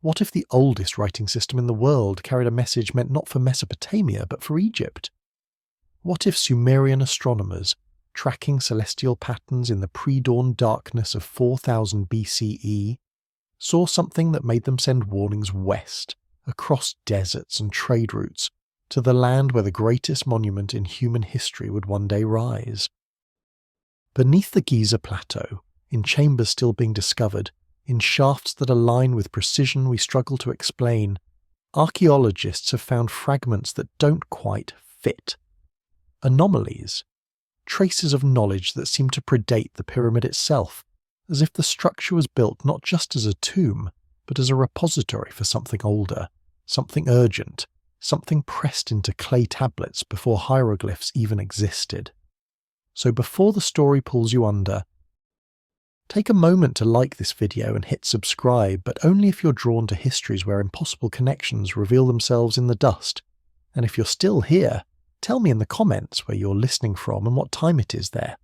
What if the oldest writing system in the world carried a message meant not for Mesopotamia but for Egypt? What if Sumerian astronomers, tracking celestial patterns in the pre-dawn darkness of 4000 BCE, saw something that made them send warnings west, across deserts and trade routes, to the land where the greatest monument in human history would one day rise? Beneath the Giza plateau, in chambers still being discovered, in shafts that align with precision we struggle to explain, archaeologists have found fragments that don't quite fit. Anomalies. Traces of knowledge that seem to predate the pyramid itself, as if the structure was built not just as a tomb, but as a repository for something older, something urgent, something pressed into clay tablets before hieroglyphs even existed. So before the story pulls you under, take a moment to like this video and hit subscribe, but only if you're drawn to histories where impossible connections reveal themselves in the dust. And if you're still here, tell me in the comments where you're listening from and what time it is there.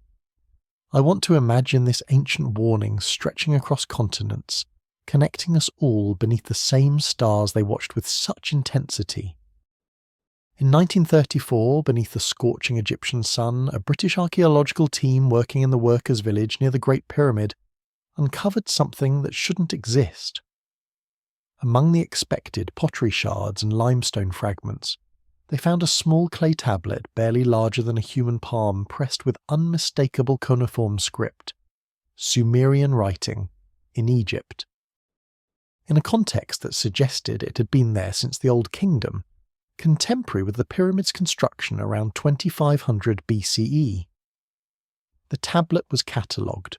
I want to imagine this ancient warning stretching across continents, connecting us all beneath the same stars they watched with such intensity. In 1934, beneath the scorching Egyptian sun, a British archaeological team working in the workers' village near the Great Pyramid uncovered something that shouldn't exist. Among the expected pottery shards and limestone fragments, they found a small clay tablet barely larger than a human palm pressed with unmistakable cuneiform script, Sumerian writing, in Egypt. In a context that suggested it had been there since the Old Kingdom, contemporary with the pyramid's construction around 2500 BCE. The tablet was catalogued,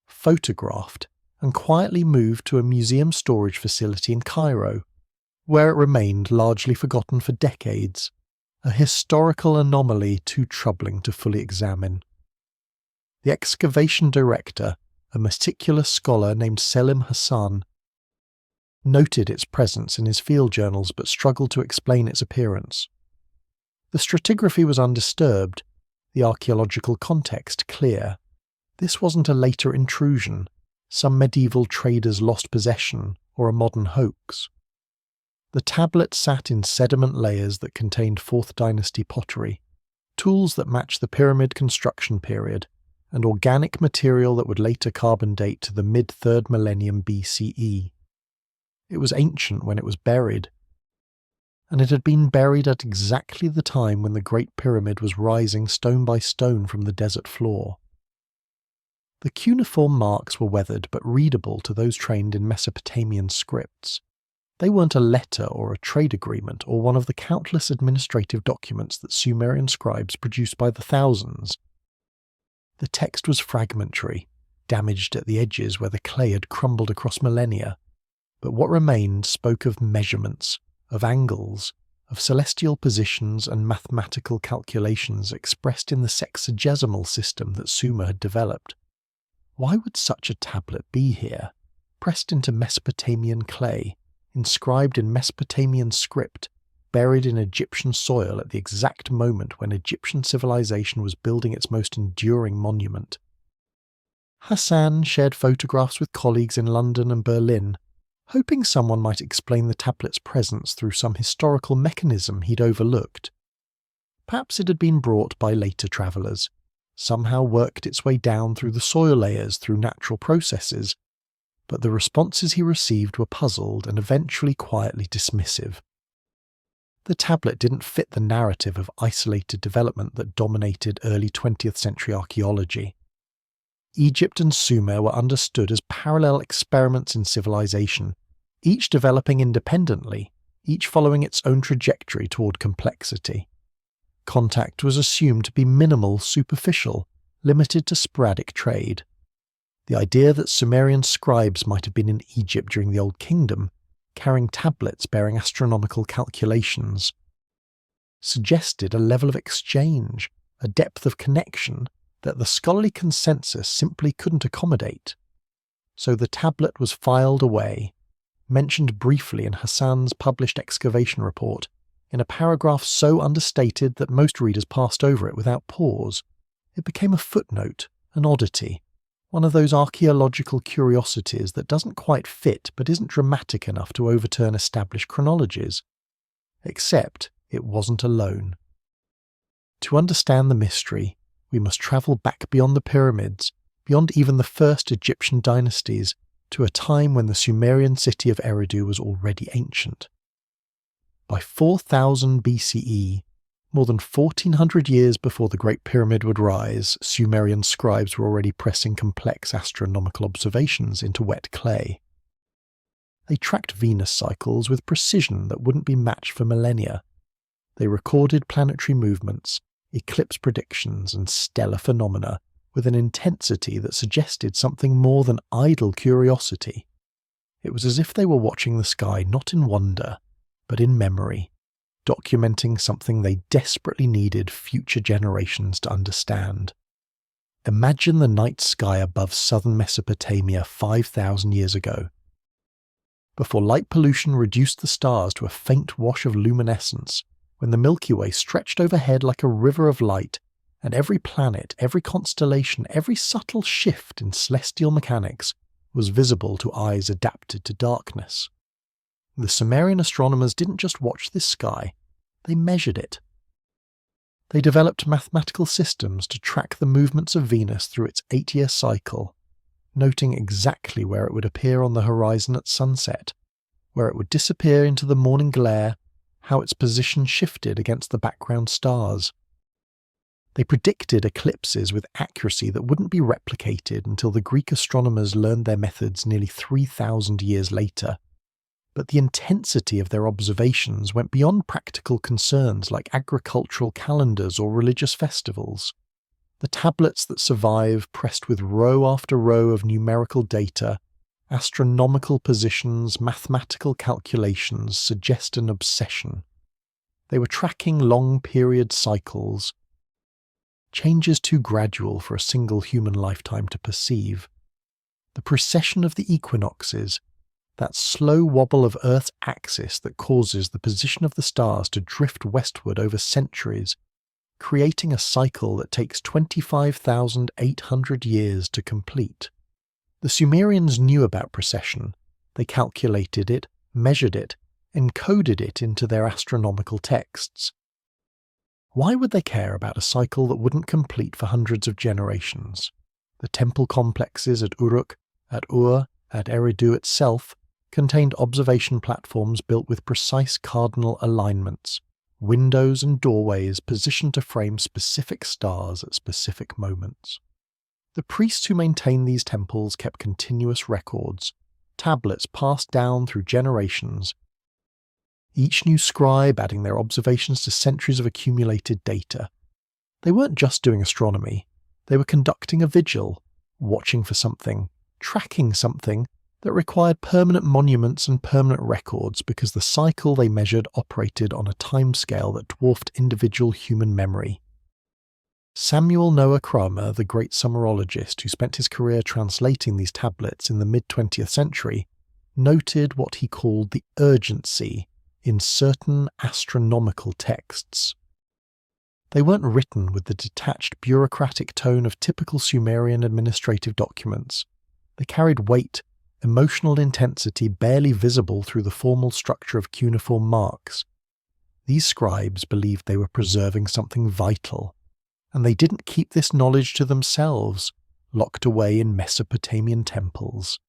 photographed, and quietly moved to a museum storage facility in Cairo, where it remained largely forgotten for decades, a historical anomaly too troubling to fully examine. The excavation director, a meticulous scholar named Selim Hassan, noted its presence in his field journals but struggled to explain its appearance. The stratigraphy was undisturbed, the archaeological context clear. This wasn't a later intrusion, some medieval trader's lost possession, or a modern hoax. The tablet sat in sediment layers that contained 4th Dynasty pottery, tools that matched the pyramid construction period, and organic material that would later carbon date to the mid-3rd millennium BCE. It was ancient when it was buried, and it had been buried at exactly the time when the Great Pyramid was rising stone by stone from the desert floor. The cuneiform marks were weathered but readable to those trained in Mesopotamian scripts. They weren't a letter or a trade agreement or one of the countless administrative documents that Sumerian scribes produced by the thousands. The text was fragmentary, damaged at the edges where the clay had crumbled across millennia. But what remained spoke of measurements, of angles, of celestial positions and mathematical calculations expressed in the sexagesimal system that Sumer had developed. Why would such a tablet be here, pressed into Mesopotamian clay, inscribed in Mesopotamian script, buried in Egyptian soil at the exact moment when Egyptian civilization was building its most enduring monument? Hassan shared photographs with colleagues in London and Berlin, hoping someone might explain the tablet's presence through some historical mechanism he'd overlooked. Perhaps it had been brought by later travellers, somehow worked its way down through the soil layers through natural processes, but the responses he received were puzzled and eventually quietly dismissive. The tablet didn't fit the narrative of isolated development that dominated early 20th century archaeology. Egypt and Sumer were understood as parallel experiments in civilization, each developing independently, each following its own trajectory toward complexity. Contact was assumed to be minimal, superficial, limited to sporadic trade. The idea that Sumerian scribes might have been in Egypt during the Old Kingdom, carrying tablets bearing astronomical calculations, suggested a level of exchange, a depth of connection, that the scholarly consensus simply couldn't accommodate. So the tablet was filed away, mentioned briefly in Hassan's published excavation report, in a paragraph so understated that most readers passed over it without pause. It became a footnote, an oddity, One of those archaeological curiosities that doesn't quite fit but isn't dramatic enough to overturn established chronologies. Except it wasn't alone. To understand the mystery, we must travel back beyond the pyramids, beyond even the first Egyptian dynasties, to a time when the Sumerian city of Eridu was already ancient. By 4000 BCE, more than 1400 years before the Great Pyramid would rise, Sumerian scribes were already pressing complex astronomical observations into wet clay. They tracked Venus cycles with precision that wouldn't be matched for millennia. They recorded planetary movements, eclipse predictions, and stellar phenomena with an intensity that suggested something more than idle curiosity. It was as if they were watching the sky not in wonder, but in memory, documenting something they desperately needed future generations to understand. Imagine the night sky above southern Mesopotamia 5,000 years ago. Before light pollution reduced the stars to a faint wash of luminescence, when the Milky Way stretched overhead like a river of light, and every planet, every constellation, every subtle shift in celestial mechanics was visible to eyes adapted to darkness. The Sumerian astronomers didn't just watch this sky, they measured it. They developed mathematical systems to track the movements of Venus through its 8-year cycle, noting exactly where it would appear on the horizon at sunset, where it would disappear into the morning glare, how its position shifted against the background stars. They predicted eclipses with accuracy that wouldn't be replicated until the Greek astronomers learned their methods nearly 3,000 years later. But the intensity of their observations went beyond practical concerns like agricultural calendars or religious festivals. The tablets that survive, pressed with row after row of numerical data, astronomical positions, mathematical calculations, suggest an obsession. They were tracking long-period cycles, changes too gradual for a single human lifetime to perceive. The precession of the equinoxes, that slow wobble of Earth's axis that causes the position of the stars to drift westward over centuries, creating a cycle that takes 25,800 years to complete. The Sumerians knew about precession. They calculated it, measured it, encoded it into their astronomical texts. Why would they care about a cycle that wouldn't complete for hundreds of generations? The temple complexes at Uruk, at Ur, at Eridu itself contained observation platforms built with precise cardinal alignments, windows and doorways positioned to frame specific stars at specific moments. The priests who maintained these temples kept continuous records, tablets passed down through generations, each new scribe adding their observations to centuries of accumulated data. They weren't just doing astronomy, they were conducting a vigil, watching for something, tracking something that required permanent monuments and permanent records because the cycle they measured operated on a timescale that dwarfed individual human memory. Samuel Noah Kramer, the great Sumerologist who spent his career translating these tablets in the mid-20th century, noted what he called the urgency in certain astronomical texts. They weren't written with the detached bureaucratic tone of typical Sumerian administrative documents. They carried weight, emotional intensity barely visible through the formal structure of cuneiform marks. These scribes believed they were preserving something vital, and they didn't keep this knowledge to themselves, locked away in Mesopotamian temples.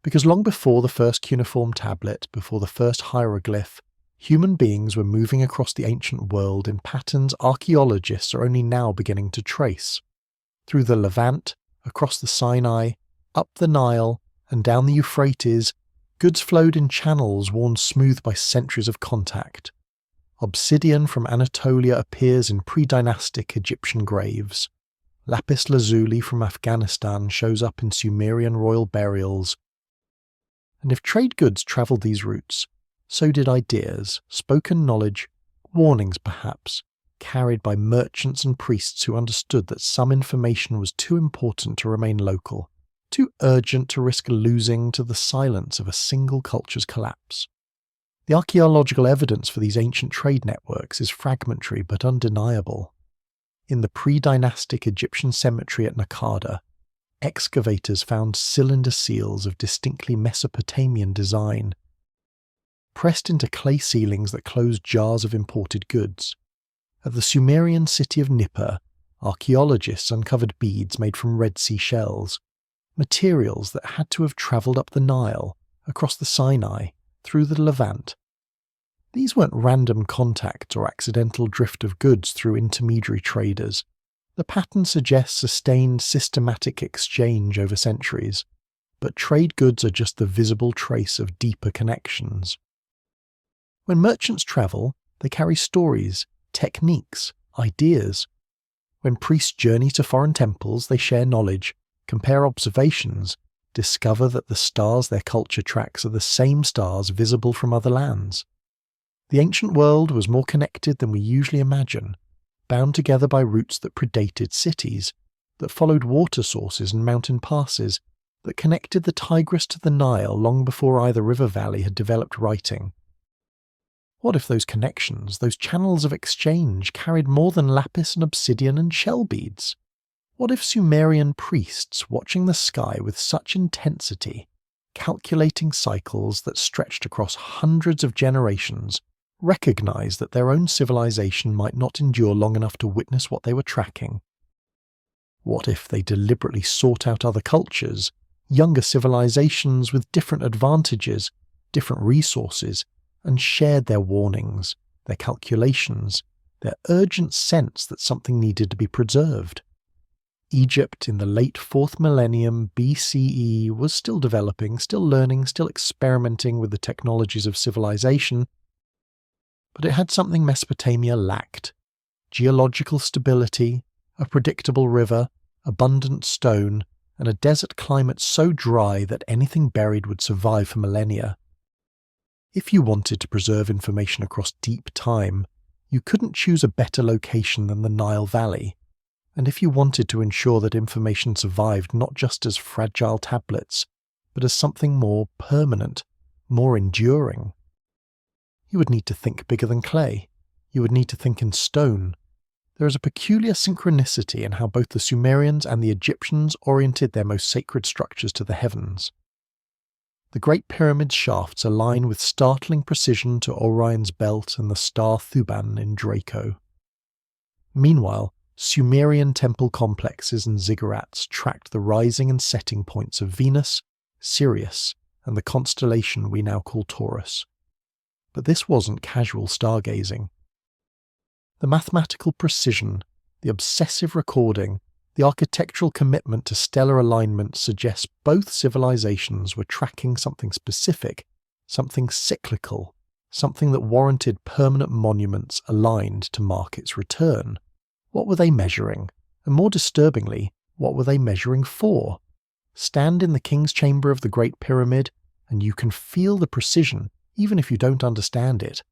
Because long before the first cuneiform tablet, before the first hieroglyph, human beings were moving across the ancient world in patterns archaeologists are only now beginning to trace. Through the Levant, across the Sinai, up the Nile, and down the Euphrates, goods flowed in channels worn smooth by centuries of contact. Obsidian from Anatolia appears in pre-dynastic Egyptian graves. Lapis lazuli from Afghanistan shows up in Sumerian royal burials. And if trade goods travelled these routes, so did ideas, spoken knowledge, warnings perhaps, carried by merchants and priests who understood that some information was too important to remain local, too urgent to risk losing to the silence of a single culture's collapse. The archaeological evidence for these ancient trade networks is fragmentary but undeniable. In the pre-dynastic Egyptian cemetery at Naqada, excavators found cylinder seals of distinctly Mesopotamian design, pressed into clay ceilings that closed jars of imported goods. At the Sumerian city of Nippur, archaeologists uncovered beads made from Red Sea shells, materials that had to have travelled up the Nile, across the Sinai, through the Levant. These weren't random contacts or accidental drift of goods through intermediary traders. The pattern suggests sustained systematic exchange over centuries, but trade goods are just the visible trace of deeper connections. When merchants travel, they carry stories, techniques, ideas. When priests journey to foreign temples, they share knowledge, compare observations, discover that the stars their culture tracks are the same stars visible from other lands. The ancient world was more connected than we usually imagine, bound together by routes that predated cities, that followed water sources and mountain passes, that connected the Tigris to the Nile long before either river valley had developed writing. What if those connections, those channels of exchange, carried more than lapis and obsidian and shell beads? What if Sumerian priests, watching the sky with such intensity, calculating cycles that stretched across hundreds of generations, recognized that their own civilization might not endure long enough to witness what they were tracking? What if they deliberately sought out other cultures, younger civilizations with different advantages, different resources, and shared their warnings, their calculations, their urgent sense that something needed to be preserved? Egypt in the late 4th millennium BCE was still developing, still learning, still experimenting with the technologies of civilization, but it had something Mesopotamia lacked: geological stability, a predictable river, abundant stone, and a desert climate so dry that anything buried would survive for millennia. If you wanted to preserve information across deep time, you couldn't choose a better location than the Nile Valley. And if you wanted to ensure that information survived not just as fragile tablets, but as something more permanent, more enduring, you would need to think bigger than clay. You would need to think in stone. There is a peculiar synchronicity in how both the Sumerians and the Egyptians oriented their most sacred structures to the heavens. The Great Pyramid's shafts align with startling precision to Orion's belt and the star Thuban in Draco. Meanwhile, Sumerian temple complexes and ziggurats tracked the rising and setting points of Venus, Sirius, and the constellation we now call Taurus. But this wasn't casual stargazing. The mathematical precision, the obsessive recording, the architectural commitment to stellar alignment suggests both civilizations were tracking something specific, something cyclical, something that warranted permanent monuments aligned to mark its return. What were they measuring? And more disturbingly, what were they measuring for? Stand in the king's chamber of the Great Pyramid, and you can feel the precision, even if you don't understand it.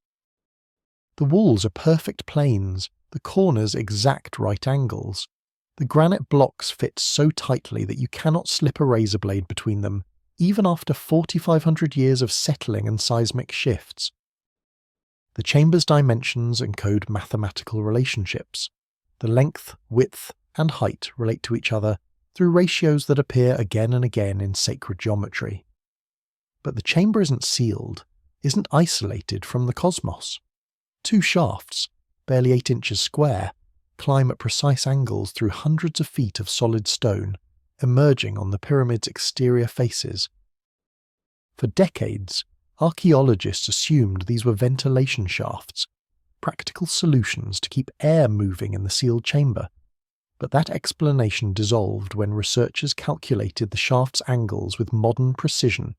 The walls are perfect planes, the corners exact right angles. The granite blocks fit so tightly that you cannot slip a razor blade between them, even after 4,500 years of settling and seismic shifts. The chamber's dimensions encode mathematical relationships. The length, width, and height relate to each other through ratios that appear again and again in sacred geometry. But the chamber isn't sealed, isn't isolated from the cosmos. Two shafts, barely 8 inches square, climb at precise angles through hundreds of feet of solid stone, emerging on the pyramid's exterior faces. For decades, archaeologists assumed these were ventilation shafts, practical solutions to keep air moving in the sealed chamber, but that explanation dissolved when researchers calculated the shaft's angles with modern precision.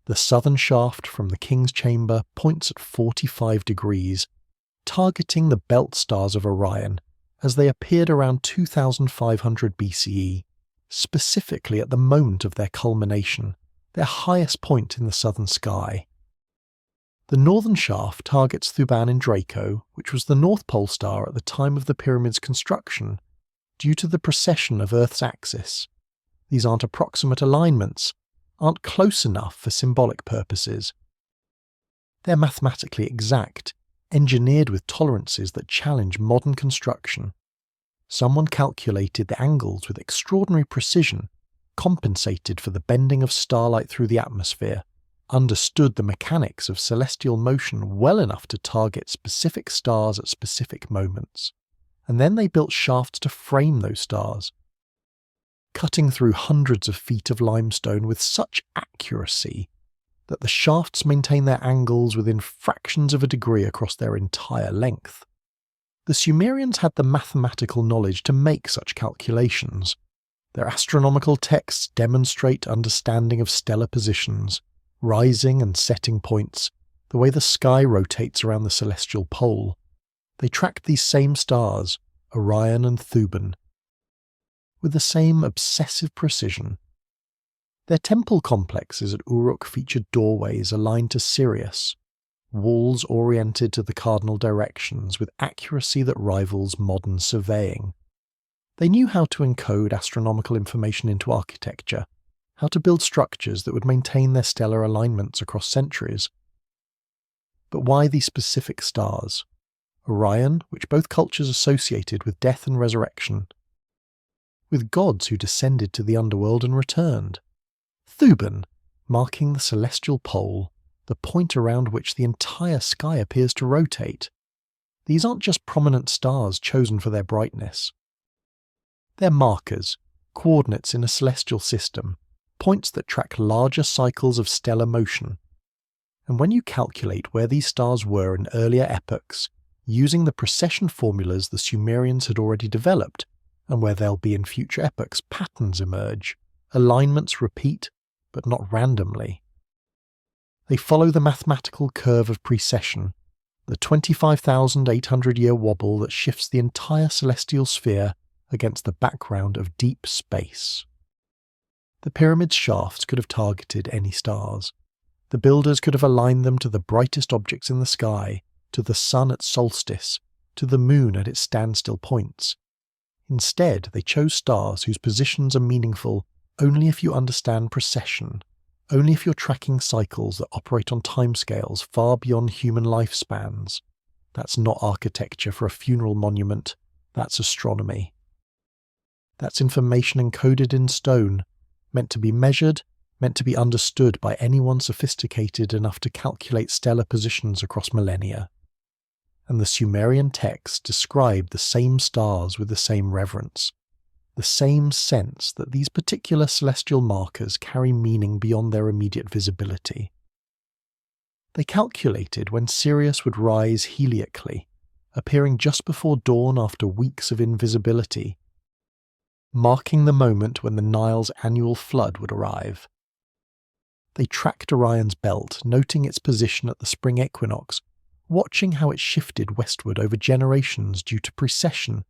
The southern shaft from the king's chamber points at 45 degrees, targeting the belt stars of Orion as they appeared around 2500 BCE, specifically at the moment of their culmination, their highest point in the southern sky. The northern shaft targets Thuban in Draco, which was the North Pole star at the time of the pyramid's construction, due to the precession of Earth's axis. These aren't approximate alignments, aren't close enough for symbolic purposes. They're mathematically exact, engineered with tolerances that challenge modern construction. Someone calculated the angles with extraordinary precision compensated for the bending of starlight through the atmosphere, understood the mechanics of celestial motion well enough to target specific stars at specific moments, and then they built shafts to frame those stars, cutting through hundreds of feet of limestone with such accuracy that the shafts maintain their angles within fractions of a degree across their entire length. The Sumerians had the mathematical knowledge to make such calculations. Their astronomical texts demonstrate understanding of stellar positions, rising and setting points, the way the sky rotates around the celestial pole. They tracked these same stars, Orion and Thuban, with the same obsessive precision. Their temple complexes at Uruk featured doorways aligned to Sirius, walls oriented to the cardinal directions with accuracy that rivals modern surveying. They knew how to encode astronomical information into architecture, how to build structures that would maintain their stellar alignments across centuries. But why these specific stars? Orion, which both cultures associated with death and resurrection, with gods who descended to the underworld and returned. Thuban, marking the celestial pole, the point around which the entire sky appears to rotate. These aren't just prominent stars chosen for their brightness. They're markers, coordinates in a celestial system, points that track larger cycles of stellar motion. And when you calculate where these stars were in earlier epochs, using the precession formulas the Sumerians had already developed, and where they'll be in future epochs, patterns emerge. Alignments repeat, but not randomly. They follow the mathematical curve of precession, the 25,800-year wobble that shifts the entire celestial sphere against the background of deep space. The pyramid's shafts could have targeted any stars. The builders could have aligned them to the brightest objects in the sky, to the sun at solstice, to the moon at its standstill points. Instead, they chose stars whose positions are meaningful only if you understand precession, only if you're tracking cycles that operate on timescales far beyond human lifespans. That's not architecture for a funeral monument, that's astronomy. That's information encoded in stone, meant to be measured, meant to be understood by anyone sophisticated enough to calculate stellar positions across millennia. And the Sumerian texts describe the same stars with the same reverence, the same sense that these particular celestial markers carry meaning beyond their immediate visibility. They calculated when Sirius would rise heliacally, appearing just before dawn after weeks of invisibility, marking the moment when the Nile's annual flood would arrive. They tracked Orion's belt, noting its position at the spring equinox, watching how it shifted westward over generations due to precession.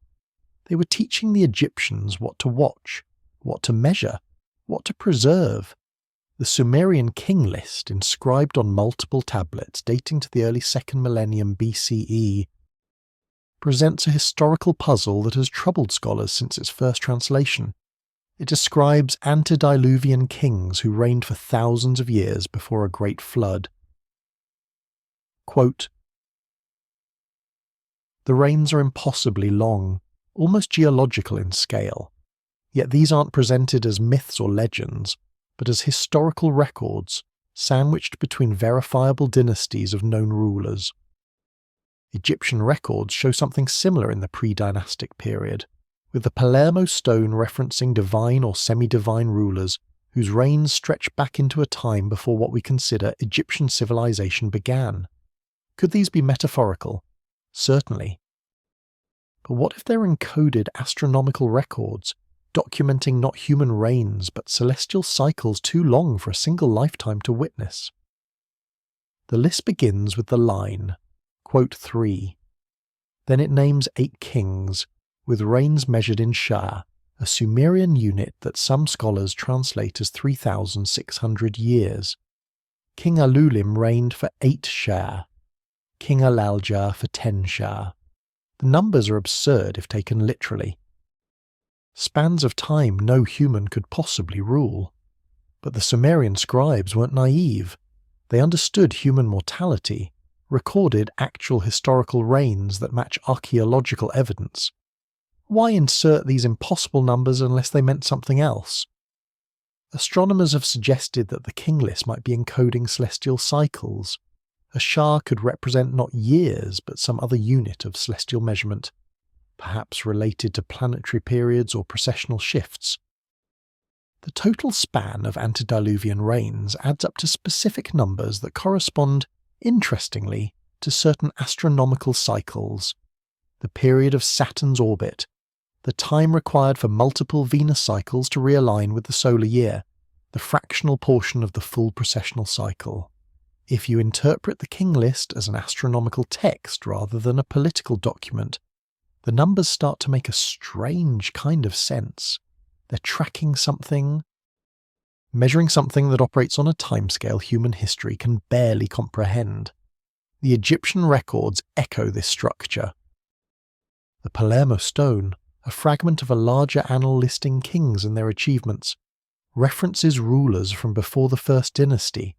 They were teaching the Egyptians what to watch, what to measure, what to preserve. The Sumerian king list, inscribed on multiple tablets dating to the early 2nd millennium BCE, presents a historical puzzle that has troubled scholars since its first translation. It describes antediluvian kings who reigned for thousands of years before a great flood. Quote, "The reigns are impossibly long, almost geological in scale, yet these aren't presented as myths or legends, but as historical records sandwiched between verifiable dynasties of known rulers. Egyptian records show something similar in the pre-dynastic period, with the Palermo stone referencing divine or semi-divine rulers whose reigns stretch back into a time before what we consider Egyptian civilization began. Could these be metaphorical? Certainly. But what if they're encoded astronomical records, documenting not human reigns but celestial cycles too long for a single lifetime to witness? The list begins with the line, quote 3. Then it names 8 kings, with reigns measured in Shah, a Sumerian unit that some scholars translate as 3,600 years. King Alulim reigned for 8 Shah, King Alaljar for 10 Shah. The numbers are absurd if taken literally. Spans of time no human could possibly rule. But the Sumerian scribes weren't naive. They understood human mortality, recorded actual historical reigns that match archaeological evidence. Why insert these impossible numbers unless they meant something else? Astronomers have suggested that the king list might be encoding celestial cycles. A Shah could represent not years, but some other unit of celestial measurement, perhaps related to planetary periods or precessional shifts. The total span of antediluvian rains adds up to specific numbers that correspond, interestingly, to certain astronomical cycles: the period of Saturn's orbit, the time required for multiple Venus cycles to realign with the solar year, the fractional portion of the full precessional cycle. If you interpret the king list as an astronomical text rather than a political document, the numbers start to make a strange kind of sense. They're tracking something, measuring something that operates on a timescale human history can barely comprehend. The Egyptian records echo this structure. The Palermo stone, a fragment of a larger annal listing kings and their achievements, references rulers from before the First Dynasty,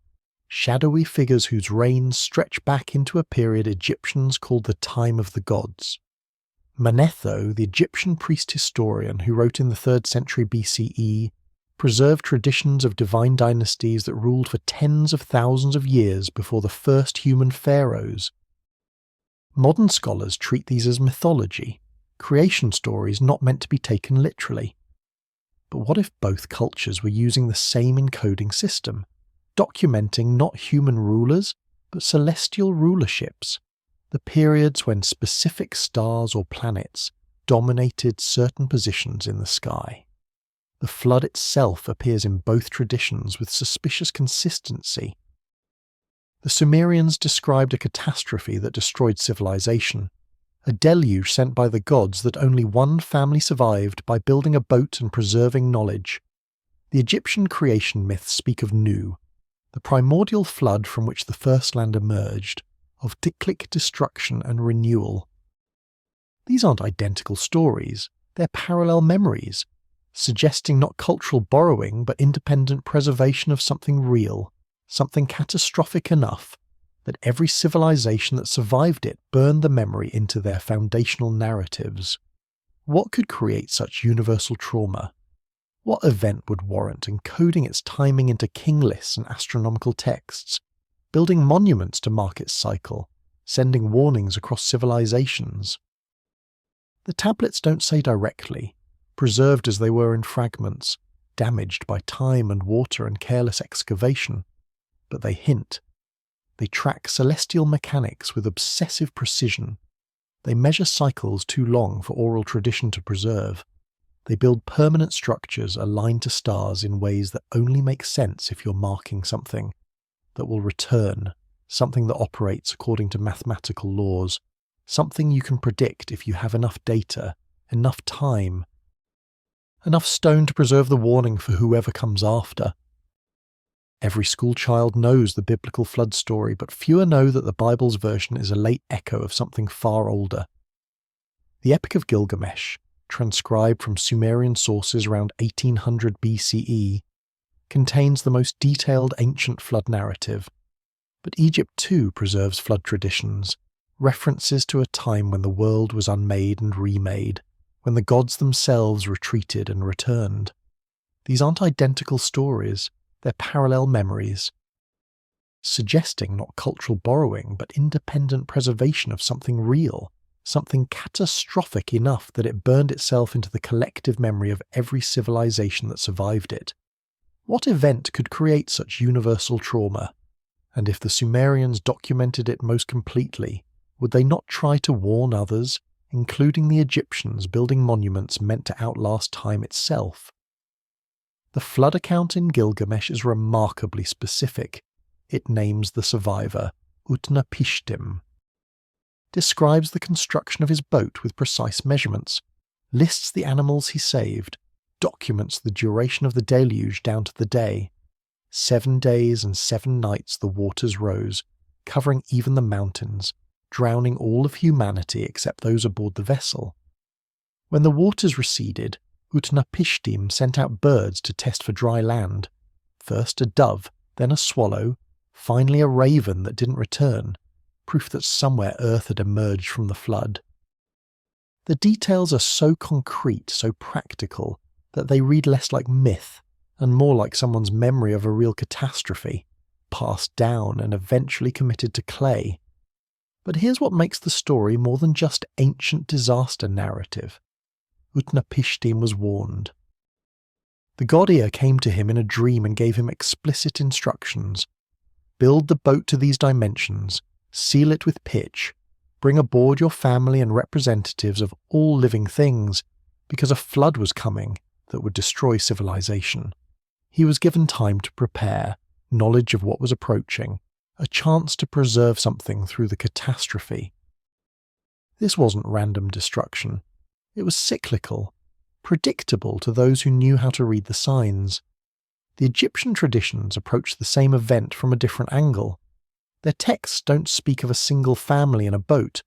shadowy figures whose reigns stretch back into a period Egyptians called the Time of the Gods. Manetho, the Egyptian priest historian who wrote in the 3rd century BCE, preserved traditions of divine dynasties that ruled for tens of thousands of years before the first human pharaohs. Modern scholars treat these as mythology, creation stories not meant to be taken literally. But what if both cultures were using the same encoding system, documenting not human rulers, but celestial rulerships, the periods when specific stars or planets dominated certain positions in the sky? The flood itself appears in both traditions with suspicious consistency. The Sumerians described a catastrophe that destroyed civilization, a deluge sent by the gods that only one family survived by building a boat and preserving knowledge. The Egyptian creation myths speak of Nu, the primordial flood from which the first land emerged, of cyclic destruction and renewal. These aren't identical stories, they're parallel memories, suggesting not cultural borrowing but independent preservation of something real, something catastrophic enough that every civilization that survived it burned the memory into their foundational narratives. What could create such universal trauma? What event would warrant encoding its timing into king lists and astronomical texts, building monuments to mark its cycle, sending warnings across civilizations? The tablets don't say directly, preserved as they were in fragments, damaged by time and water and careless excavation, but they hint. They track celestial mechanics with obsessive precision. They measure cycles too long for oral tradition to preserve. They build permanent structures aligned to stars in ways that only make sense if you're marking something that will return, something that operates according to mathematical laws, something you can predict if you have enough data, enough time, enough stone to preserve the warning for whoever comes after. Every schoolchild knows the biblical flood story, but fewer know that the Bible's version is a late echo of something far older. The Epic of Gilgamesh, transcribed from Sumerian sources around 1800 BCE, contains the most detailed ancient flood narrative. But Egypt too preserves flood traditions, references to a time when the world was unmade and remade, when the gods themselves retreated and returned. These aren't identical stories, they're parallel memories, suggesting not cultural borrowing but independent preservation of something real, something catastrophic enough that it burned itself into the collective memory of every civilization that survived it. What event could create such universal trauma? And if the Sumerians documented it most completely, would they not try to warn others, including the Egyptians building monuments meant to outlast time itself? The flood account in Gilgamesh is remarkably specific. It names the survivor, Utnapishtim, describes the construction of his boat with precise measurements, lists the animals he saved, documents the duration of the deluge down to the day. 7 days and 7 nights the waters rose, covering even the mountains, drowning all of humanity except those aboard the vessel. When the waters receded, Utnapishtim sent out birds to test for dry land, first a dove, then a swallow, finally a raven that didn't return, proof that somewhere earth had emerged from the flood. The details are so concrete, so practical, that they read less like myth and more like someone's memory of a real catastrophe, passed down and eventually committed to clay. But here's what makes the story more than just ancient disaster narrative. Utnapishtim was warned. The god Ea came to him in a dream and gave him explicit instructions. Build the boat to these dimensions, seal it with pitch, bring aboard your family and representatives of all living things, because a flood was coming that would destroy civilization. He was given time to prepare, knowledge of what was approaching, a chance to preserve something through the catastrophe. This wasn't random destruction. It was cyclical, predictable to those who knew how to read the signs. The Egyptian traditions approach the same event from a different angle. Their texts don't speak of a single family in a boat,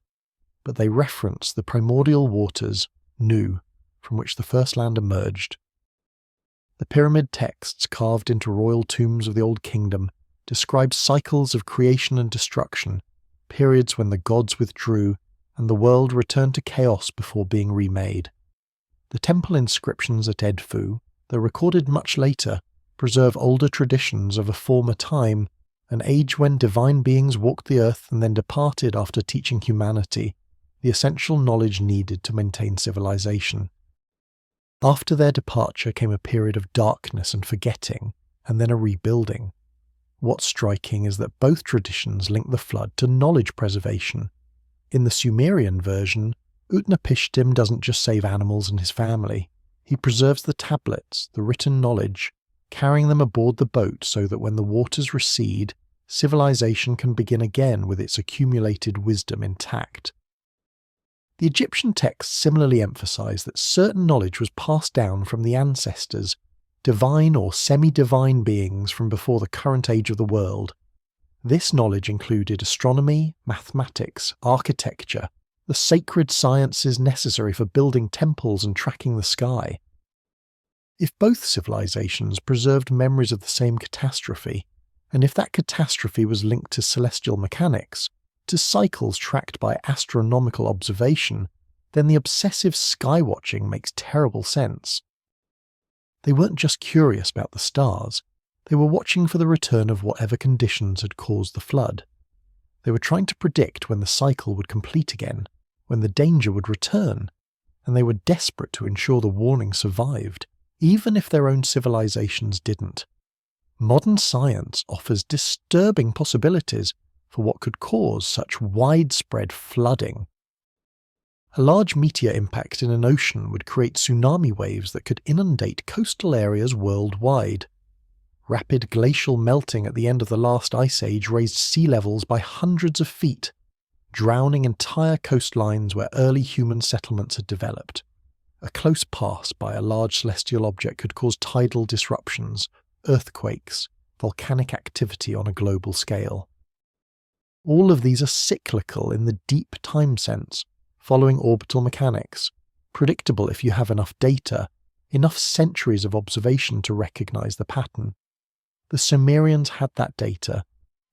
but they reference the primordial waters, Nu, from which the first land emerged. The pyramid texts carved into royal tombs of the Old Kingdom describe cycles of creation and destruction, periods when the gods withdrew and the world returned to chaos before being remade. The temple inscriptions at Edfu, though recorded much later, preserve older traditions of a former time, an age when divine beings walked the earth and then departed after teaching humanity the essential knowledge needed to maintain civilization. After their departure came a period of darkness and forgetting, and then a rebuilding. What's striking is that both traditions link the flood to knowledge preservation. In the Sumerian version, Utnapishtim doesn't just save animals and his family. He preserves the tablets, the written knowledge, carrying them aboard the boat so that when the waters recede, civilization can begin again with its accumulated wisdom intact. The Egyptian texts similarly emphasize that certain knowledge was passed down from the ancestors, divine or semi-divine beings from before the current age of the world. This knowledge included astronomy, mathematics, architecture, the sacred sciences necessary for building temples and tracking the sky. If both civilizations preserved memories of the same catastrophe, and if that catastrophe was linked to celestial mechanics, to cycles tracked by astronomical observation, then the obsessive skywatching makes terrible sense. They weren't just curious about the stars, they were watching for the return of whatever conditions had caused the flood. They were trying to predict when the cycle would complete again, when the danger would return, and they were desperate to ensure the warning survived, even if their own civilizations didn't. Modern science offers disturbing possibilities for what could cause such widespread flooding. A large meteor impact in an ocean would create tsunami waves that could inundate coastal areas worldwide. Rapid glacial melting at the end of the last ice age raised sea levels by hundreds of feet, drowning entire coastlines where early human settlements had developed. A close pass by a large celestial object could cause tidal disruptions, earthquakes, volcanic activity on a global scale. All of these are cyclical in the deep time sense, following orbital mechanics, predictable if you have enough data, enough centuries of observation to recognize the pattern. The Sumerians had that data.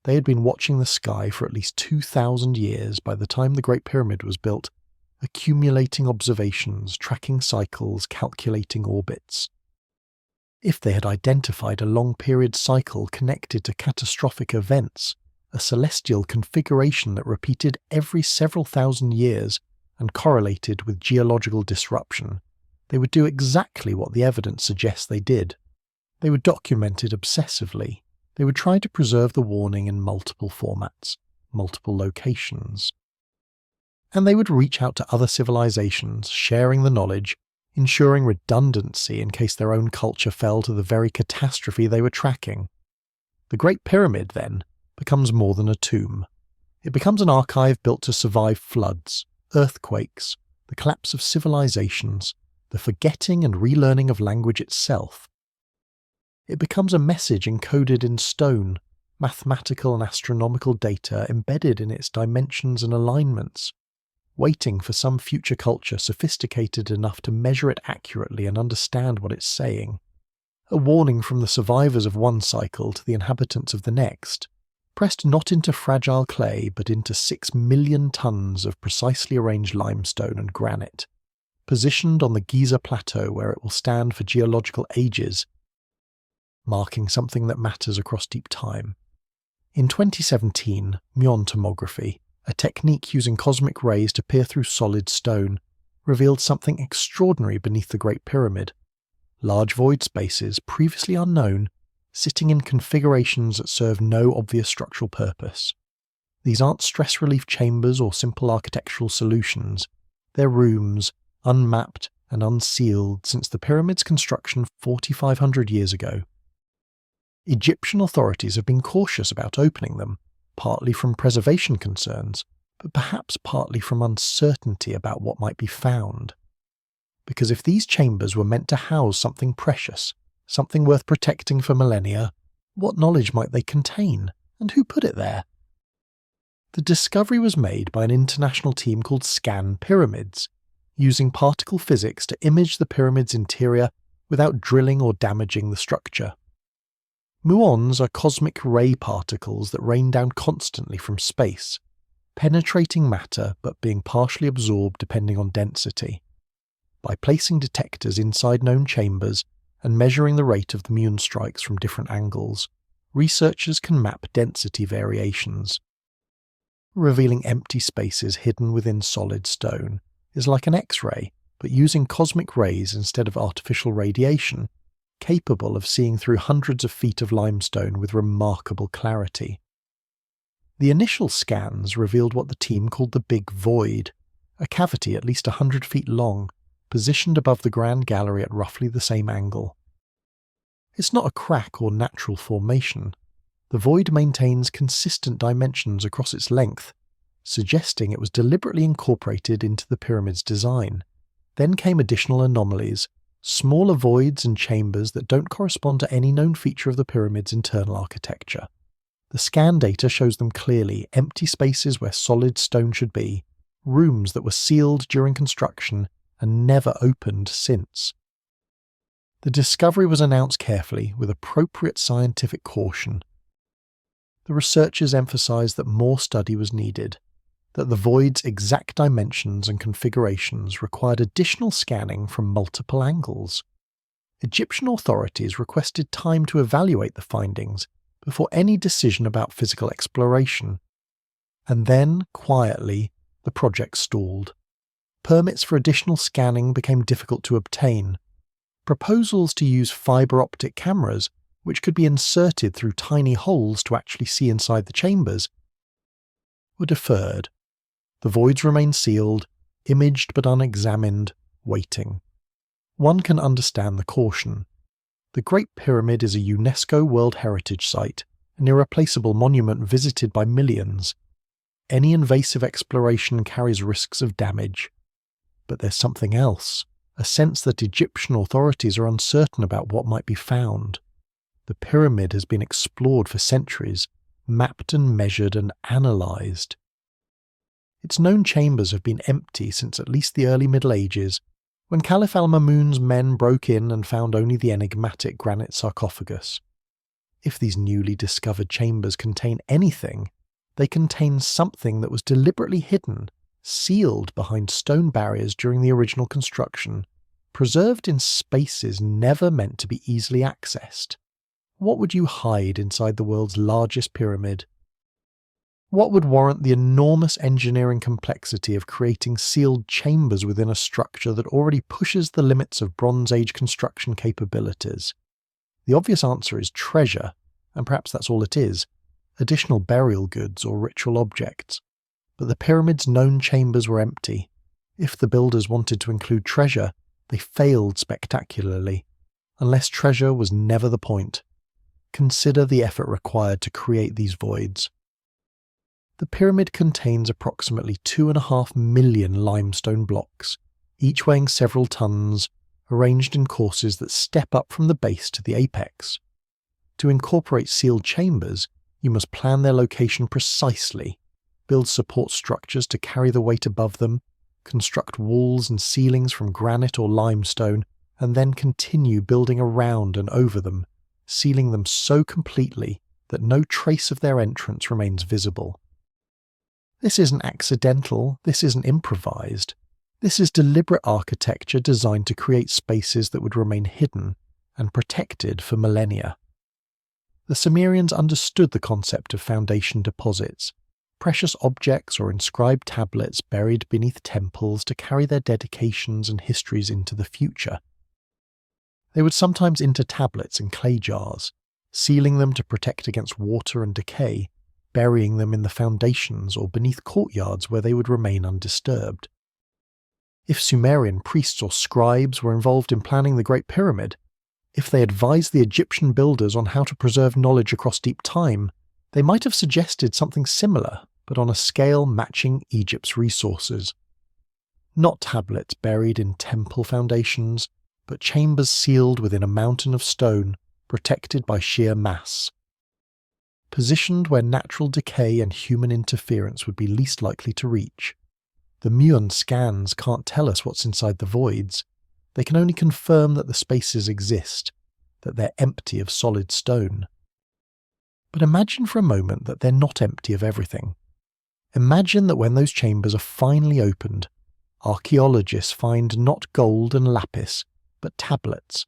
They had been watching the sky for at least 2,000 years by the time the Great Pyramid was built, accumulating observations, tracking cycles, calculating orbits. If they had identified a long-period cycle connected to catastrophic events, a celestial configuration that repeated every several thousand years and correlated with geological disruption, they would do exactly what the evidence suggests they did. They would document it obsessively. They would try to preserve the warning in multiple formats, multiple locations. And they would reach out to other civilizations, sharing the knowledge, ensuring redundancy in case their own culture fell to the very catastrophe they were tracking. The Great Pyramid, then, becomes more than a tomb. It becomes an archive built to survive floods, earthquakes, the collapse of civilizations, the forgetting and relearning of language itself. It becomes a message encoded in stone, mathematical and astronomical data embedded in its dimensions and alignments, waiting for some future culture sophisticated enough to measure it accurately and understand what it's saying. A warning from the survivors of one cycle to the inhabitants of the next, pressed not into fragile clay but into 6 million tons of precisely arranged limestone and granite, positioned on the Giza plateau where it will stand for geological ages. marking something that matters across deep time. In 2017, muon tomography, a technique using cosmic rays to peer through solid stone, revealed something extraordinary beneath the Great Pyramid. Large void spaces, previously unknown, sitting in configurations that serve no obvious structural purpose. These aren't stress relief chambers or simple architectural solutions. They're rooms, unmapped and unsealed since the pyramid's construction 4,500 years ago. Egyptian authorities have been cautious about opening them, partly from preservation concerns, but perhaps partly from uncertainty about what might be found. Because if these chambers were meant to house something precious, something worth protecting for millennia, what knowledge might they contain, and who put it there? The discovery was made by an international team called Scan Pyramids, using particle physics to image the pyramid's interior without drilling or damaging the structure. Muons are cosmic ray particles that rain down constantly from space, penetrating matter but being partially absorbed depending on density. By placing detectors inside known chambers and measuring the rate of the muon strikes from different angles, researchers can map density variations. Revealing empty spaces hidden within solid stone is like an X-ray, but using cosmic rays instead of artificial radiation, capable of seeing through hundreds of feet of limestone with remarkable clarity. The initial scans revealed what the team called the Big Void, a cavity at least 100 feet long, positioned above the Grand Gallery at roughly the same angle. It's not a crack or natural formation. The void maintains consistent dimensions across its length, suggesting it was deliberately incorporated into the pyramid's design. Then came additional anomalies, smaller voids and chambers that don't correspond to any known feature of the pyramid's internal architecture. The scan data shows them clearly: empty spaces where solid stone should be, rooms that were sealed during construction and never opened since. The discovery was announced carefully with appropriate scientific caution. The researchers emphasized that more study was needed, that the void's exact dimensions and configurations required additional scanning from multiple angles. Egyptian authorities requested time to evaluate the findings before any decision about physical exploration. And then, quietly, the project stalled. Permits for additional scanning became difficult to obtain. Proposals to use fibre optic cameras, which could be inserted through tiny holes to actually see inside the chambers, were deferred. The voids remain sealed, imaged but unexamined, waiting. One can understand the caution. The Great Pyramid is a UNESCO World Heritage Site, an irreplaceable monument visited by millions. Any invasive exploration carries risks of damage. But there's something else, a sense that Egyptian authorities are uncertain about what might be found. The pyramid has been explored for centuries, mapped and measured and analysed. Its known chambers have been empty since at least the early Middle Ages, when Caliph al-Mamun's men broke in and found only the enigmatic granite sarcophagus. If these newly discovered chambers contain anything, they contain something that was deliberately hidden, sealed behind stone barriers during the original construction, preserved in spaces never meant to be easily accessed. What would you hide inside the world's largest pyramid? What would warrant the enormous engineering complexity of creating sealed chambers within a structure that already pushes the limits of Bronze Age construction capabilities? The obvious answer is treasure, and perhaps that's all it is, additional burial goods or ritual objects. But the pyramid's known chambers were empty. If the builders wanted to include treasure, they failed spectacularly. Unless treasure was never the point. Consider the effort required to create these voids. The pyramid contains approximately 2.5 million limestone blocks, each weighing several tons, arranged in courses that step up from the base to the apex. To incorporate sealed chambers, you must plan their location precisely, build support structures to carry the weight above them, construct walls and ceilings from granite or limestone, and then continue building around and over them, sealing them so completely that no trace of their entrance remains visible. This isn't accidental, this isn't improvised. This is deliberate architecture designed to create spaces that would remain hidden and protected for millennia. The Sumerians understood the concept of foundation deposits, precious objects or inscribed tablets buried beneath temples to carry their dedications and histories into the future. They would sometimes inter tablets in clay jars, sealing them to protect against water and decay, burying them in the foundations or beneath courtyards where they would remain undisturbed. If Sumerian priests or scribes were involved in planning the Great Pyramid, if they advised the Egyptian builders on how to preserve knowledge across deep time, they might have suggested something similar, but on a scale matching Egypt's resources. Not tablets buried in temple foundations, but chambers sealed within a mountain of stone, protected by sheer mass. Positioned where natural decay and human interference would be least likely to reach. The muon scans can't tell us what's inside the voids. They can only confirm that the spaces exist, that they're empty of solid stone. But imagine for a moment that they're not empty of everything. Imagine that when those chambers are finally opened, archaeologists find not gold and lapis, but tablets,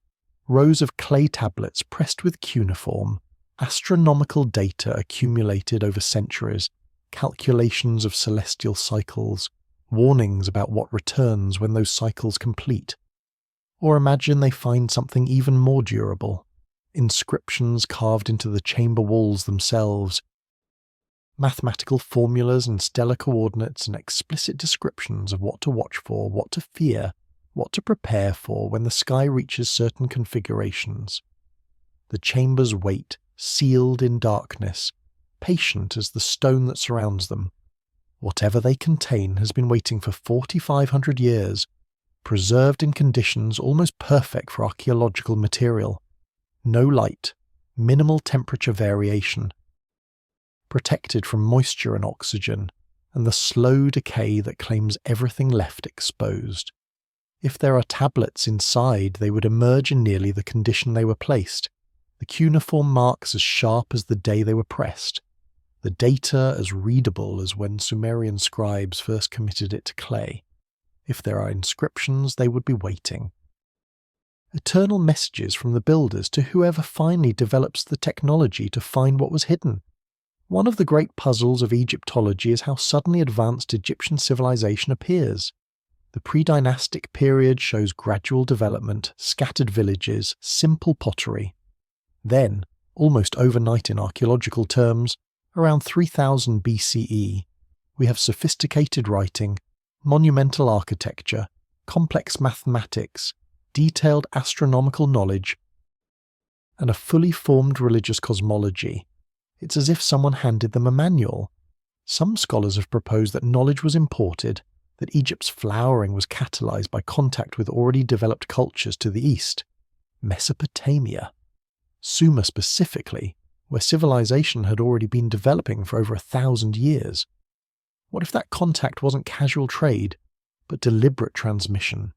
rows of clay tablets pressed with cuneiform, astronomical data accumulated over centuries, calculations of celestial cycles, warnings about what returns when those cycles complete. Or imagine they find something even more durable, inscriptions carved into the chamber walls themselves, mathematical formulas and stellar coordinates and explicit descriptions of what to watch for, what to fear, what to prepare for when the sky reaches certain configurations. The chambers wait, sealed in darkness, patient as the stone that surrounds them. Whatever they contain has been waiting for 4,500 years, preserved in conditions almost perfect for archaeological material. No light, minimal temperature variation, protected from moisture and oxygen, and the slow decay that claims everything left exposed. If there are tablets inside, they would emerge in nearly the condition they were placed, the cuneiform marks as sharp as the day they were pressed, the data as readable as when Sumerian scribes first committed it to clay. If there are inscriptions, they would be waiting. Eternal messages from the builders to whoever finally develops the technology to find what was hidden. One of the great puzzles of Egyptology is how suddenly advanced Egyptian civilization appears. The pre-dynastic period shows gradual development, scattered villages, simple pottery. Then, almost overnight in archaeological terms, around 3000 BCE, we have sophisticated writing, monumental architecture, complex mathematics, detailed astronomical knowledge, and a fully formed religious cosmology. It's as if someone handed them a manual. Some scholars have proposed that knowledge was imported, that Egypt's flowering was catalyzed by contact with already developed cultures to the east. Mesopotamia, Sumer specifically, where civilization had already been developing for over 1,000 years. What if that contact wasn't casual trade, but deliberate transmission?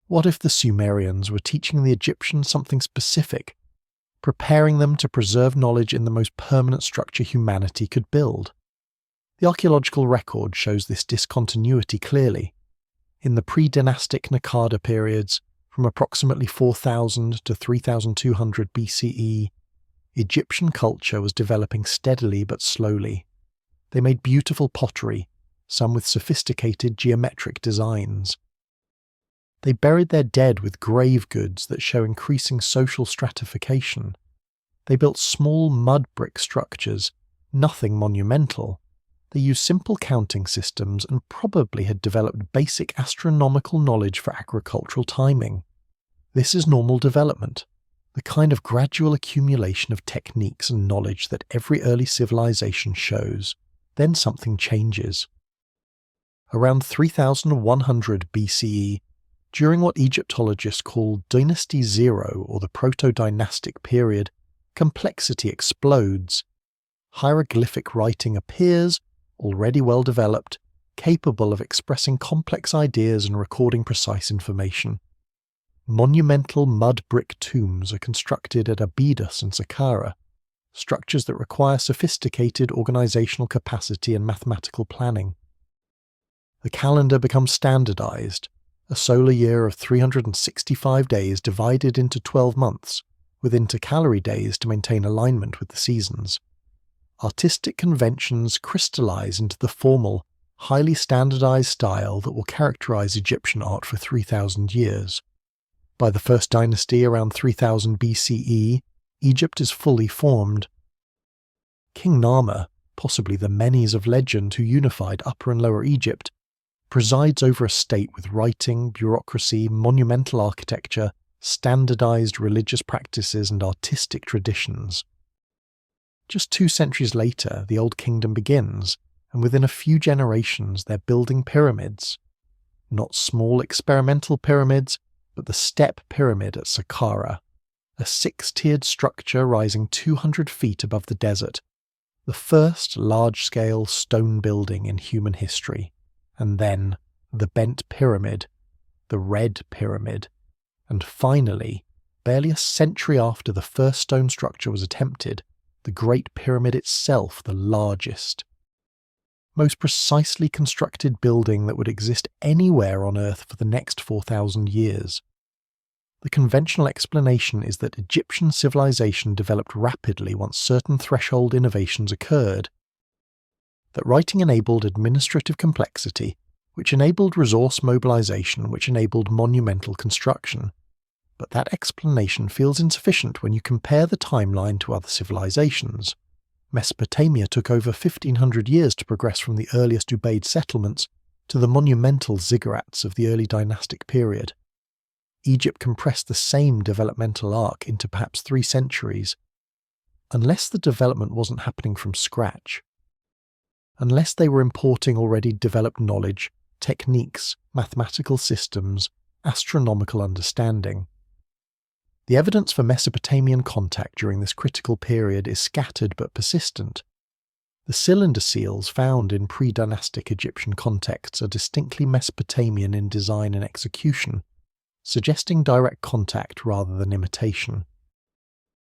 What if the Sumerians were teaching the Egyptians something specific, preparing them to preserve knowledge in the most permanent structure humanity could build? The archaeological record shows this discontinuity clearly. In the pre-dynastic Naqada periods, from approximately 4000 to 3200 BCE, Egyptian culture was developing steadily but slowly. They made beautiful pottery, some with sophisticated geometric designs. They buried their dead with grave goods that show increasing social stratification. They built small mud brick structures, nothing monumental. They used simple counting systems and probably had developed basic astronomical knowledge for agricultural timing. This is normal development, the kind of gradual accumulation of techniques and knowledge that every early civilization shows. Then something changes. Around 3100 BCE, during what Egyptologists call Dynasty Zero or the Proto-Dynastic period, complexity explodes. Hieroglyphic writing appears, already well developed, capable of expressing complex ideas and recording precise information. Monumental mud brick tombs are constructed at Abydos and Saqqara, structures that require sophisticated organizational capacity and mathematical planning. The calendar becomes standardized, a solar year of 365 days divided into 12 months, with intercalary days to maintain alignment with the seasons. Artistic conventions crystallize into the formal, highly standardized style that will characterize Egyptian art for 3,000 years. By the first dynasty around 3000 BCE, Egypt is fully formed. King Narmer, possibly the Menes of legend who unified Upper and Lower Egypt, presides over a state with writing, bureaucracy, monumental architecture, standardized religious practices and artistic traditions. Just 2 centuries later, the Old Kingdom begins, and within a few generations they're building pyramids. Not small experimental pyramids, but the Step Pyramid at Saqqara, a 6-tiered structure rising 200 feet above the desert, the first large-scale stone building in human history. And then the Bent Pyramid, the Red Pyramid, and finally, barely a century after the first stone structure was attempted, the Great Pyramid itself, the largest, most precisely constructed building that would exist anywhere on Earth for the next 4,000 years. The conventional explanation is that Egyptian civilization developed rapidly once certain threshold innovations occurred. That writing enabled administrative complexity, which enabled resource mobilization, which enabled monumental construction. But that explanation feels insufficient when you compare the timeline to other civilizations. Mesopotamia took over 1,500 years to progress from the earliest Ubaid settlements to the monumental ziggurats of the early dynastic period. Egypt compressed the same developmental arc into perhaps 3 centuries, unless the development wasn't happening from scratch. Unless they were importing already developed knowledge, techniques, mathematical systems, astronomical understanding. The evidence for Mesopotamian contact during this critical period is scattered but persistent. The cylinder seals found in pre-dynastic Egyptian contexts are distinctly Mesopotamian in design and execution, suggesting direct contact rather than imitation.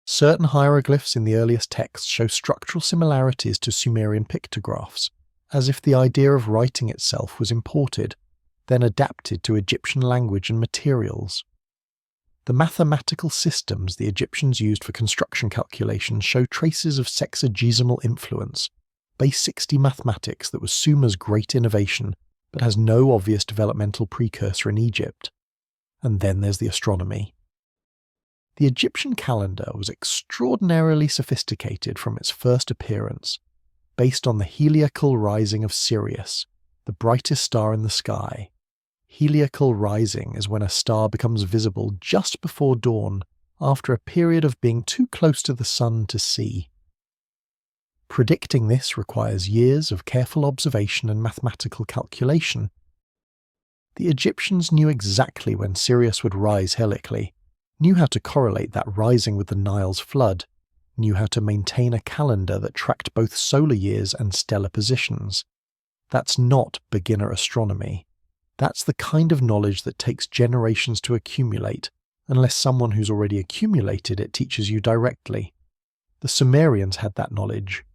Certain hieroglyphs in the earliest texts show structural similarities to Sumerian pictographs, as if the idea of writing itself was imported, then adapted to Egyptian language and materials. The mathematical systems the Egyptians used for construction calculations show traces of sexagesimal influence, base 60 mathematics that was Sumer's great innovation, but has no obvious developmental precursor in Egypt. And then there's the astronomy. The Egyptian calendar was extraordinarily sophisticated from its first appearance, based on the heliacal rising of Sirius, the brightest star in the sky. Heliacal rising is when a star becomes visible just before dawn, after a period of being too close to the sun to see. Predicting this requires years of careful observation and mathematical calculation. The Egyptians knew exactly when Sirius would rise helically, knew how to correlate that rising with the Nile's flood, knew how to maintain a calendar that tracked both solar years and stellar positions. That's not beginner astronomy. That's the kind of knowledge that takes generations to accumulate, unless someone who's already accumulated it teaches you directly. The Sumerians had that knowledge.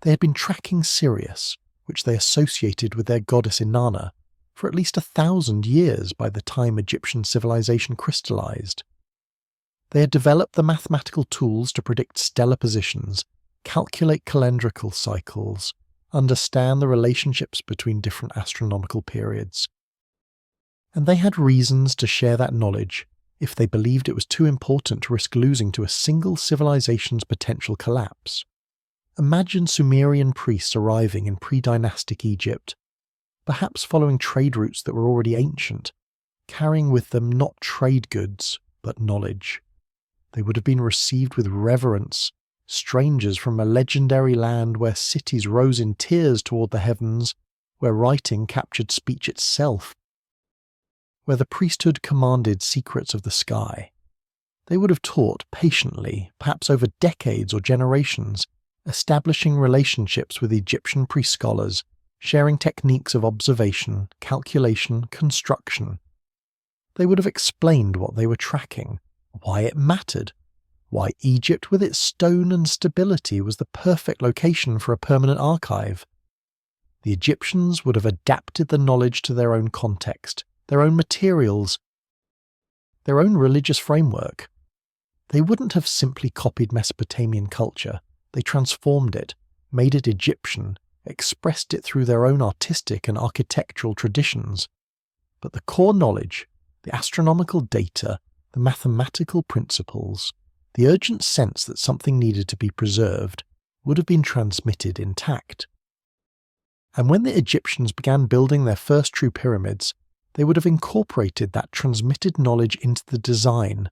They had been tracking Sirius, which they associated with their goddess Inanna, for at least 1,000 years by the time Egyptian civilization crystallized. They had developed the mathematical tools to predict stellar positions, calculate calendrical cycles, understand the relationships between different astronomical periods. And they had reasons to share that knowledge if they believed it was too important to risk losing to a single civilization's potential collapse. Imagine Sumerian priests arriving in pre-dynastic Egypt, perhaps following trade routes that were already ancient, carrying with them not trade goods, but knowledge. They would have been received with reverence, strangers from a legendary land where cities rose in tears toward the heavens, where writing captured speech itself, where the priesthood commanded secrets of the sky. They would have taught patiently, perhaps over decades or generations, establishing relationships with Egyptian pre-scholars, sharing techniques of observation, calculation, construction. They would have explained what they were tracking, why it mattered, why Egypt with its stone and stability was the perfect location for a permanent archive. The Egyptians would have adapted the knowledge to their own context, their own materials, their own religious framework. They wouldn't have simply copied Mesopotamian culture, they transformed it, made it Egyptian, expressed it through their own artistic and architectural traditions. But the core knowledge, the astronomical data, the mathematical principles, the urgent sense that something needed to be preserved, would have been transmitted intact. And when the Egyptians began building their first true pyramids, they would have incorporated that transmitted knowledge into the design,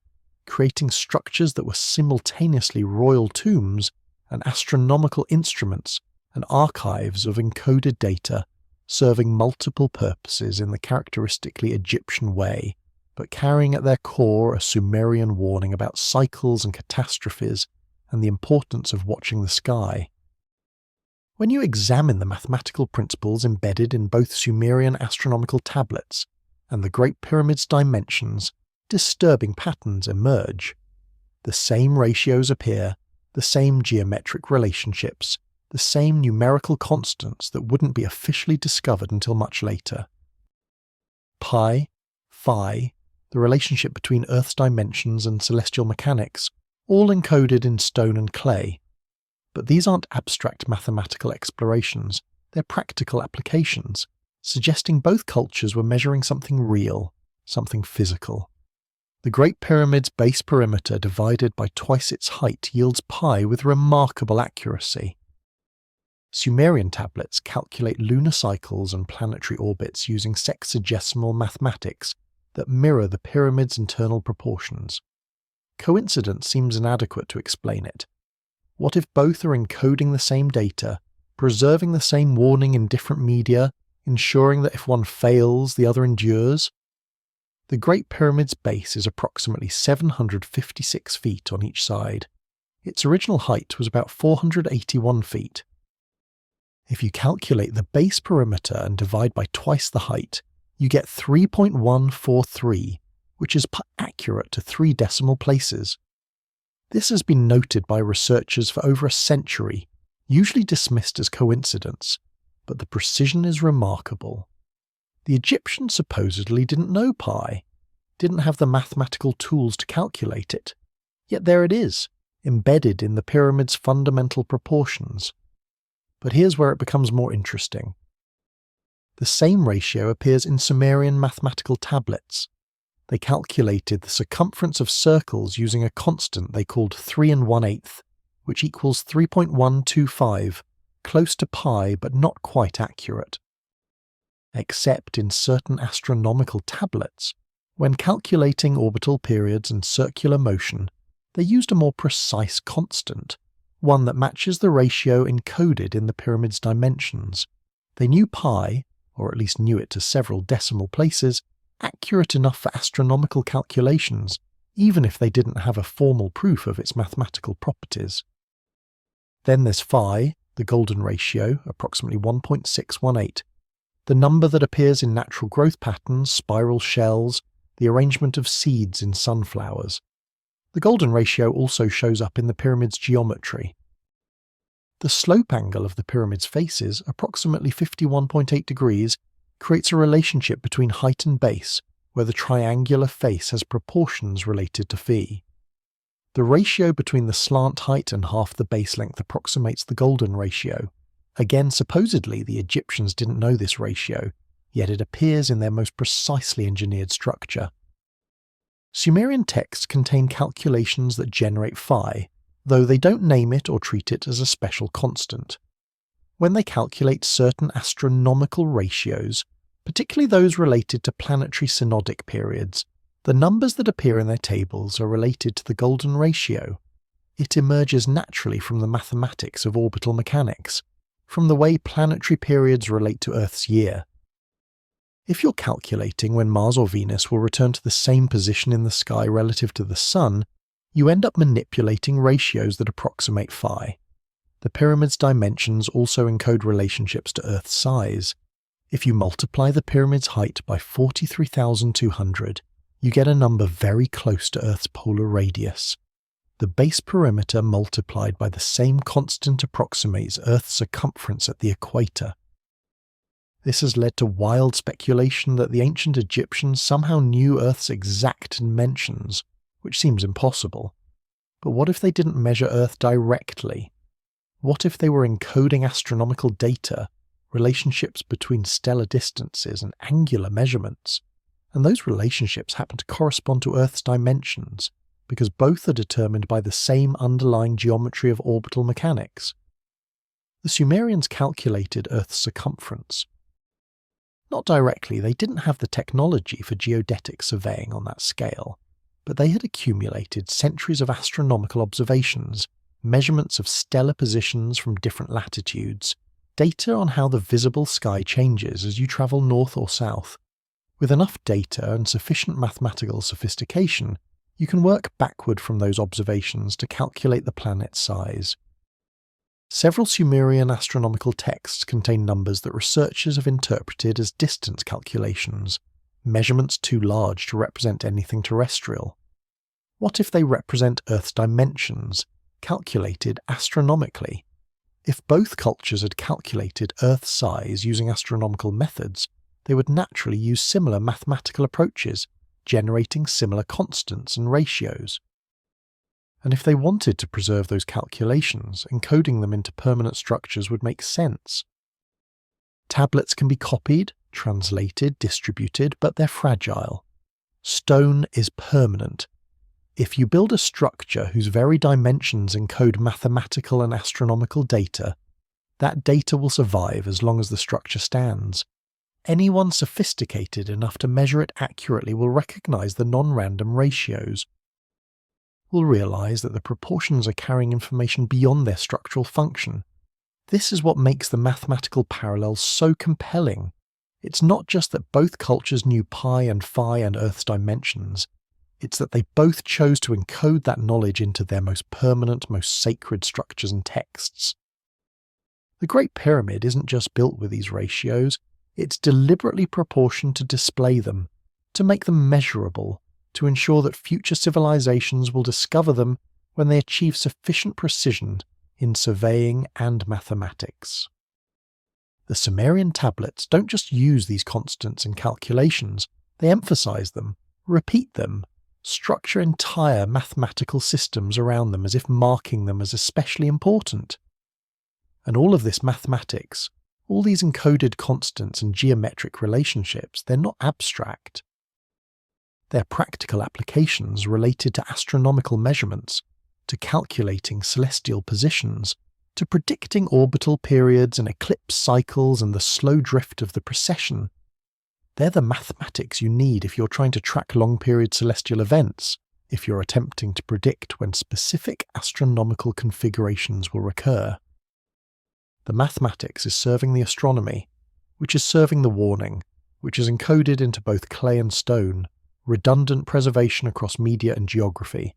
creating structures that were simultaneously royal tombs and astronomical instruments and archives of encoded data, serving multiple purposes in the characteristically Egyptian way, but carrying at their core a Sumerian warning about cycles and catastrophes and the importance of watching the sky. When you examine the mathematical principles embedded in both Sumerian astronomical tablets and the Great Pyramid's dimensions, disturbing patterns emerge. The same ratios appear, the same geometric relationships, the same numerical constants that wouldn't be officially discovered until much later. Pi, phi, the relationship between Earth's dimensions and celestial mechanics, all encoded in stone and clay. But these aren't abstract mathematical explorations, they're practical applications, suggesting both cultures were measuring something real, something physical. The Great Pyramid's base perimeter divided by twice its height yields pi with remarkable accuracy. Sumerian tablets calculate lunar cycles and planetary orbits using sexagesimal mathematics that mirror the pyramid's internal proportions. Coincidence seems inadequate to explain it. What if both are encoding the same data, preserving the same warning in different media, ensuring that if one fails, the other endures? The Great Pyramid's base is approximately 756 feet on each side. Its original height was about 481 feet. If you calculate the base perimeter and divide by twice the height, you get 3.143, which is accurate to 3 decimal places. This has been noted by researchers for over a century, usually dismissed as coincidence, but the precision is remarkable. The Egyptians supposedly didn't know pi, didn't have the mathematical tools to calculate it, yet there it is, embedded in the pyramid's fundamental proportions. But here's where it becomes more interesting. The same ratio appears in Sumerian mathematical tablets. They calculated the circumference of circles using a constant they called 3 1/8, which equals 3.125, close to pi but not quite accurate. Except in certain astronomical tablets, when calculating orbital periods and circular motion, they used a more precise constant, one that matches the ratio encoded in the pyramid's dimensions. They knew pi, or at least knew it to several decimal places, accurate enough for astronomical calculations, even if they didn't have a formal proof of its mathematical properties. Then there's phi, the golden ratio, approximately 1.618, the number that appears in natural growth patterns, spiral shells, the arrangement of seeds in sunflowers. The golden ratio also shows up in the pyramid's geometry. The slope angle of the pyramid's faces, approximately 51.8 degrees, creates a relationship between height and base, where the triangular face has proportions related to phi. The ratio between the slant height and half the base length approximates the golden ratio. Again, supposedly the Egyptians didn't know this ratio, yet it appears in their most precisely engineered structure. Sumerian texts contain calculations that generate phi, though they don't name it or treat it as a special constant. When they calculate certain astronomical ratios, particularly those related to planetary synodic periods, the numbers that appear in their tables are related to the golden ratio. It emerges naturally from the mathematics of orbital mechanics, from the way planetary periods relate to Earth's year. If you're calculating when Mars or Venus will return to the same position in the sky relative to the Sun, you end up manipulating ratios that approximate phi. The pyramid's dimensions also encode relationships to Earth's size. If you multiply the pyramid's height by 43,200, you get a number very close to Earth's polar radius. The base perimeter multiplied by the same constant approximates Earth's circumference at the equator. This has led to wild speculation that the ancient Egyptians somehow knew Earth's exact dimensions, which seems impossible. But what if they didn't measure Earth directly? What if they were encoding astronomical data, relationships between stellar distances and angular measurements, and those relationships happen to correspond to Earth's dimensions, because both are determined by the same underlying geometry of orbital mechanics? The Sumerians calculated Earth's circumference. Not directly, they didn't have the technology for geodetic surveying on that scale, but they had accumulated centuries of astronomical observations, measurements of stellar positions from different latitudes, data on how the visible sky changes as you travel north or south. With enough data and sufficient mathematical sophistication, you can work backward from those observations to calculate the planet's size. Several Sumerian astronomical texts contain numbers that researchers have interpreted as distance calculations, measurements too large to represent anything terrestrial. What if they represent Earth's dimensions, calculated astronomically? If both cultures had calculated Earth's size using astronomical methods, they would naturally use similar mathematical approaches, generating similar constants and ratios. And if they wanted to preserve those calculations, encoding them into permanent structures would make sense. Tablets can be copied, translated, distributed, but they're fragile. Stone is permanent. If you build a structure whose very dimensions encode mathematical and astronomical data, that data will survive as long as the structure stands. Anyone sophisticated enough to measure it accurately will recognize the non-random ratios, will realize that the proportions are carrying information beyond their structural function. This is what makes the mathematical parallels so compelling. It's not just that both cultures knew pi and phi and Earth's dimensions, it's that they both chose to encode that knowledge into their most permanent, most sacred structures and texts. The Great Pyramid isn't just built with these ratios, it's deliberately proportioned to display them, to make them measurable, to ensure that future civilizations will discover them when they achieve sufficient precision in surveying and mathematics. The Sumerian tablets don't just use these constants in calculations, they emphasize them, repeat them, structure entire mathematical systems around them as if marking them as especially important. And all of this mathematics, all these encoded constants and geometric relationships, they're not abstract. They're practical applications related to astronomical measurements, to calculating celestial positions, to predicting orbital periods and eclipse cycles and the slow drift of the precession. They're the mathematics you need if you're trying to track long-period celestial events, if you're attempting to predict when specific astronomical configurations will recur. The mathematics is serving the astronomy, which is serving the warning, which is encoded into both clay and stone, redundant preservation across media and geography,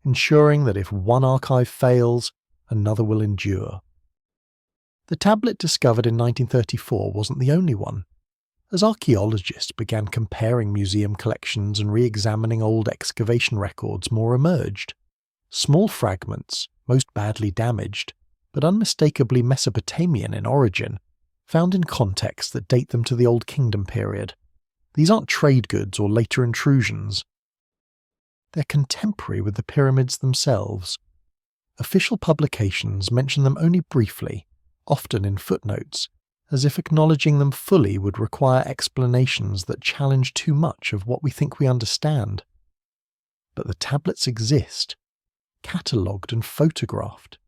ensuring that if one archive fails, another will endure. The tablet discovered in 1934 wasn't the only one. As archaeologists began comparing museum collections and re-examining old excavation records, more emerged. Small fragments, most badly damaged, but unmistakably Mesopotamian in origin, found in contexts that date them to the Old Kingdom period. These aren't trade goods or later intrusions. They're contemporary with the pyramids themselves. Official publications mention them only briefly, often in footnotes, as if acknowledging them fully would require explanations that challenge too much of what we think we understand. But the tablets exist, catalogued and photographed,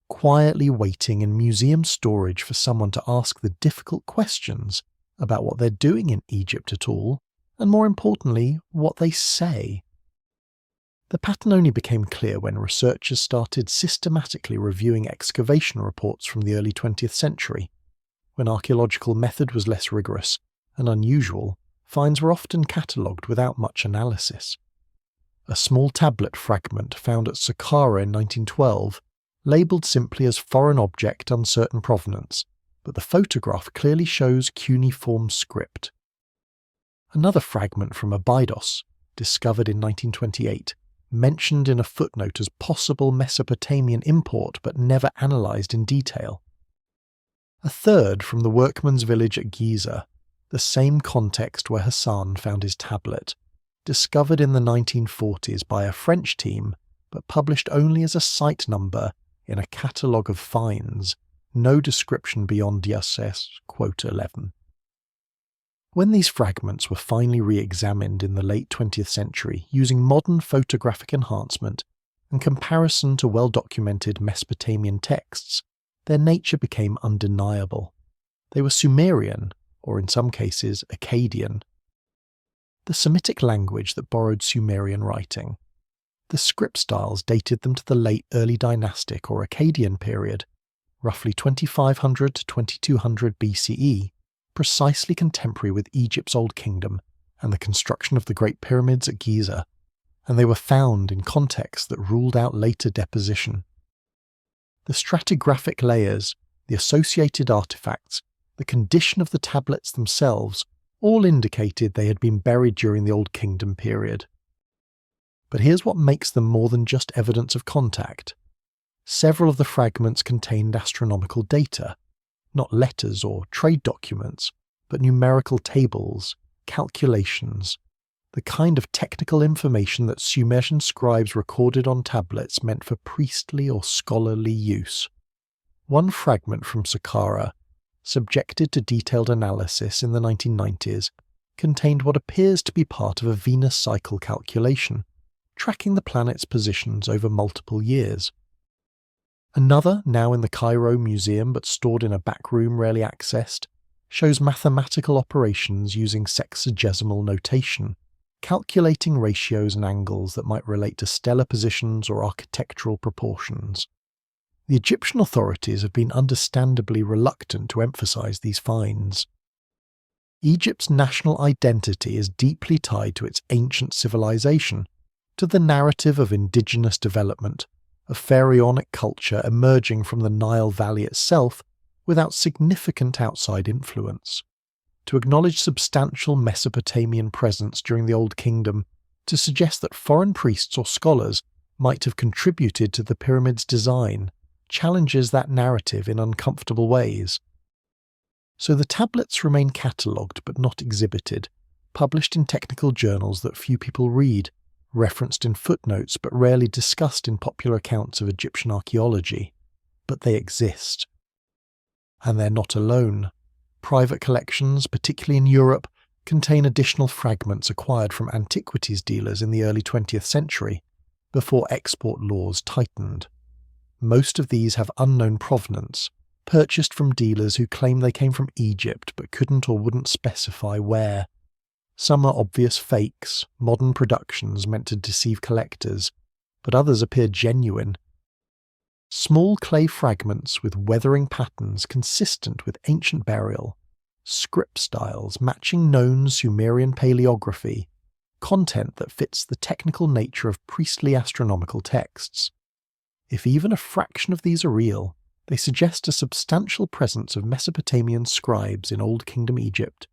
quietly waiting in museum storage for someone to ask the difficult questions about what they're doing in Egypt at all, and more importantly, what they say. The pattern only became clear when researchers started systematically reviewing excavation reports from the early 20th century. When archaeological method was less rigorous and unusual, finds were often catalogued without much analysis. A small tablet fragment found at Saqqara in 1912, labelled simply as foreign object uncertain provenance, but the photograph clearly shows cuneiform script. Another fragment from Abydos, discovered in 1928, mentioned in a footnote as possible Mesopotamian import but never analysed in detail. A third from the workman's village at Giza, the same context where Hassan found his tablet, discovered in the 1940s by a French team but published only as a site number in a catalogue of finds, no description beyond SS quote 11. When these fragments were finally re-examined in the late 20th century using modern photographic enhancement and comparison to well-documented Mesopotamian texts, their nature became undeniable. They were Sumerian, or in some cases Akkadian. The Semitic language that borrowed Sumerian writing. The script styles dated them to the late early dynastic or Akkadian period, roughly 2500 to 2200 BCE, precisely contemporary with Egypt's Old Kingdom and the construction of the Great Pyramids at Giza, and they were found in contexts that ruled out later deposition. The stratigraphic layers, the associated artifacts, the condition of the tablets themselves all indicated they had been buried during the Old Kingdom period. But here's what makes them more than just evidence of contact. Several of the fragments contained astronomical data, not letters or trade documents, but numerical tables, calculations, the kind of technical information that Sumerian scribes recorded on tablets meant for priestly or scholarly use. One fragment from Saqqara, subjected to detailed analysis in the 1990s, contained what appears to be part of a Venus cycle calculation, tracking the planet's positions over multiple years. Another, now in the Cairo Museum but stored in a back room rarely accessed, shows mathematical operations using sexagesimal notation, calculating ratios and angles that might relate to stellar positions or architectural proportions. The Egyptian authorities have been understandably reluctant to emphasize these finds. Egypt's national identity is deeply tied to its ancient civilization, to the narrative of indigenous development, a pharaonic culture emerging from the Nile Valley itself without significant outside influence. To acknowledge substantial Mesopotamian presence during the Old Kingdom, to suggest that foreign priests or scholars might have contributed to the pyramid's design, challenges that narrative in uncomfortable ways. So the tablets remain catalogued but not exhibited, published in technical journals that few people read, referenced in footnotes but rarely discussed in popular accounts of Egyptian archaeology. But they exist. And they're not alone. Private collections, particularly in Europe, contain additional fragments acquired from antiquities dealers in the early 20th century, before export laws tightened. Most of these have unknown provenance, purchased from dealers who claim they came from Egypt but couldn't or wouldn't specify where. Some are obvious fakes, modern productions meant to deceive collectors, but others appear genuine. Small clay fragments with weathering patterns consistent with ancient burial, script styles matching known Sumerian paleography, content that fits the technical nature of priestly astronomical texts. If even a fraction of these are real, they suggest a substantial presence of Mesopotamian scribes in Old Kingdom Egypt.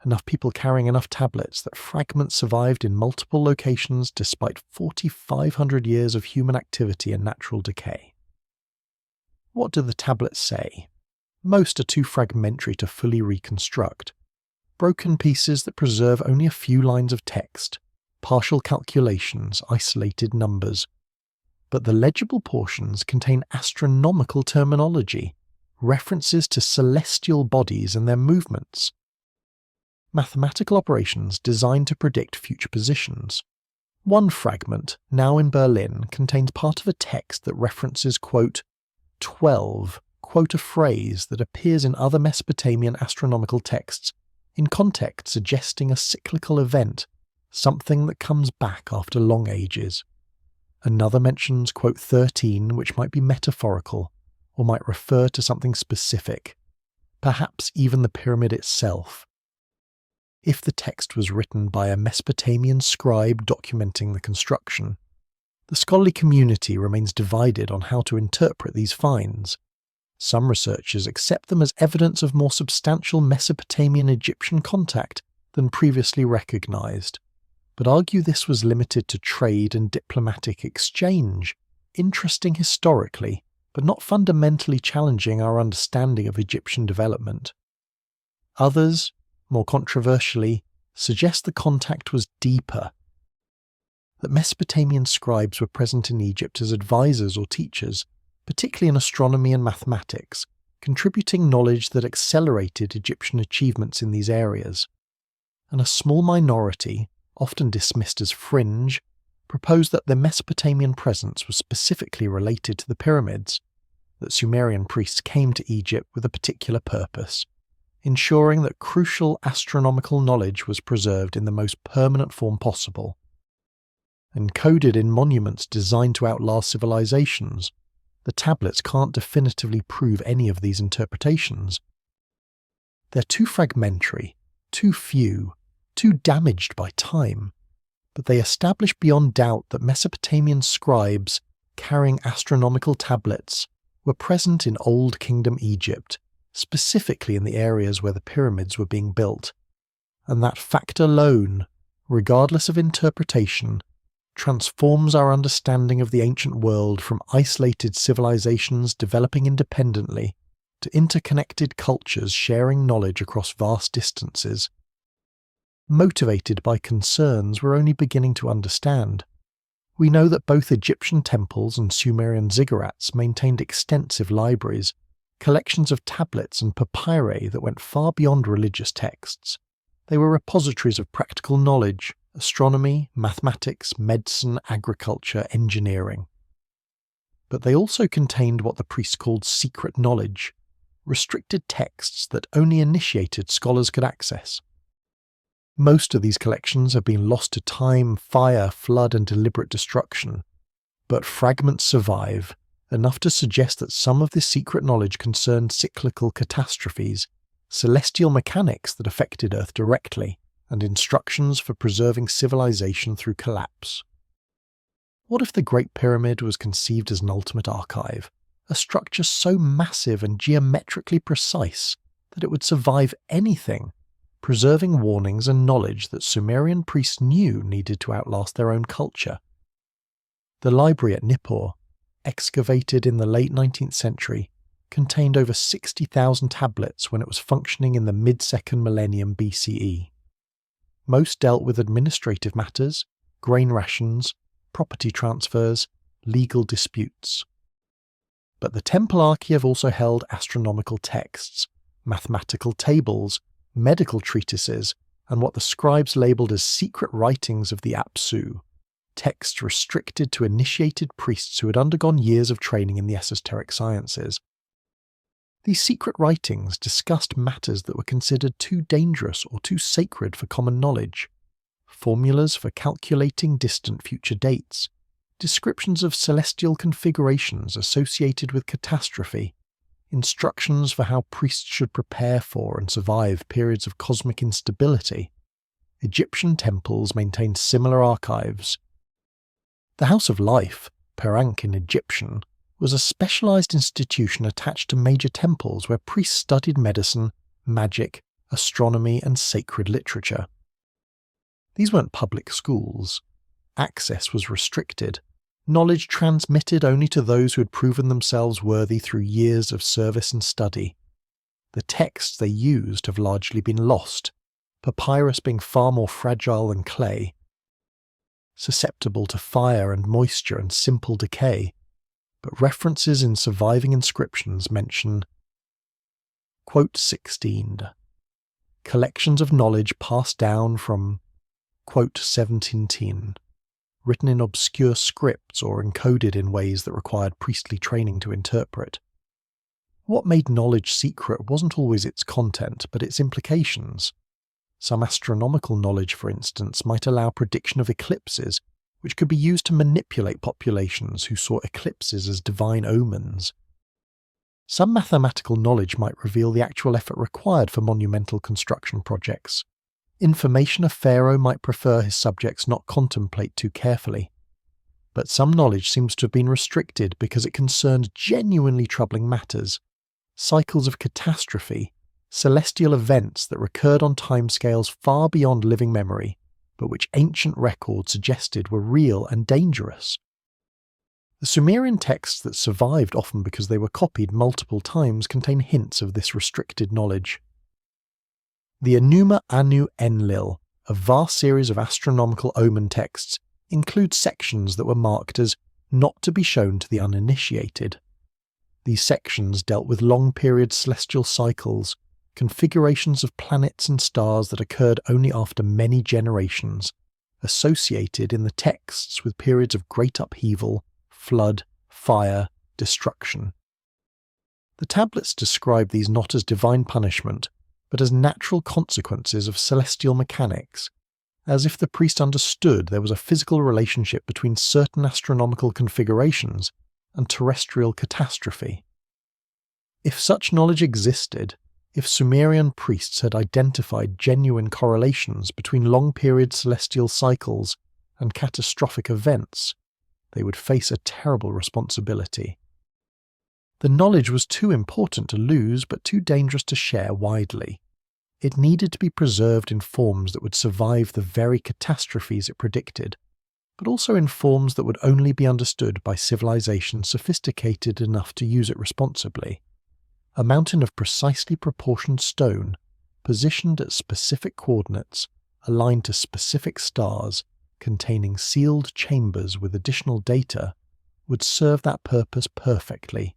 Enough people carrying enough tablets that fragments survived in multiple locations despite 4,500 years of human activity and natural decay. What do the tablets say? Most are too fragmentary to fully reconstruct. Broken pieces that preserve only a few lines of text, partial calculations, isolated numbers. But the legible portions contain astronomical terminology, references to celestial bodies and their movements. Mathematical operations designed to predict future positions. One fragment, now in Berlin, contains part of a text that references, quote, 12, quote a phrase that appears in other Mesopotamian astronomical texts, in context suggesting a cyclical event, something that comes back after long ages. Another mentions, quote 13, which might be metaphorical, or might refer to something specific, perhaps even the pyramid itself. If the text was written by a Mesopotamian scribe documenting the construction, the scholarly community remains divided on how to interpret these finds. Some researchers accept them as evidence of more substantial Mesopotamian-Egyptian contact than previously recognized, but argue this was limited to trade and diplomatic exchange, interesting historically, but not fundamentally challenging our understanding of Egyptian development. Others, more controversially, suggest the contact was deeper. that Mesopotamian scribes were present in Egypt as advisors or teachers, particularly in astronomy and mathematics, contributing knowledge that accelerated Egyptian achievements in these areas. And a small minority, often dismissed as fringe, proposed that their Mesopotamian presence was specifically related to the pyramids, that Sumerian priests came to Egypt with a particular purpose, ensuring that crucial astronomical knowledge was preserved in the most permanent form possible. Encoded in monuments designed to outlast civilizations, the tablets can't definitively prove any of these interpretations. They're too fragmentary, too few, too damaged by time, but they establish beyond doubt that Mesopotamian scribes carrying astronomical tablets were present in Old Kingdom Egypt, specifically in the areas where the pyramids were being built, and that fact alone, regardless of interpretation, transforms our understanding of the ancient world from isolated civilizations developing independently to interconnected cultures sharing knowledge across vast distances. Motivated by concerns we're only beginning to understand, we know that both Egyptian temples and Sumerian ziggurats maintained extensive libraries, collections of tablets and papyri that went far beyond religious texts. They were repositories of practical knowledge, astronomy, mathematics, medicine, agriculture, engineering. But they also contained what the priests called secret knowledge, restricted texts that only initiated scholars could access. Most of these collections have been lost to time, fire, flood, and deliberate destruction, but fragments survive, enough to suggest that some of this secret knowledge concerned cyclical catastrophes, celestial mechanics that affected Earth directly, and instructions for preserving civilization through collapse. What if the Great Pyramid was conceived as an ultimate archive, a structure so massive and geometrically precise that it would survive anything, preserving warnings and knowledge that Sumerian priests knew needed to outlast their own culture? The library at Nippur, excavated in the late 19th century, contained over 60,000 tablets when it was functioning in the mid-2nd millennium BCE. Most dealt with administrative matters, grain rations, property transfers, legal disputes. But the Temple Archive also held astronomical texts, mathematical tables, medical treatises, and what the scribes labelled as secret writings of the Apsu, texts restricted to initiated priests who had undergone years of training in the esoteric sciences. These secret writings discussed matters that were considered too dangerous or too sacred for common knowledge, formulas for calculating distant future dates, descriptions of celestial configurations associated with catastrophe, instructions for how priests should prepare for and survive periods of cosmic instability. Egyptian temples maintained similar archives. The House of Life, Perank in Egyptian, was a specialized institution attached to major temples where priests studied medicine, magic, astronomy, and sacred literature. These weren't public schools. Access was restricted, knowledge transmitted only to those who had proven themselves worthy through years of service and study. The texts they used have largely been lost, papyrus being far more fragile than clay, susceptible to fire and moisture and simple decay, but references in surviving inscriptions mention, quote 16, collections of knowledge passed down from, quote 17, written in obscure scripts or encoded in ways that required priestly training to interpret. What made knowledge secret wasn't always its content, but its implications. Some astronomical knowledge, for instance, might allow prediction of eclipses, which could be used to manipulate populations who saw eclipses as divine omens. Some mathematical knowledge might reveal the actual effort required for monumental construction projects. Information a pharaoh might prefer his subjects not contemplate too carefully. But some knowledge seems to have been restricted because it concerned genuinely troubling matters, cycles of catastrophe, celestial events that recurred on timescales far beyond living memory, but which ancient records suggested were real and dangerous. The Sumerian texts that survived, often because they were copied multiple times, contain hints of this restricted knowledge. The Enuma Anu Enlil, a vast series of astronomical omen texts, include sections that were marked as not to be shown to the uninitiated. These sections dealt with long-period celestial cycles, configurations of planets and stars that occurred only after many generations, associated in the texts with periods of great upheaval, flood, fire, destruction. The tablets describe these not as divine punishment, but as natural consequences of celestial mechanics, as if the priest understood there was a physical relationship between certain astronomical configurations and terrestrial catastrophe. If such knowledge existed, if Sumerian priests had identified genuine correlations between long-period celestial cycles and catastrophic events, they would face a terrible responsibility. The knowledge was too important to lose, but too dangerous to share widely. It needed to be preserved in forms that would survive the very catastrophes it predicted, but also in forms that would only be understood by civilizations sophisticated enough to use it responsibly. A mountain of precisely proportioned stone, positioned at specific coordinates, aligned to specific stars, containing sealed chambers with additional data, would serve that purpose perfectly.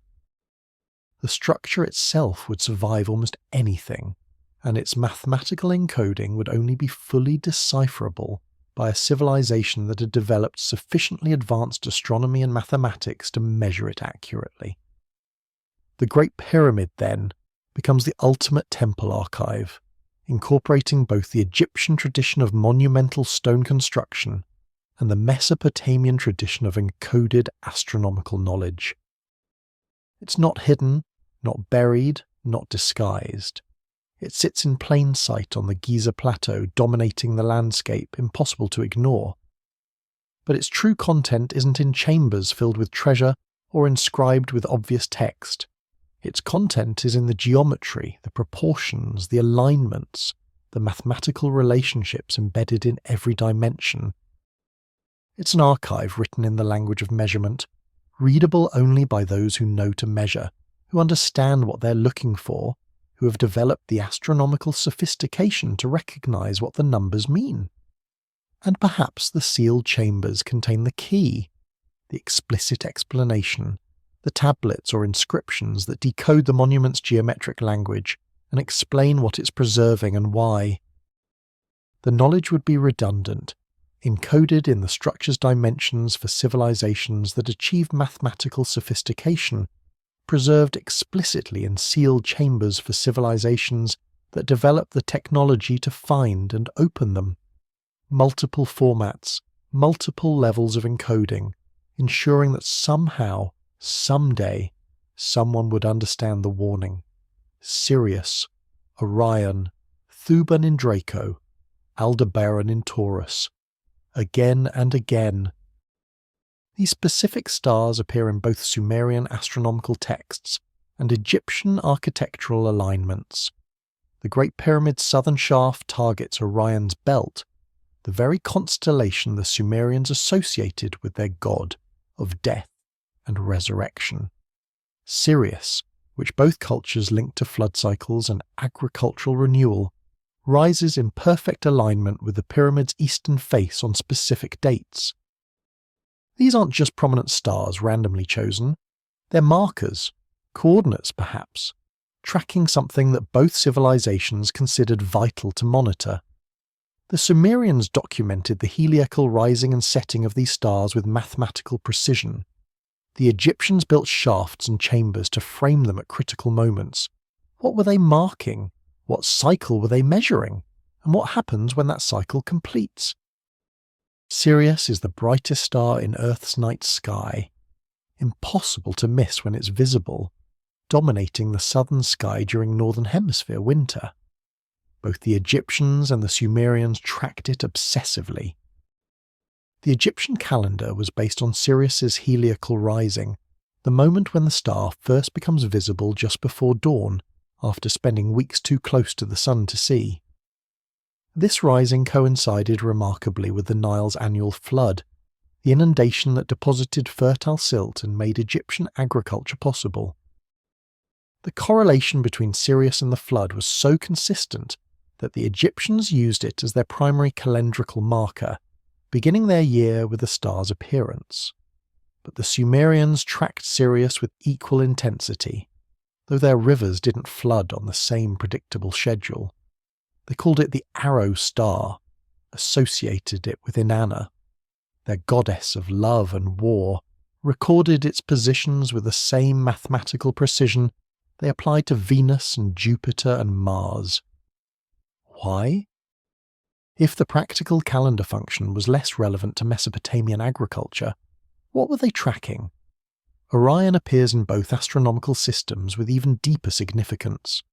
The structure itself would survive almost anything, and its mathematical encoding would only be fully decipherable by a civilization that had developed sufficiently advanced astronomy and mathematics to measure it accurately. The Great Pyramid, then, becomes the ultimate temple archive, incorporating both the Egyptian tradition of monumental stone construction and the Mesopotamian tradition of encoded astronomical knowledge. It's not hidden, not buried, not disguised. It sits in plain sight on the Giza plateau, dominating the landscape, impossible to ignore. But its true content isn't in chambers filled with treasure or inscribed with obvious text. Its content is in the geometry, the proportions, the alignments, the mathematical relationships embedded in every dimension. It's an archive written in the language of measurement, readable only by those who know to measure, who understand what they're looking for, who have developed the astronomical sophistication to recognize what the numbers mean. And perhaps the sealed chambers contain the key, the explicit explanation, the tablets or inscriptions that decode the monument's geometric language and explain what it's preserving and why. The knowledge would be redundant, encoded in the structure's dimensions for civilizations that achieve mathematical sophistication, preserved explicitly in sealed chambers for civilizations that develop the technology to find and open them. Multiple formats, multiple levels of encoding, ensuring that somehow, someday, someone would understand the warning. Sirius, Orion, Thuban in Draco, Aldebaran in Taurus. Again and again. These specific stars appear in both Sumerian astronomical texts and Egyptian architectural alignments. The Great Pyramid's southern shaft targets Orion's belt, the very constellation the Sumerians associated with their god of death and resurrection. Sirius, which both cultures link to flood cycles and agricultural renewal, rises in perfect alignment with the pyramid's eastern face on specific dates. These aren't just prominent stars randomly chosen, they're markers, coordinates perhaps, tracking something that both civilizations considered vital to monitor. The Sumerians documented the heliacal rising and setting of these stars with mathematical precision. The Egyptians built shafts and chambers to frame them at critical moments. What were they marking? What cycle were they measuring? And what happens when that cycle completes? Sirius is the brightest star in Earth's night sky. Impossible to miss when it's visible, dominating the southern sky during Northern Hemisphere winter. Both the Egyptians and the Sumerians tracked it obsessively. The Egyptian calendar was based on Sirius's heliacal rising, the moment when the star first becomes visible just before dawn, after spending weeks too close to the sun to see. This rising coincided remarkably with the Nile's annual flood, the inundation that deposited fertile silt and made Egyptian agriculture possible. The correlation between Sirius and the flood was so consistent that the Egyptians used it as their primary calendrical marker, beginning their year with the star's appearance. But the Sumerians tracked Sirius with equal intensity, though their rivers didn't flood on the same predictable schedule. They called it the Arrow Star, associated it with Inanna, their goddess of love and war, recorded its positions with the same mathematical precision they applied to Venus and Jupiter and Mars. Why? If the practical calendar function was less relevant to Mesopotamian agriculture, what were they tracking? Orion appears in both astronomical systems with even deeper significance.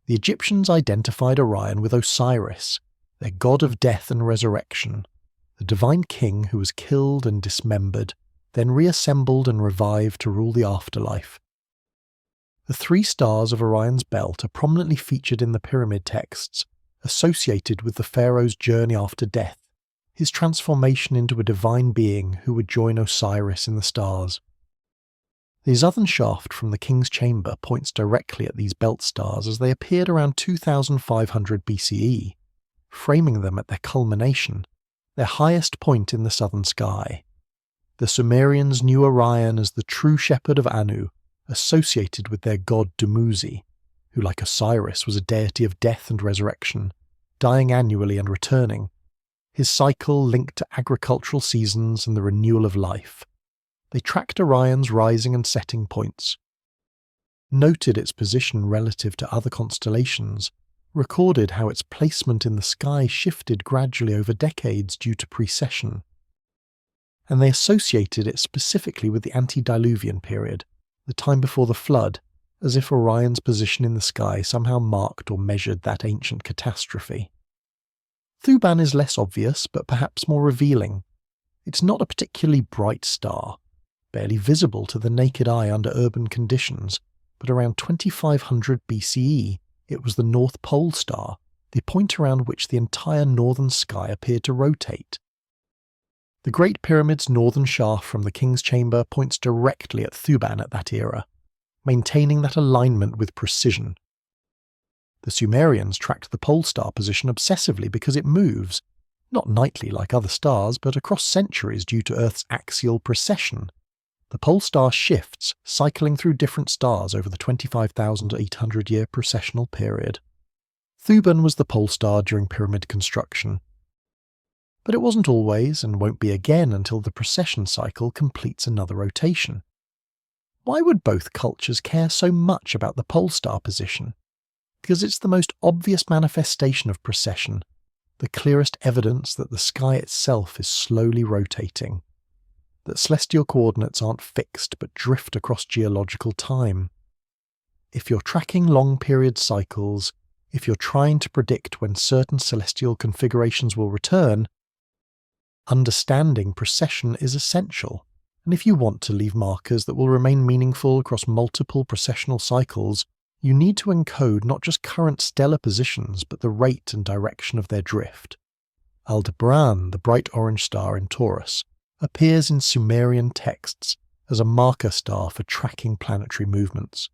The Egyptians identified Orion with Osiris, their god of death and resurrection, the divine king who was killed and dismembered, then reassembled and revived to rule the afterlife. The three stars of Orion's belt are prominently featured in the pyramid texts, associated with the pharaoh's journey after death, his transformation into a divine being who would join Osiris in the stars. The Southern shaft from the king's chamber points directly at these belt stars as they appeared around 2500 BCE, framing them at their culmination, their highest point in the southern sky. The Sumerians knew Orion as the true shepherd of Anu, associated with their god Dumuzi, who like Osiris was a deity of death and resurrection, dying annually and returning, his cycle linked to agricultural seasons and the renewal of life. They tracked Orion's rising and setting points, noted its position relative to other constellations, recorded how its placement in the sky shifted gradually over decades due to precession, and they associated it specifically with the antediluvian period, the time before the flood, as if Orion's position in the sky somehow marked or measured that ancient catastrophe. Thuban is less obvious, but perhaps more revealing. It's not a particularly bright star, barely visible to the naked eye under urban conditions, but around 2500 BCE, it was the North Pole star, the point around which the entire northern sky appeared to rotate. The Great Pyramid's northern shaft from the king's chamber points directly at Thuban at that era, maintaining that alignment with precision. The Sumerians tracked the pole star position obsessively because it moves, not nightly like other stars, but across centuries due to Earth's axial precession. The pole star shifts, cycling through different stars over the 25,800-year precessional period. Thuban was the pole star during pyramid construction. But it wasn't always, and won't be again until the precession cycle completes another rotation. Why would both cultures care so much about the pole star position? Because it's the most obvious manifestation of precession, the clearest evidence that the sky itself is slowly rotating, that celestial coordinates aren't fixed but drift across geological time. If you're tracking long-period cycles, if you're trying to predict when certain celestial configurations will return, understanding precession is essential, and if you want to leave markers that will remain meaningful across multiple precessional cycles, you need to encode not just current stellar positions but the rate and direction of their drift. Aldebaran, the bright orange star in Taurus, appears in Sumerian texts as a marker star for tracking planetary movements.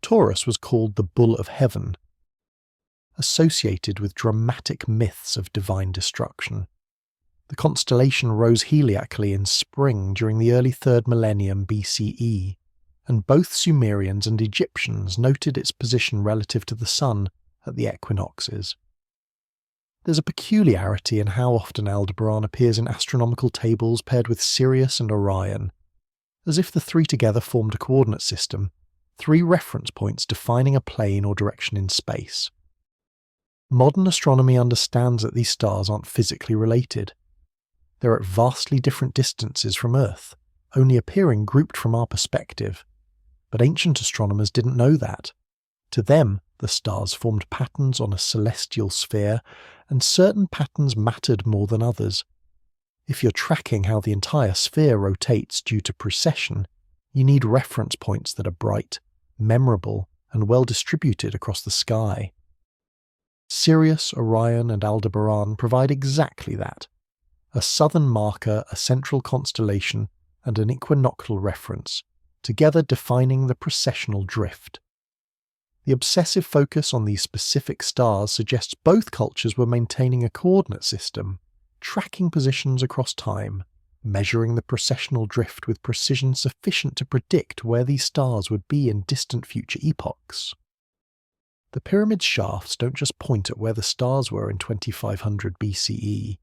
Taurus was called the Bull of Heaven, associated with dramatic myths of divine destruction. The constellation rose heliacally in spring during the early 3rd millennium BCE, and both Sumerians and Egyptians noted its position relative to the sun at the equinoxes. There's a peculiarity in how often Aldebaran appears in astronomical tables paired with Sirius and Orion, as if the three together formed a coordinate system, 3 reference points defining a plane or direction in space. Modern astronomy understands that these stars aren't physically related. They're at vastly different distances from Earth, only appearing grouped from our perspective. But ancient astronomers didn't know that. To them, the stars formed patterns on a celestial sphere, and certain patterns mattered more than others. If you're tracking how the entire sphere rotates due to precession, you need reference points that are bright, memorable, and well distributed across the sky. Sirius, Orion, and Aldebaran provide exactly that. A southern marker, a central constellation, and an equinoctial reference, together defining the precessional drift. The obsessive focus on these specific stars suggests both cultures were maintaining a coordinate system, tracking positions across time, measuring the precessional drift with precision sufficient to predict where these stars would be in distant future epochs. The pyramid's shafts don't just point at where the stars were in 2500 BCE.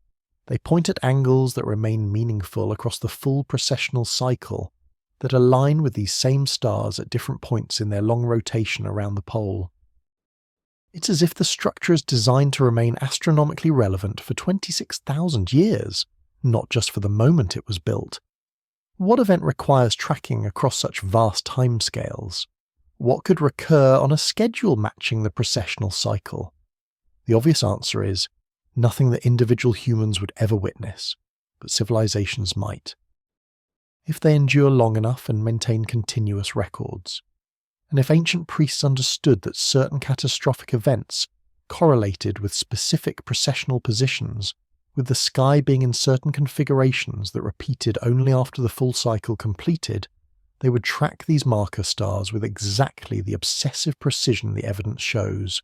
They point at angles that remain meaningful across the full precessional cycle, that align with these same stars at different points in their long rotation around the pole. It's as if the structure is designed to remain astronomically relevant for 26,000 years, not just for the moment it was built. What event requires tracking across such vast timescales? What could recur on a schedule matching the precessional cycle? The obvious answer is nothing that individual humans would ever witness, but civilizations might, if they endure long enough and maintain continuous records. And if ancient priests understood that certain catastrophic events correlated with specific precessional positions, with the sky being in certain configurations that repeated only after the full cycle completed, they would track these marker stars with exactly the obsessive precision the evidence shows.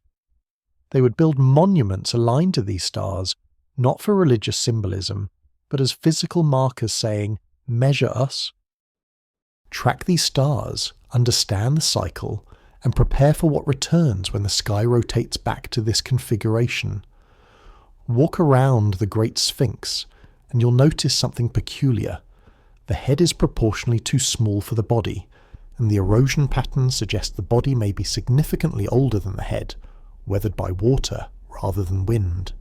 They would build monuments aligned to these stars, not for religious symbolism, but as physical markers saying, "Measure us." Track these stars, understand the cycle, and prepare for what returns when the sky rotates back to this configuration. Walk around the Great Sphinx, and you'll notice something peculiar. The head is proportionally too small for the body, and the erosion patterns suggest the body may be significantly older than the head, weathered by water rather than wind.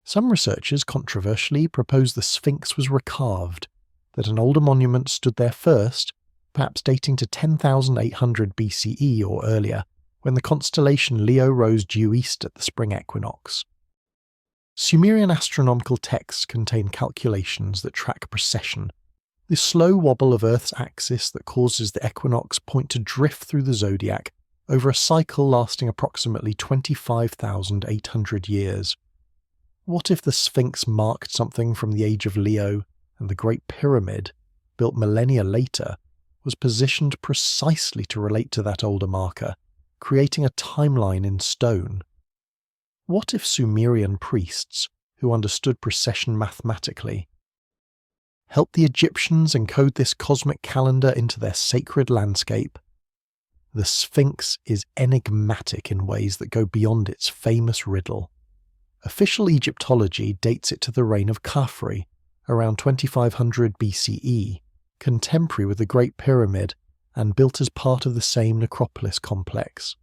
Some researchers controversially propose the Sphinx was recarved, that an older monument stood there first, perhaps dating to 10,800 BCE or earlier, when the constellation Leo rose due east at the spring equinox. Sumerian astronomical texts contain calculations that track precession, the slow wobble of Earth's axis that causes the equinox point to drift through the zodiac over a cycle lasting approximately 25,800 years. What if the Sphinx marked something from the age of Leo, and the Great Pyramid, built millennia later, was positioned precisely to relate to that older marker, creating a timeline in stone? What if Sumerian priests, who understood precession mathematically, helped the Egyptians encode this cosmic calendar into their sacred landscape? The Sphinx is enigmatic in ways that go beyond its famous riddle. Official Egyptology dates it to the reign of Khafre, around 2500 BCE, contemporary with the Great Pyramid and built as part of the same necropolis complex.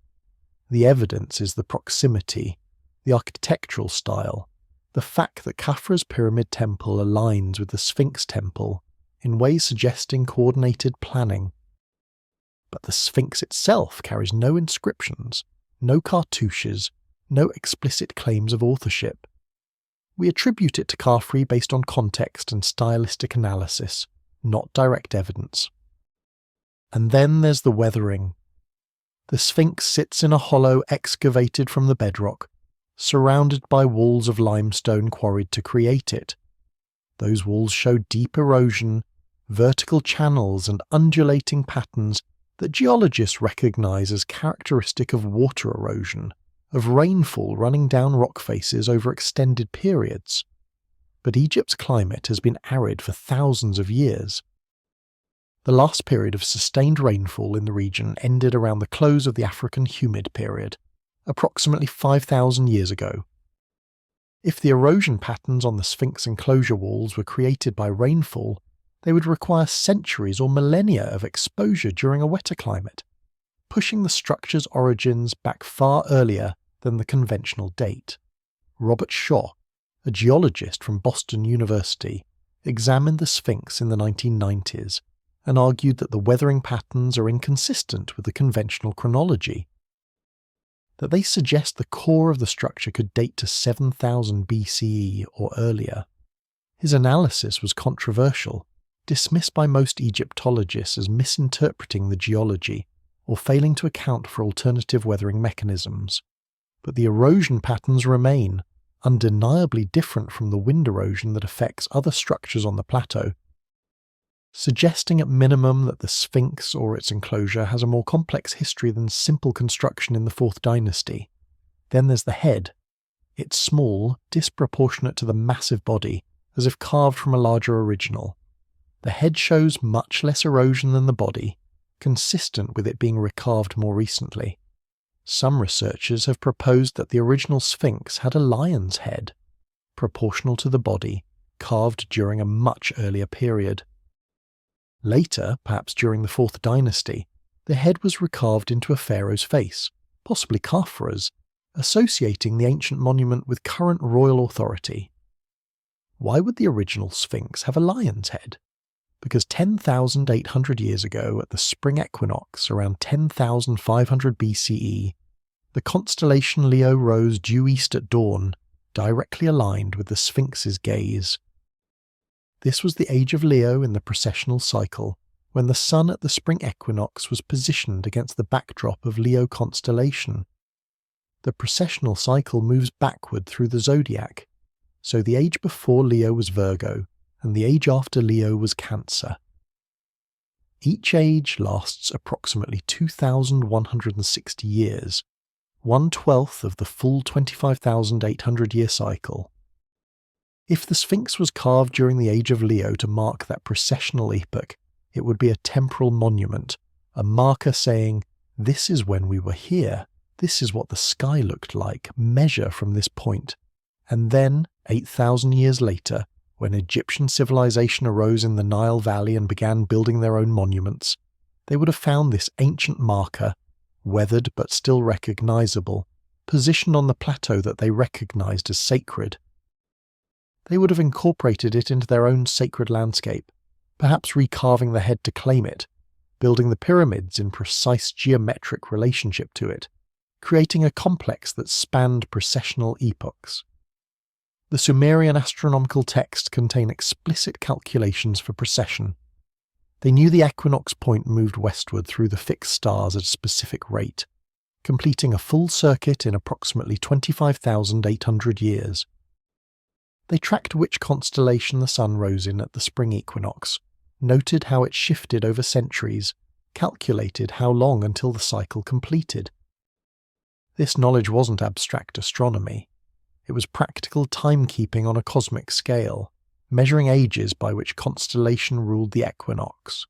The evidence is the proximity, the architectural style, the fact that Khafre's pyramid temple aligns with the Sphinx temple in ways suggesting coordinated planning. But the Sphinx itself carries no inscriptions, no cartouches, no explicit claims of authorship. We attribute it to Khafre based on context and stylistic analysis, not direct evidence. And then there's the weathering. The Sphinx sits in a hollow excavated from the bedrock, surrounded by walls of limestone quarried to create it. Those walls show deep erosion, vertical channels and undulating patterns that geologists recognize as characteristic of water erosion, of rainfall running down rock faces over extended periods. But Egypt's climate has been arid for thousands of years. The last period of sustained rainfall in the region ended around the close of the African humid period, approximately 5,000 years ago. If the erosion patterns on the Sphinx enclosure walls were created by rainfall, they would require centuries or millennia of exposure during a wetter climate, pushing the structure's origins back far earlier than the conventional date. Robert Shaw, a geologist from Boston University, examined the Sphinx in the 1990s and argued that the weathering patterns are inconsistent with the conventional chronology, that they suggest the core of the structure could date to 7000 BCE or earlier. His analysis was controversial, dismissed by most Egyptologists as misinterpreting the geology or failing to account for alternative weathering mechanisms. But the erosion patterns remain, undeniably different from the wind erosion that affects other structures on the plateau, suggesting at minimum that the Sphinx or its enclosure has a more complex history than simple construction in the 4th dynasty. Then there's the head. It's small, disproportionate to the massive body, as if carved from a larger original. The head shows much less erosion than the body, consistent with it being recarved more recently. Some researchers have proposed that the original Sphinx had a lion's head, proportional to the body, carved during a much earlier period. Later, perhaps during the 4th dynasty, the head was recarved into a pharaoh's face, possibly Khafra's, associating the ancient monument with current royal authority. Why would the original Sphinx have a lion's head? Because 10,800 years ago, at the spring equinox around 10,500 BCE, the constellation Leo rose due east at dawn, directly aligned with the Sphinx's gaze. This was the age of Leo in the precessional cycle, when the sun at the spring equinox was positioned against the backdrop of Leo constellation. The precessional cycle moves backward through the zodiac, so the age before Leo was Virgo, and the age after Leo was Cancer. Each age lasts approximately 2,160 years, 1/12 of the full 25,800-year cycle. If the Sphinx was carved during the age of Leo to mark that precessional epoch, it would be a temporal monument, a marker saying, "This is when we were here, this is what the sky looked like, measure from this point." And then, 8,000 years later, when Egyptian civilization arose in the Nile Valley and began building their own monuments, they would have found this ancient marker, weathered but still recognizable, positioned on the plateau that they recognized as sacred. They would have incorporated it into their own sacred landscape, perhaps recarving the head to claim it, building the pyramids in precise geometric relationship to it, creating a complex that spanned precessional epochs. The Sumerian astronomical texts contain explicit calculations for precession. They knew the equinox point moved westward through the fixed stars at a specific rate, completing a full circuit in approximately 25,800 years. They tracked which constellation the sun rose in at the spring equinox, noted how it shifted over centuries, calculated how long until the cycle completed. This knowledge wasn't abstract astronomy. It was practical timekeeping on a cosmic scale, measuring ages by which constellation ruled the equinox.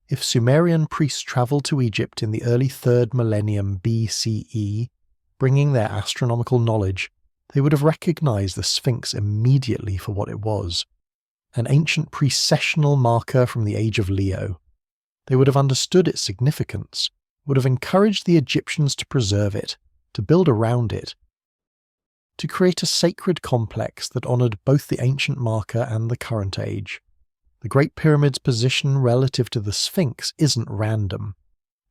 If Sumerian priests travelled to Egypt in the early 3rd millennium BCE, bringing their astronomical knowledge, they would have recognized the Sphinx immediately for what it was, an ancient precessional marker from the age of Leo. They would have understood its significance, would have encouraged the Egyptians to preserve it, to build around it, to create a sacred complex that honoured both the ancient marker and the current age. The Great Pyramid's position relative to the Sphinx isn't random.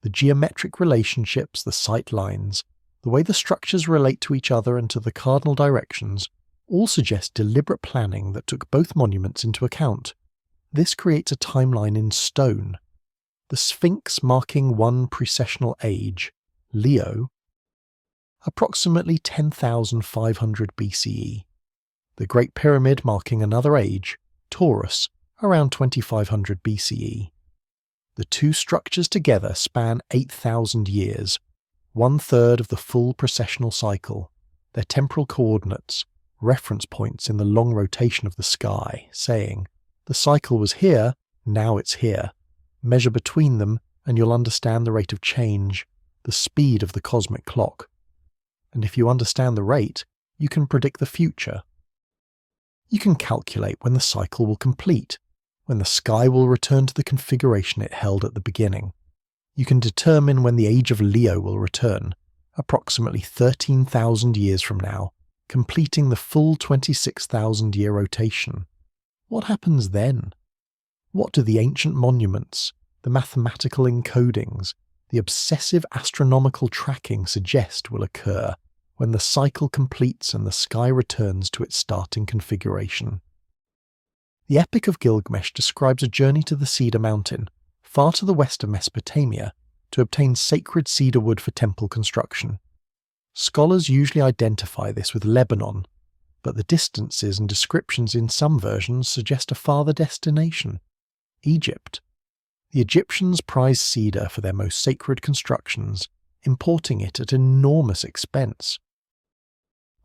The geometric relationships, the sight lines, the way the structures relate to each other and to the cardinal directions, all suggest deliberate planning that took both monuments into account. This creates a timeline in stone. The Sphinx marking one precessional age, Leo, approximately 10,500 BCE. The Great Pyramid marking another age, Taurus, around 2,500 BCE. The two structures together span 8,000 years, 1/3 of the full precessional cycle, their temporal coordinates, reference points in the long rotation of the sky, saying, "The cycle was here, now it's here. Measure between them and you'll understand the rate of change, the speed of the cosmic clock. And if you understand the rate, you can predict the future. You can calculate when the cycle will complete, when the sky will return to the configuration it held at the beginning. You can determine when the age of Leo will return, approximately 13,000 years from now, completing the full 26,000-year rotation. What happens then? What do the ancient monuments, the mathematical encodings, the obsessive astronomical tracking suggest will occur when the cycle completes and the sky returns to its starting configuration? The Epic of Gilgamesh describes a journey to the Cedar Mountain, far to the west of Mesopotamia, to obtain sacred cedar wood for temple construction. Scholars usually identify this with Lebanon, but the distances and descriptions in some versions suggest a farther destination, Egypt. The Egyptians prized cedar for their most sacred constructions, importing it at enormous expense.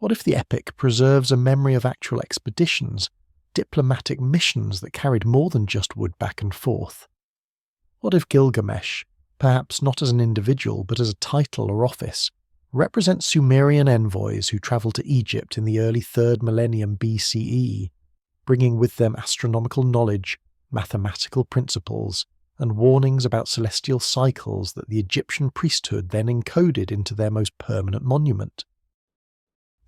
What if the epic preserves a memory of actual expeditions, diplomatic missions that carried more than just wood back and forth? What if Gilgamesh, perhaps not as an individual but as a title or office, represents Sumerian envoys who travelled to Egypt in the early 3rd millennium BCE, bringing with them astronomical knowledge, mathematical principles, and warnings about celestial cycles that the Egyptian priesthood then encoded into their most permanent monument?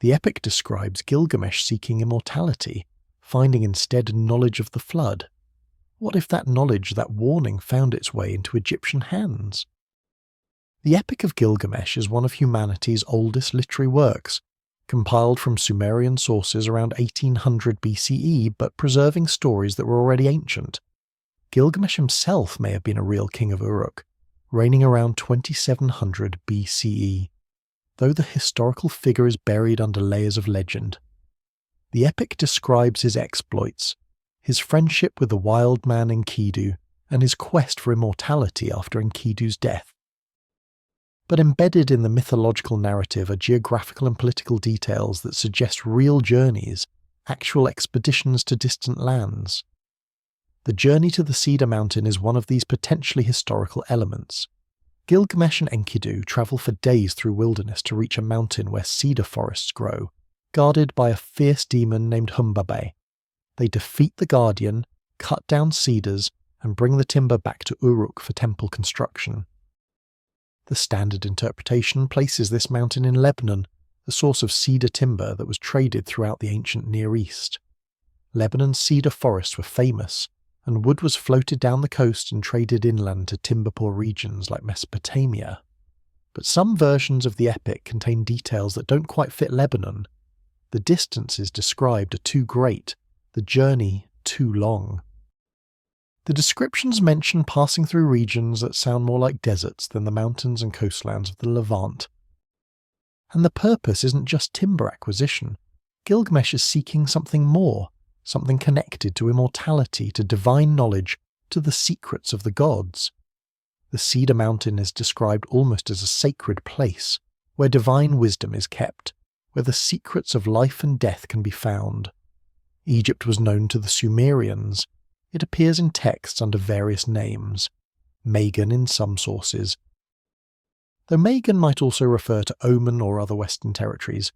The epic describes Gilgamesh seeking immortality, finding instead knowledge of the flood. What if that knowledge, that warning, found its way into Egyptian hands? The Epic of Gilgamesh is one of humanity's oldest literary works, compiled from Sumerian sources around 1800 BCE but preserving stories that were already ancient. Gilgamesh himself may have been a real king of Uruk, reigning around 2700 BCE, though the historical figure is buried under layers of legend. The epic describes his exploits, his friendship with the wild man Enkidu, and his quest for immortality after Enkidu's death. But embedded in the mythological narrative are geographical and political details that suggest real journeys, actual expeditions to distant lands. The journey to the Cedar Mountain is one of these potentially historical elements. Gilgamesh and Enkidu travel for days through wilderness to reach a mountain where cedar forests grow, guarded by a fierce demon named Humbabe. They defeat the guardian, cut down cedars, and bring the timber back to Uruk for temple construction. The standard interpretation places this mountain in Lebanon, the source of cedar timber that was traded throughout the ancient Near East. Lebanon's cedar forests were famous, and wood was floated down the coast and traded inland to timber-poor regions like Mesopotamia. But some versions of the epic contain details that don't quite fit Lebanon. The distances described are too great, the journey too long. The descriptions mention passing through regions that sound more like deserts than the mountains and coastlands of the Levant. And the purpose isn't just timber acquisition. Gilgamesh is seeking something more, something connected to immortality, to divine knowledge, to the secrets of the gods. The Cedar Mountain is described almost as a sacred place, where divine wisdom is kept, where the secrets of life and death can be found. Egypt was known to the Sumerians. It appears in texts under various names, Magan in some sources, though Magan might also refer to Oman or other Western territories.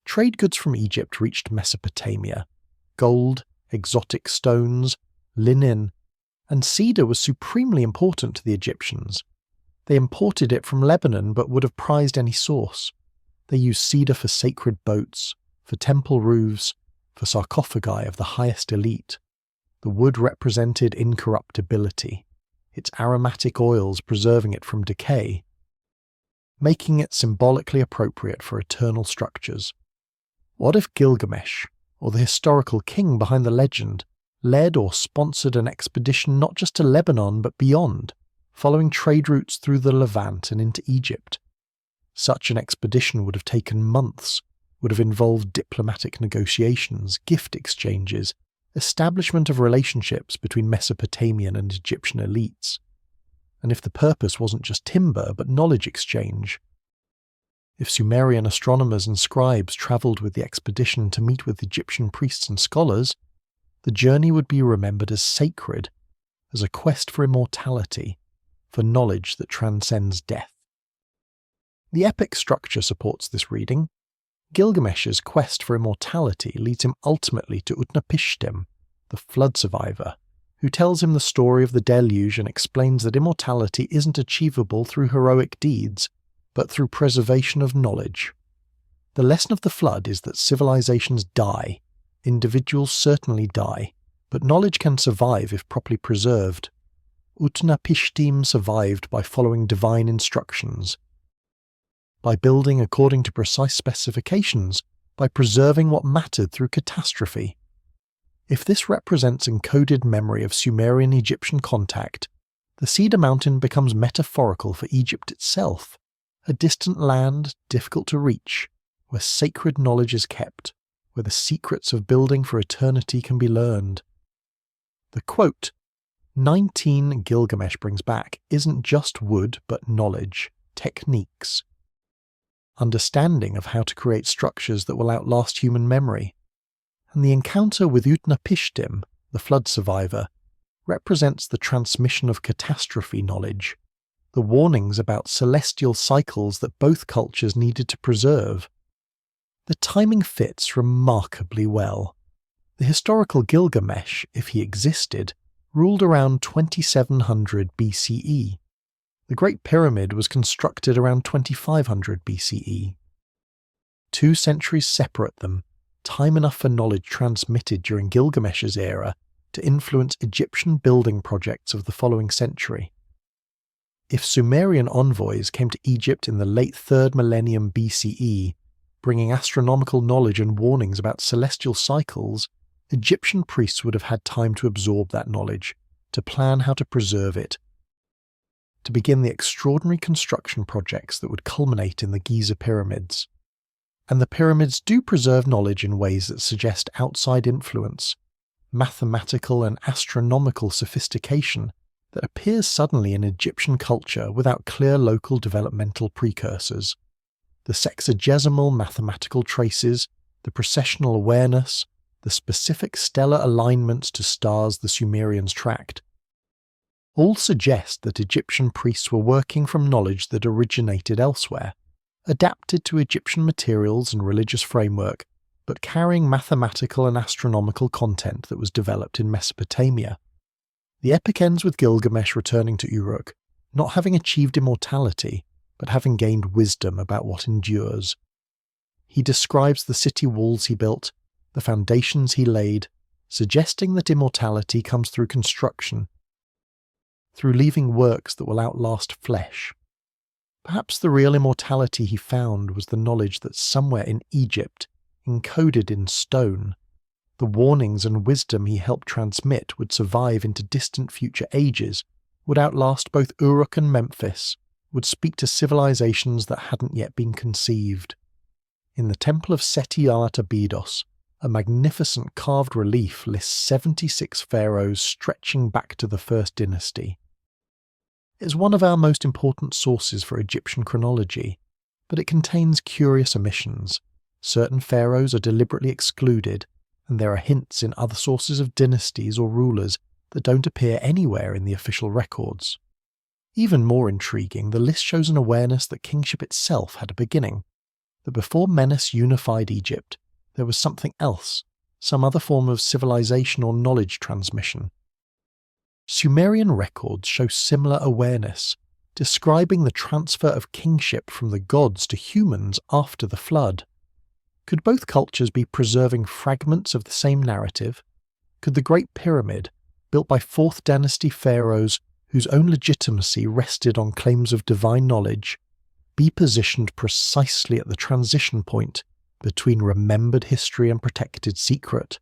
Trade goods from Egypt reached Mesopotamia. Gold, exotic stones, linen, and cedar was supremely important to the Egyptians. They imported it from Lebanon but would have prized any source. They used cedar for sacred boats, for temple roofs, for sarcophagi of the highest elite. The wood represented incorruptibility, its aromatic oils preserving it from decay, making it symbolically appropriate for eternal structures. What if Gilgamesh, or the historical king behind the legend, led or sponsored an expedition not just to Lebanon but beyond, following trade routes through the Levant and into Egypt? Such an expedition would have taken months, would have involved diplomatic negotiations, gift exchanges, establishment of relationships between Mesopotamian and Egyptian elites. And if the purpose wasn't just timber but knowledge exchange, if Sumerian astronomers and scribes travelled with the expedition to meet with Egyptian priests and scholars, the journey would be remembered as sacred, as a quest for immortality, for knowledge that transcends death. The epic structure supports this reading. Gilgamesh's quest for immortality leads him ultimately to Utnapishtim, the flood survivor, who tells him the story of the deluge and explains that immortality isn't achievable through heroic deeds, but through preservation of knowledge. The lesson of the flood is that civilizations die, individuals certainly die, but knowledge can survive if properly preserved. Utnapishtim survived by following divine instructions, by building according to precise specifications, by preserving what mattered through catastrophe. If this represents encoded memory of Sumerian-Egyptian contact, the Cedar Mountain becomes metaphorical for Egypt itself, a distant land difficult to reach, where sacred knowledge is kept, where the secrets of building for eternity can be learned. The quote, 19 Gilgamesh brings back isn't just wood but knowledge, techniques. understanding of how to create structures that will outlast human memory. And the encounter with Utnapishtim, the flood survivor, represents the transmission of catastrophe knowledge, the warnings about celestial cycles that both cultures needed to preserve. The timing fits remarkably well. The historical Gilgamesh, if he existed, ruled around 2700 BCE. The Great Pyramid was constructed around 2500 BCE. 2 centuries separate them, time enough for knowledge transmitted during Gilgamesh's era to influence Egyptian building projects of the following century. If Sumerian envoys came to Egypt in the late 3rd millennium BCE, bringing astronomical knowledge and warnings about celestial cycles, Egyptian priests would have had time to absorb that knowledge, to plan how to preserve it, to begin the extraordinary construction projects that would culminate in the Giza pyramids. And the pyramids do preserve knowledge in ways that suggest outside influence, mathematical and astronomical sophistication that appears suddenly in Egyptian culture without clear local developmental precursors. The sexagesimal mathematical traces, the processional awareness, the specific stellar alignments to stars the Sumerians tracked, all suggest that Egyptian priests were working from knowledge that originated elsewhere, adapted to Egyptian materials and religious framework, but carrying mathematical and astronomical content that was developed in Mesopotamia. The epic ends with Gilgamesh returning to Uruk, not having achieved immortality, but having gained wisdom about what endures. He describes the city walls he built, the foundations he laid, suggesting that immortality comes through construction, through leaving works that will outlast flesh. Perhaps the real immortality he found was the knowledge that somewhere in Egypt, encoded in stone, the warnings and wisdom he helped transmit would survive into distant future ages, would outlast both Uruk and Memphis, would speak to civilizations that hadn't yet been conceived. In the Temple of Seti Art Abydos, a magnificent carved relief lists 76 pharaohs stretching back to the First Dynasty. It is one of our most important sources for Egyptian chronology, but it contains curious omissions. Certain pharaohs are deliberately excluded, and there are hints in other sources of dynasties or rulers that don't appear anywhere in the official records. Even more intriguing, the list shows an awareness that kingship itself had a beginning, that before Menes unified Egypt, there was something else, some other form of civilization or knowledge transmission. Sumerian records show similar awareness, describing the transfer of kingship from the gods to humans after the flood. Could both cultures be preserving fragments of the same narrative? Could the Great Pyramid, built by 4th Dynasty pharaohs whose own legitimacy rested on claims of divine knowledge, be positioned precisely at the transition point between remembered history and protected secret?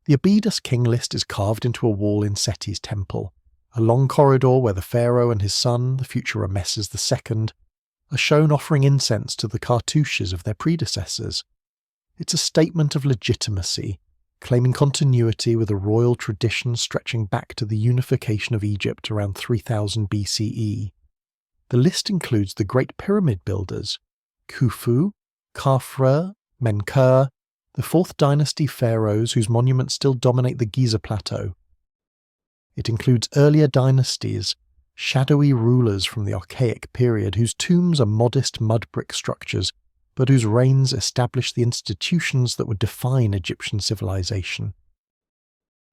The Abydos king list is carved into a wall in Seti's temple, a long corridor where the pharaoh and his son, the future Rameses II, are shown offering incense to the cartouches of their predecessors. It's a statement of legitimacy, claiming continuity with a royal tradition stretching back to the unification of Egypt around 3000 BCE. The list includes the Great Pyramid builders, Khufu, Khafre, Menkaure, the 4th Dynasty pharaohs whose monuments still dominate the Giza plateau. It includes earlier dynasties, shadowy rulers from the archaic period whose tombs are modest mud brick structures, but whose reigns established the institutions that would define Egyptian civilization.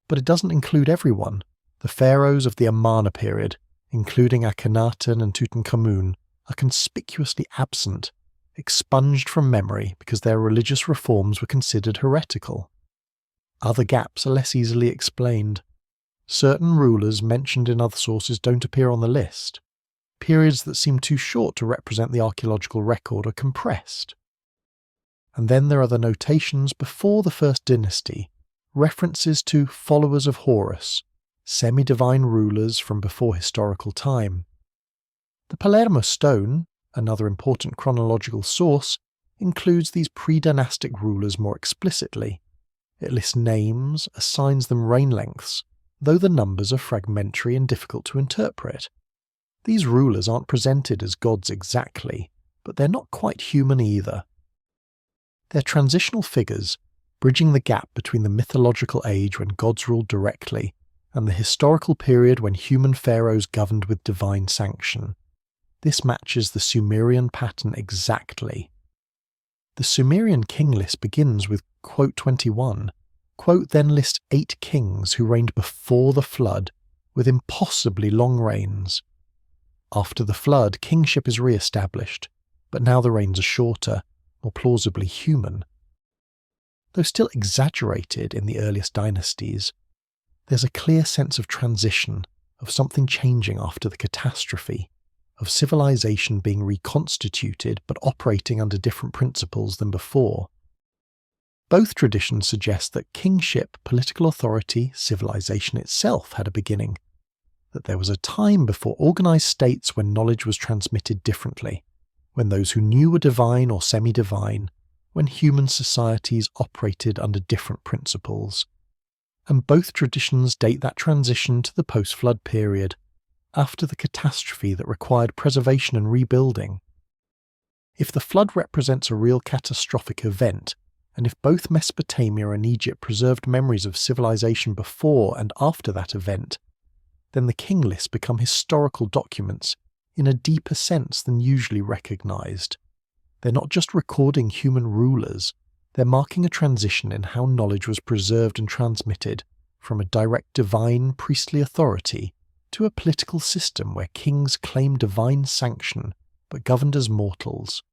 But it doesn't include everyone. The pharaohs of the Amarna period, including Akhenaten and Tutankhamun, are conspicuously absent, expunged from memory because their religious reforms were considered heretical. Other gaps are less easily explained. Certain rulers mentioned in other sources don't appear on the list. Periods that seem too short to represent the archaeological record are compressed. And then there are the notations before the First Dynasty, references to followers of Horus, semi-divine rulers from before historical time. The Palermo stone, another important chronological source, includes these pre-dynastic rulers more explicitly. It lists names, assigns them reign lengths, though the numbers are fragmentary and difficult to interpret. These rulers aren't presented as gods exactly, but they're not quite human either. They're transitional figures, bridging the gap between the mythological age when gods ruled directly and the historical period when human pharaohs governed with divine sanction. This matches the Sumerian pattern exactly. The Sumerian king list begins with quote 21. Quote then lists 8 kings who reigned before the flood, with impossibly long reigns. After the flood, kingship is re-established, but now the reigns are shorter, more plausibly human. Though still exaggerated in the earliest dynasties, there's a clear sense of transition, of something changing after the catastrophe, of civilization being reconstituted but operating under different principles than before. Both traditions suggest that kingship, political authority, civilization itself had a beginning, that there was a time before organized states when knowledge was transmitted differently, when those who knew were divine or semi-divine, when human societies operated under different principles. And both traditions date that transition to the post-flood period, after the catastrophe that required preservation and rebuilding. If the flood represents a real catastrophic event, and if both Mesopotamia and Egypt preserved memories of civilization before and after that event, then the king lists become historical documents in a deeper sense than usually recognized. They're not just recording human rulers, they're marking a transition in how knowledge was preserved and transmitted from a direct divine priestly authority to a political system where kings claimed divine sanction but governed as mortals.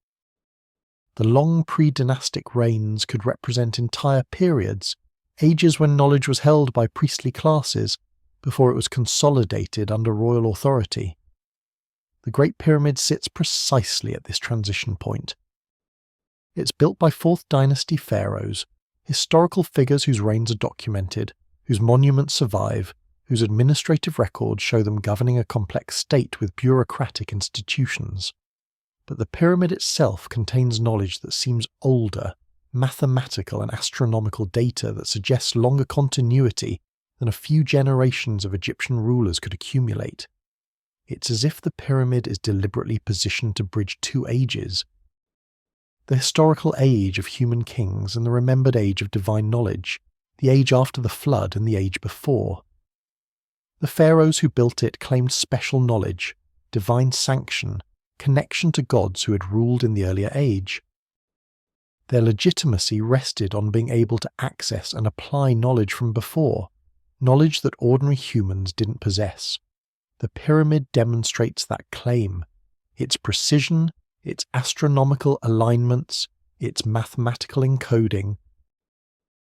The long pre-dynastic reigns could represent entire periods, ages when knowledge was held by priestly classes before it was consolidated under royal authority. The Great Pyramid sits precisely at this transition point. It's built by 4th dynasty pharaohs, historical figures whose reigns are documented, whose monuments survive, whose administrative records show them governing a complex state with bureaucratic institutions. But the pyramid itself contains knowledge that seems older, mathematical and astronomical data that suggests longer continuity than a few generations of Egyptian rulers could accumulate. It's as if the pyramid is deliberately positioned to bridge 2 ages, the historical age of human kings and the remembered age of divine knowledge, the age after the flood and the age before. The pharaohs who built it claimed special knowledge, divine sanction, connection to gods who had ruled in the earlier age. Their legitimacy rested on being able to access and apply knowledge from before, knowledge that ordinary humans didn't possess. The pyramid demonstrates that claim, its precision, its astronomical alignments, its mathematical encoding,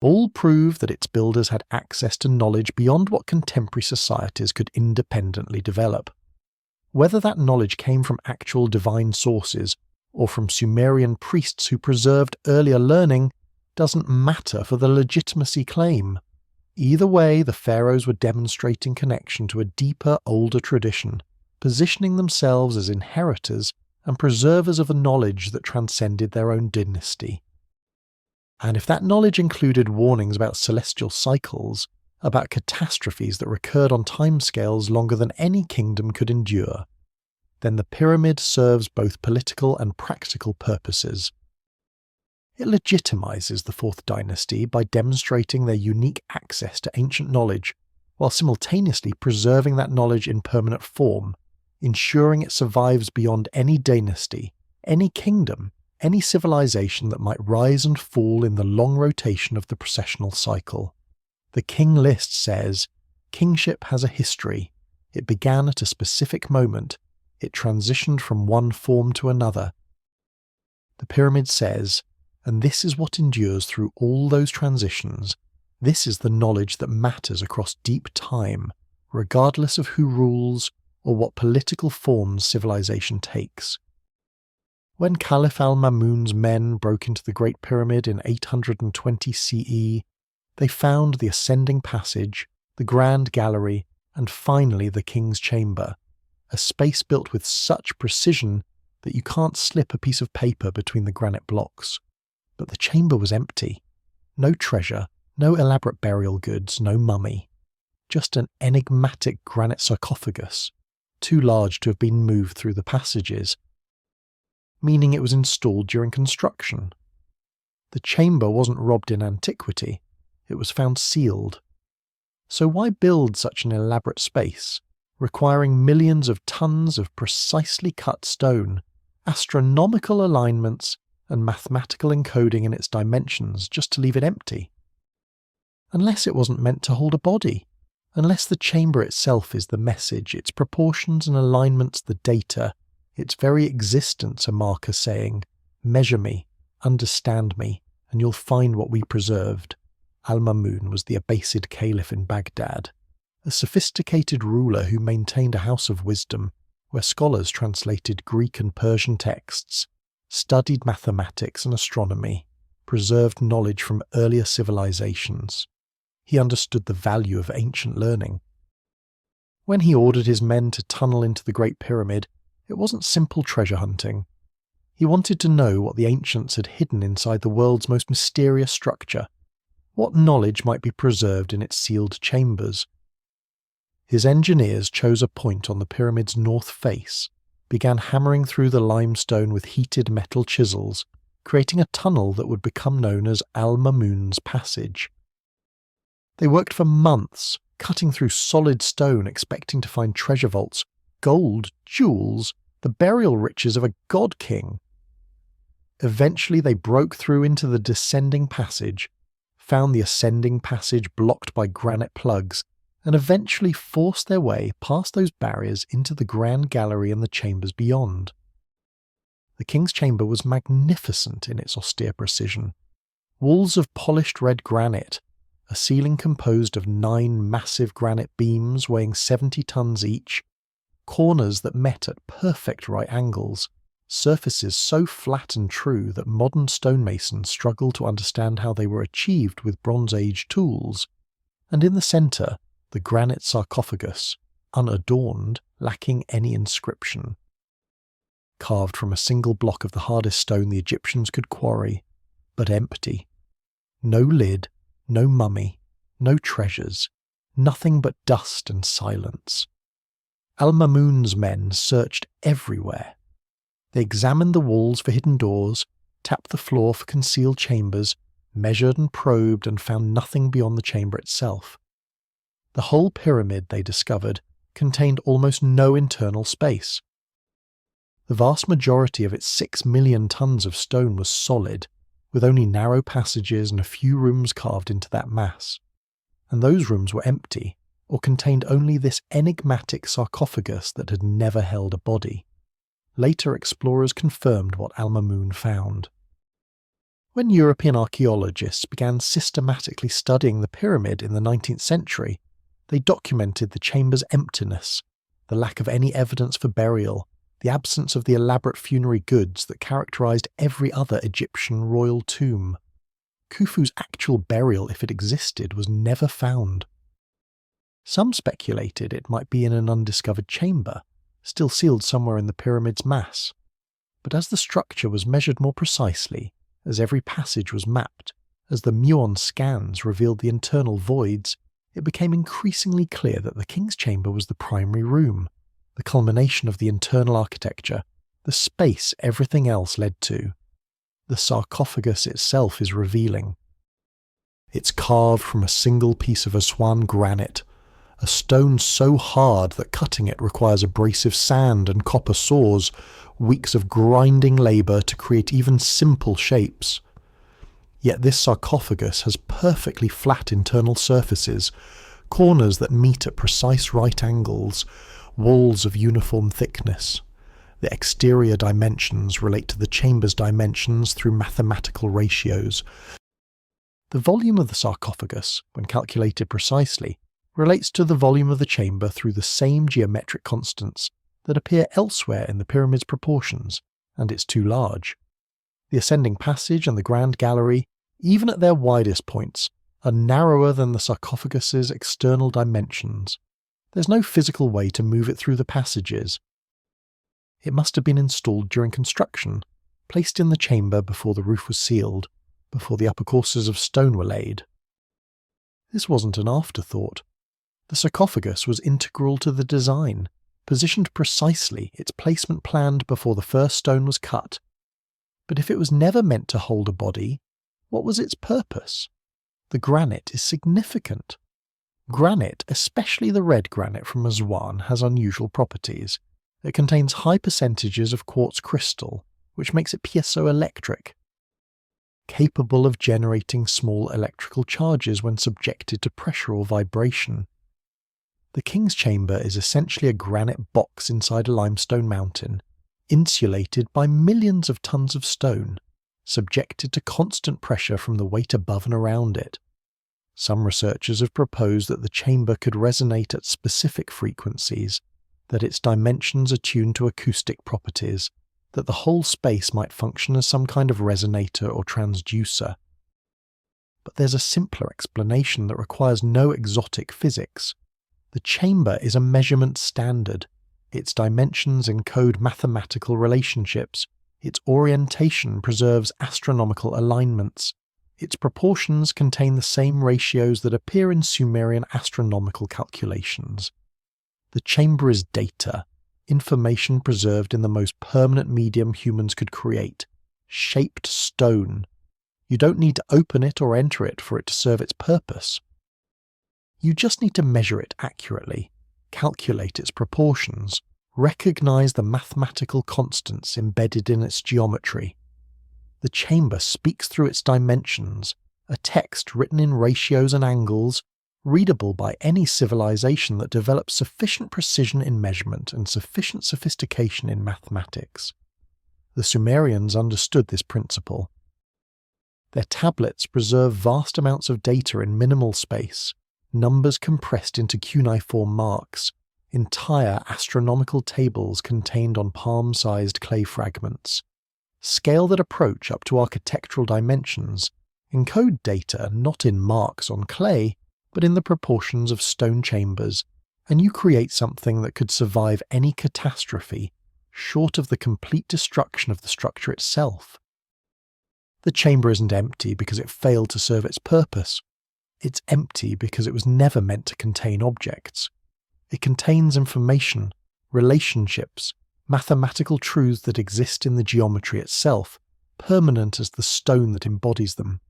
all prove that its builders had access to knowledge beyond what contemporary societies could independently develop. Whether that knowledge came from actual divine sources or from Sumerian priests who preserved earlier learning doesn't matter for the legitimacy claim. Either way, the pharaohs were demonstrating connection to a deeper, older tradition, positioning themselves as inheritors and preservers of a knowledge that transcended their own dynasty. And if that knowledge included warnings about celestial cycles, about catastrophes that recurred on timescales longer than any kingdom could endure, then the pyramid serves both political and practical purposes. It legitimizes the 4th dynasty by demonstrating their unique access to ancient knowledge, while simultaneously preserving that knowledge in permanent form, ensuring it survives beyond any dynasty, any kingdom, any civilization that might rise and fall in the long rotation of the processional cycle. The king list says, kingship has a history. It began at a specific moment. It transitioned from one form to another. The pyramid says, and this is what endures through all those transitions. This is the knowledge that matters across deep time, regardless of who rules or what political forms civilization takes. When Caliph al-Mamun's men broke into the Great Pyramid in 820 CE, they found the ascending passage, the grand gallery, and finally the king's chamber, a space built with such precision that you can't slip a piece of paper between the granite blocks. But the chamber was empty. No treasure, no elaborate burial goods, no mummy. Just an enigmatic granite sarcophagus, too large to have been moved through the passages. meaning it was installed during construction. The chamber wasn't robbed in antiquity, it was found sealed. So why build such an elaborate space, requiring millions of tons of precisely cut stone, astronomical alignments, and mathematical encoding in its dimensions just to leave it empty? Unless it wasn't meant to hold a body, unless the chamber itself is the message, its proportions and alignments the data, its very existence a marker saying, "Measure me, understand me, and you'll find what we preserved." Al-Mamun was the Abbasid caliph in Baghdad, a sophisticated ruler who maintained a house of wisdom where scholars translated Greek and Persian texts, studied mathematics and astronomy, preserved knowledge from earlier civilizations. He understood the value of ancient learning. When he ordered his men to tunnel into the Great Pyramid, it wasn't simple treasure hunting. He wanted to know what the ancients had hidden inside the world's most mysterious structure, what knowledge might be preserved in its sealed chambers. His engineers chose a point on the pyramid's north face, began hammering through the limestone with heated metal chisels, creating a tunnel that would become known as Al-Mamun's Passage. They worked for months, cutting through solid stone expecting to find treasure vaults, gold, jewels, the burial riches of a god king. Eventually they broke through into the descending passage, found the ascending passage blocked by granite plugs, and eventually forced their way past those barriers into the grand gallery and the chambers beyond. The king's chamber was magnificent in its austere precision. Walls of polished red granite, a ceiling composed of 9 massive granite beams weighing 70 tons each, corners that met at perfect right angles, surfaces so flat and true that modern stonemasons struggle to understand how they were achieved with Bronze Age tools, and in the centre, the granite sarcophagus, unadorned, lacking any inscription. Carved from a single block of the hardest stone the Egyptians could quarry, but empty. No lid, no mummy, no treasures, nothing but dust and silence. Al-Mamun's men searched everywhere. They examined the walls for hidden doors, tapped the floor for concealed chambers, measured and probed and found nothing beyond the chamber itself. The whole pyramid, they discovered, contained almost no internal space. The vast majority of its 6 million tons of stone was solid, with only narrow passages and a few rooms carved into that mass. And those rooms were empty, or contained only this enigmatic sarcophagus that had never held a body. Later explorers confirmed what Al-Mamun found. When European archaeologists began systematically studying the pyramid in the 19th century, they documented the chamber's emptiness, the lack of any evidence for burial, the absence of the elaborate funerary goods that characterized every other Egyptian royal tomb. Khufu's actual burial, if it existed, was never found. Some speculated it might be in an undiscovered chamber, still sealed somewhere in the pyramid's mass. But as the structure was measured more precisely, as every passage was mapped, as the muon scans revealed the internal voids, it became increasingly clear that the king's chamber was the primary room, the culmination of the internal architecture, the space everything else led to. The sarcophagus itself is revealing. It's carved from a single piece of Aswan granite, a stone so hard that cutting it requires abrasive sand and copper saws, weeks of grinding labour to create even simple shapes. Yet this sarcophagus has perfectly flat internal surfaces, corners that meet at precise right angles, walls of uniform thickness. The exterior dimensions relate to the chamber's dimensions through mathematical ratios. The volume of the sarcophagus, when calculated precisely, relates to the volume of the chamber through the same geometric constants that appear elsewhere in the pyramid's proportions, and it's too large. The ascending passage and the grand gallery, even at their widest points, are narrower than the sarcophagus's external dimensions. There's no physical way to move it through the passages. It must have been installed during construction, placed in the chamber before the roof was sealed, before the upper courses of stone were laid. This wasn't an afterthought. The sarcophagus was integral to the design, positioned precisely, its placement planned before the first stone was cut, But if it was never meant to hold a body, what was its purpose? The granite is significant. Granite, especially the red granite from Aswan, has unusual properties. It contains high percentages of quartz crystal, which makes it piezoelectric, capable of generating small electrical charges when subjected to pressure or vibration. The king's chamber is essentially a granite box inside a limestone mountain, insulated by millions of tons of stone, subjected to constant pressure from the weight above and around it. Some researchers have proposed that the chamber could resonate at specific frequencies, that its dimensions are tuned to acoustic properties, that the whole space might function as some kind of resonator or transducer. But there's a simpler explanation that requires no exotic physics. The chamber is a measurement standard. Its dimensions encode mathematical relationships. Its orientation preserves astronomical alignments. Its proportions contain the same ratios that appear in Sumerian astronomical calculations. The chamber is data, information preserved in the most permanent medium humans could create, shaped stone. You don't need to open it or enter it for it to serve its purpose. You just need to measure it accurately, calculate its proportions, recognize the mathematical constants embedded in its geometry. The chamber speaks through its dimensions, a text written in ratios and angles, readable by any civilization that develops sufficient precision in measurement and sufficient sophistication in mathematics. The Sumerians understood this principle. Their tablets preserve vast amounts of data in minimal space, numbers compressed into cuneiform marks, entire astronomical tables contained on palm-sized clay fragments. Scale that approach up to architectural dimensions, encode data not in marks on clay, but in the proportions of stone chambers, and you create something that could survive any catastrophe, short of the complete destruction of the structure itself. The chamber isn't empty because it failed to serve its purpose. It's empty because it was never meant to contain objects. It contains information, relationships, mathematical truths that exist in the geometry itself, permanent as the stone that embodies them.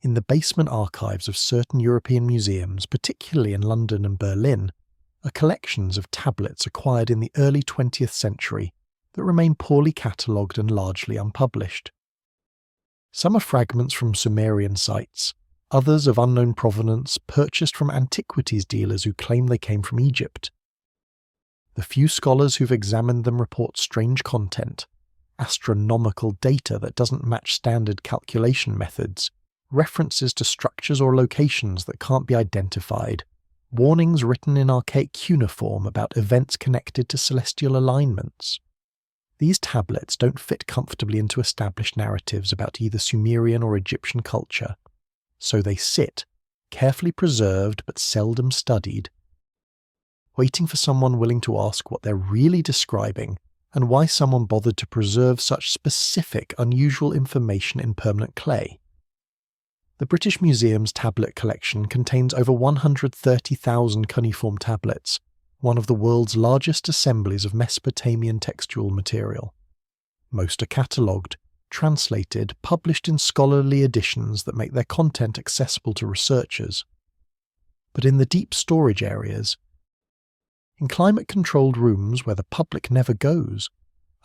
In the basement archives of certain European museums, particularly in London and Berlin, are collections of tablets acquired in the early 20th century that remain poorly catalogued and largely unpublished. Some are fragments from Sumerian sites, others of unknown provenance purchased from antiquities dealers who claim they came from Egypt. The few scholars who've examined them report strange content, astronomical data that doesn't match standard calculation methods, references to structures or locations that can't be identified, warnings written in archaic cuneiform about events connected to celestial alignments. These tablets don't fit comfortably into established narratives about either Sumerian or Egyptian culture, so they sit, carefully preserved but seldom studied, waiting for someone willing to ask what they're really describing and why someone bothered to preserve such specific, unusual information in permanent clay. The British Museum's tablet collection contains over 130,000 cuneiform tablets, one of the world's largest assemblies of Mesopotamian textual material. Most are catalogued, translated, published in scholarly editions that make their content accessible to researchers. But in the deep storage areas, in climate-controlled rooms where the public never goes,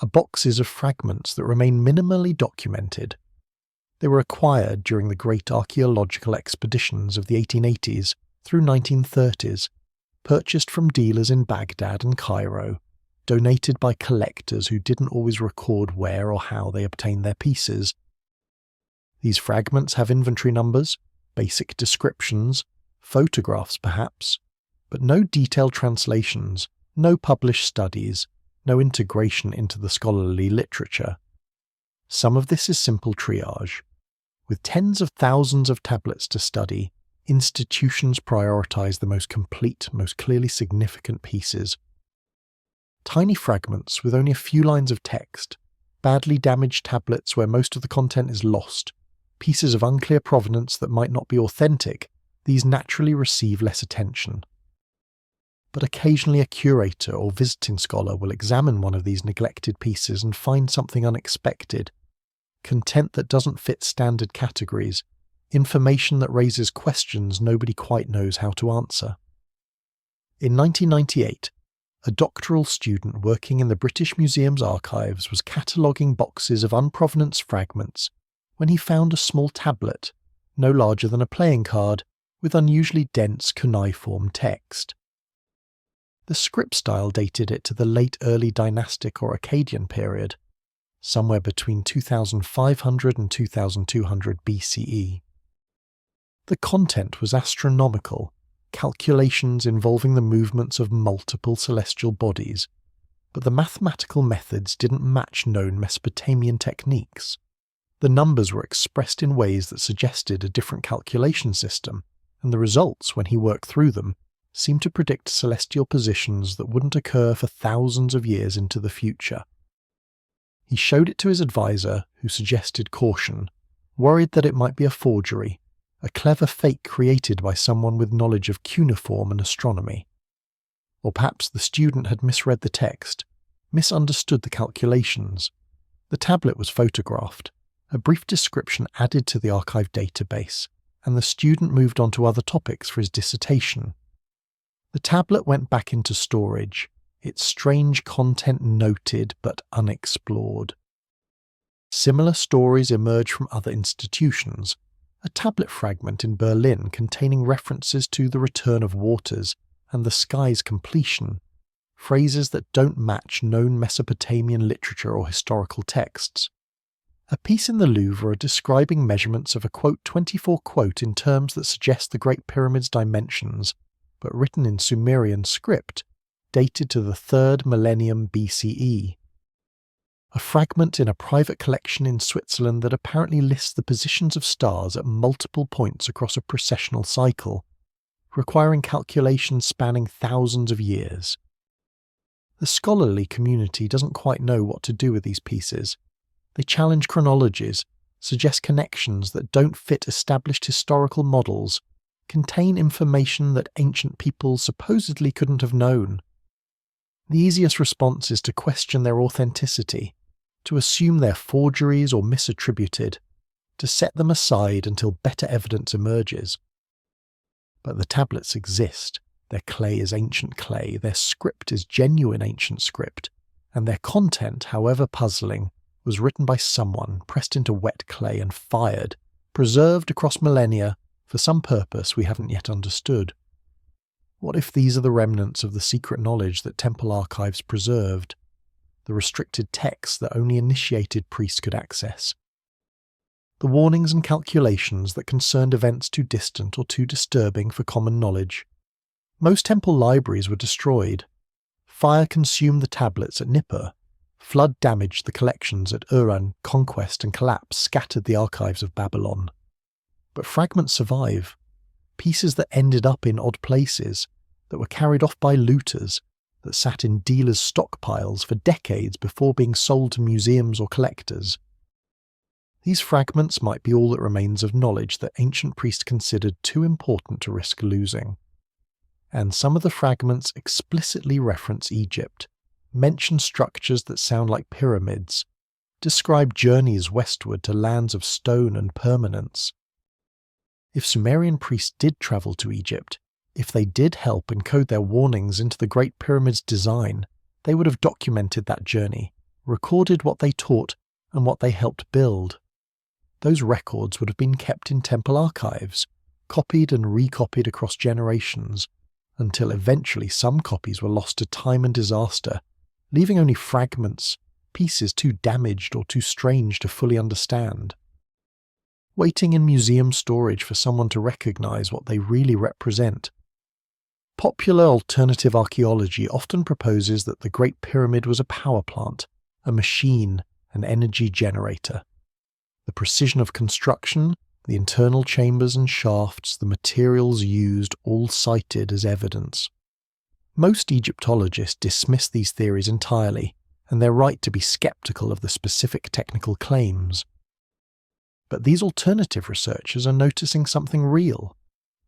are boxes of fragments that remain minimally documented. They were acquired during the great archaeological expeditions of the 1880s through 1930s, purchased from dealers in Baghdad and Cairo, donated by collectors who didn't always record where or how they obtained their pieces. These fragments have inventory numbers, basic descriptions, photographs perhaps, but no detailed translations, no published studies, no integration into the scholarly literature. Some of this is simple triage. With tens of thousands of tablets to study, institutions prioritize the most complete, most clearly significant pieces. Tiny fragments with only a few lines of text, badly damaged tablets where most of the content is lost, pieces of unclear provenance that might not be authentic, these naturally receive less attention. But occasionally a curator or visiting scholar will examine one of these neglected pieces and find something unexpected. content that doesn't fit standard categories, information that raises questions nobody quite knows how to answer. In 1998, a doctoral student working in the British Museum's archives was cataloguing boxes of unprovenance fragments when he found a small tablet, no larger than a playing card, with unusually dense cuneiform text. The script style dated it to the late early dynastic or Akkadian period, somewhere between 2500 and 2200 BCE. The content was astronomical, calculations involving the movements of multiple celestial bodies, but the mathematical methods didn't match known Mesopotamian techniques. The numbers were expressed in ways that suggested a different calculation system, and the results, when he worked through them, seemed to predict celestial positions that wouldn't occur for thousands of years into the future. He showed it to his advisor, who suggested caution, worried that it might be a forgery, a clever fake created by someone with knowledge of cuneiform and astronomy. Or perhaps the student had misread the text, misunderstood the calculations. The tablet was photographed, a brief description added to the archive database, and the student moved on to other topics for his dissertation. The tablet went back into storage, its strange content noted but unexplored. Similar stories emerged from other institutions. A tablet fragment in Berlin containing references to the return of waters and the sky's completion, phrases that don't match known Mesopotamian literature or historical texts. A piece in the Louvre describing measurements of a quote 24 quote in terms that suggest the Great Pyramid's dimensions, but written in Sumerian script, dated to the 3rd millennium BCE. A fragment in a private collection in Switzerland that apparently lists the positions of stars at multiple points across a precessional cycle, requiring calculations spanning thousands of years. The scholarly community doesn't quite know what to do with these pieces. They challenge chronologies, suggest connections that don't fit established historical models, contain information that ancient peoples supposedly couldn't have known. The easiest response is to question their authenticity, to assume they're forgeries or misattributed, to set them aside until better evidence emerges. But the tablets exist, their clay is ancient clay, their script is genuine ancient script, and their content, however puzzling, was written by someone pressed into wet clay and fired, preserved across millennia for some purpose we haven't yet understood. What if these are the remnants of the secret knowledge that temple archives preserved, the restricted texts that only initiated priests could access? The warnings and calculations that concerned events too distant or too disturbing for common knowledge. Most temple libraries were destroyed. Fire consumed the tablets at Nippur. Flood damaged the collections at Uran. Conquest and collapse scattered the archives of Babylon. But fragments survive. Pieces that ended up in odd places, that were carried off by looters, that sat in dealers' stockpiles for decades before being sold to museums or collectors. These fragments might be all that remains of knowledge that ancient priests considered too important to risk losing. And some of the fragments explicitly reference Egypt, mention structures that sound like pyramids, describe journeys westward to lands of stone and permanence. If Sumerian priests did travel to Egypt, if they did help encode their warnings into the Great Pyramid's design, they would have documented that journey, recorded what they taught and what they helped build. Those records would have been kept in temple archives, copied and recopied across generations, until eventually some copies were lost to time and disaster, leaving only fragments, pieces too damaged or too strange to fully understand. Waiting in museum storage for someone to recognize what they really represent. Popular alternative archaeology often proposes that the Great Pyramid was a power plant, a machine, an energy generator. The precision of construction, the internal chambers and shafts, the materials used, all cited as evidence. Most Egyptologists dismiss these theories entirely, and they're right to be skeptical of the specific technical claims. But these alternative researchers are noticing something real.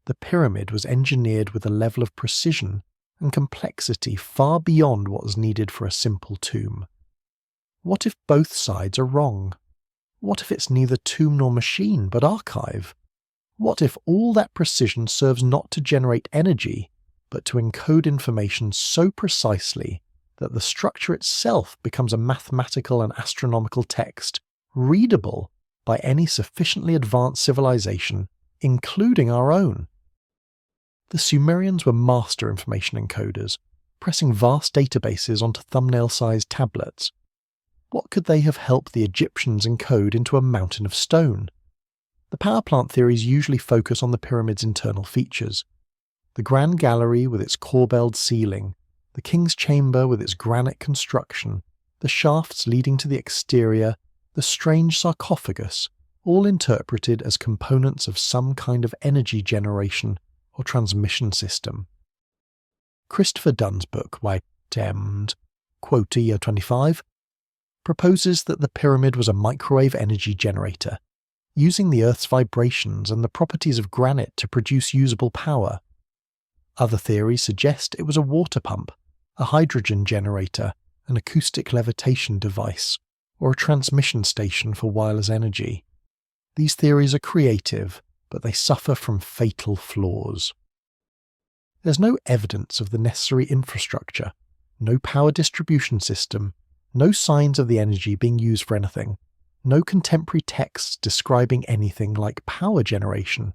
The pyramid was engineered with a level of precision and complexity far beyond what was needed for a simple tomb. What if both sides are wrong? What if it's neither tomb nor machine, but archive? What if all that precision serves not to generate energy, but to encode information so precisely that the structure itself becomes a mathematical and astronomical text, readable by any sufficiently advanced civilization, including our own? The Sumerians were master information encoders, pressing vast databases onto thumbnail-sized tablets. What could they have helped the Egyptians encode into a mountain of stone? The power plant theories usually focus on the pyramid's internal features. The Grand Gallery with its corbelled ceiling, the King's Chamber with its granite construction, the shafts leading to the exterior, the strange sarcophagus, all interpreted as components of some kind of energy generation or transmission system. Christopher Dunn's book, Quota Year 25, proposes that the pyramid was a microwave energy generator, using the Earth's vibrations and the properties of granite to produce usable power. Other theories suggest it was a water pump, a hydrogen generator, an acoustic levitation device, or a transmission station for wireless energy. These theories are creative, but they suffer from fatal flaws. There's no evidence of the necessary infrastructure, no power distribution system, no signs of the energy being used for anything, no contemporary texts describing anything like power generation.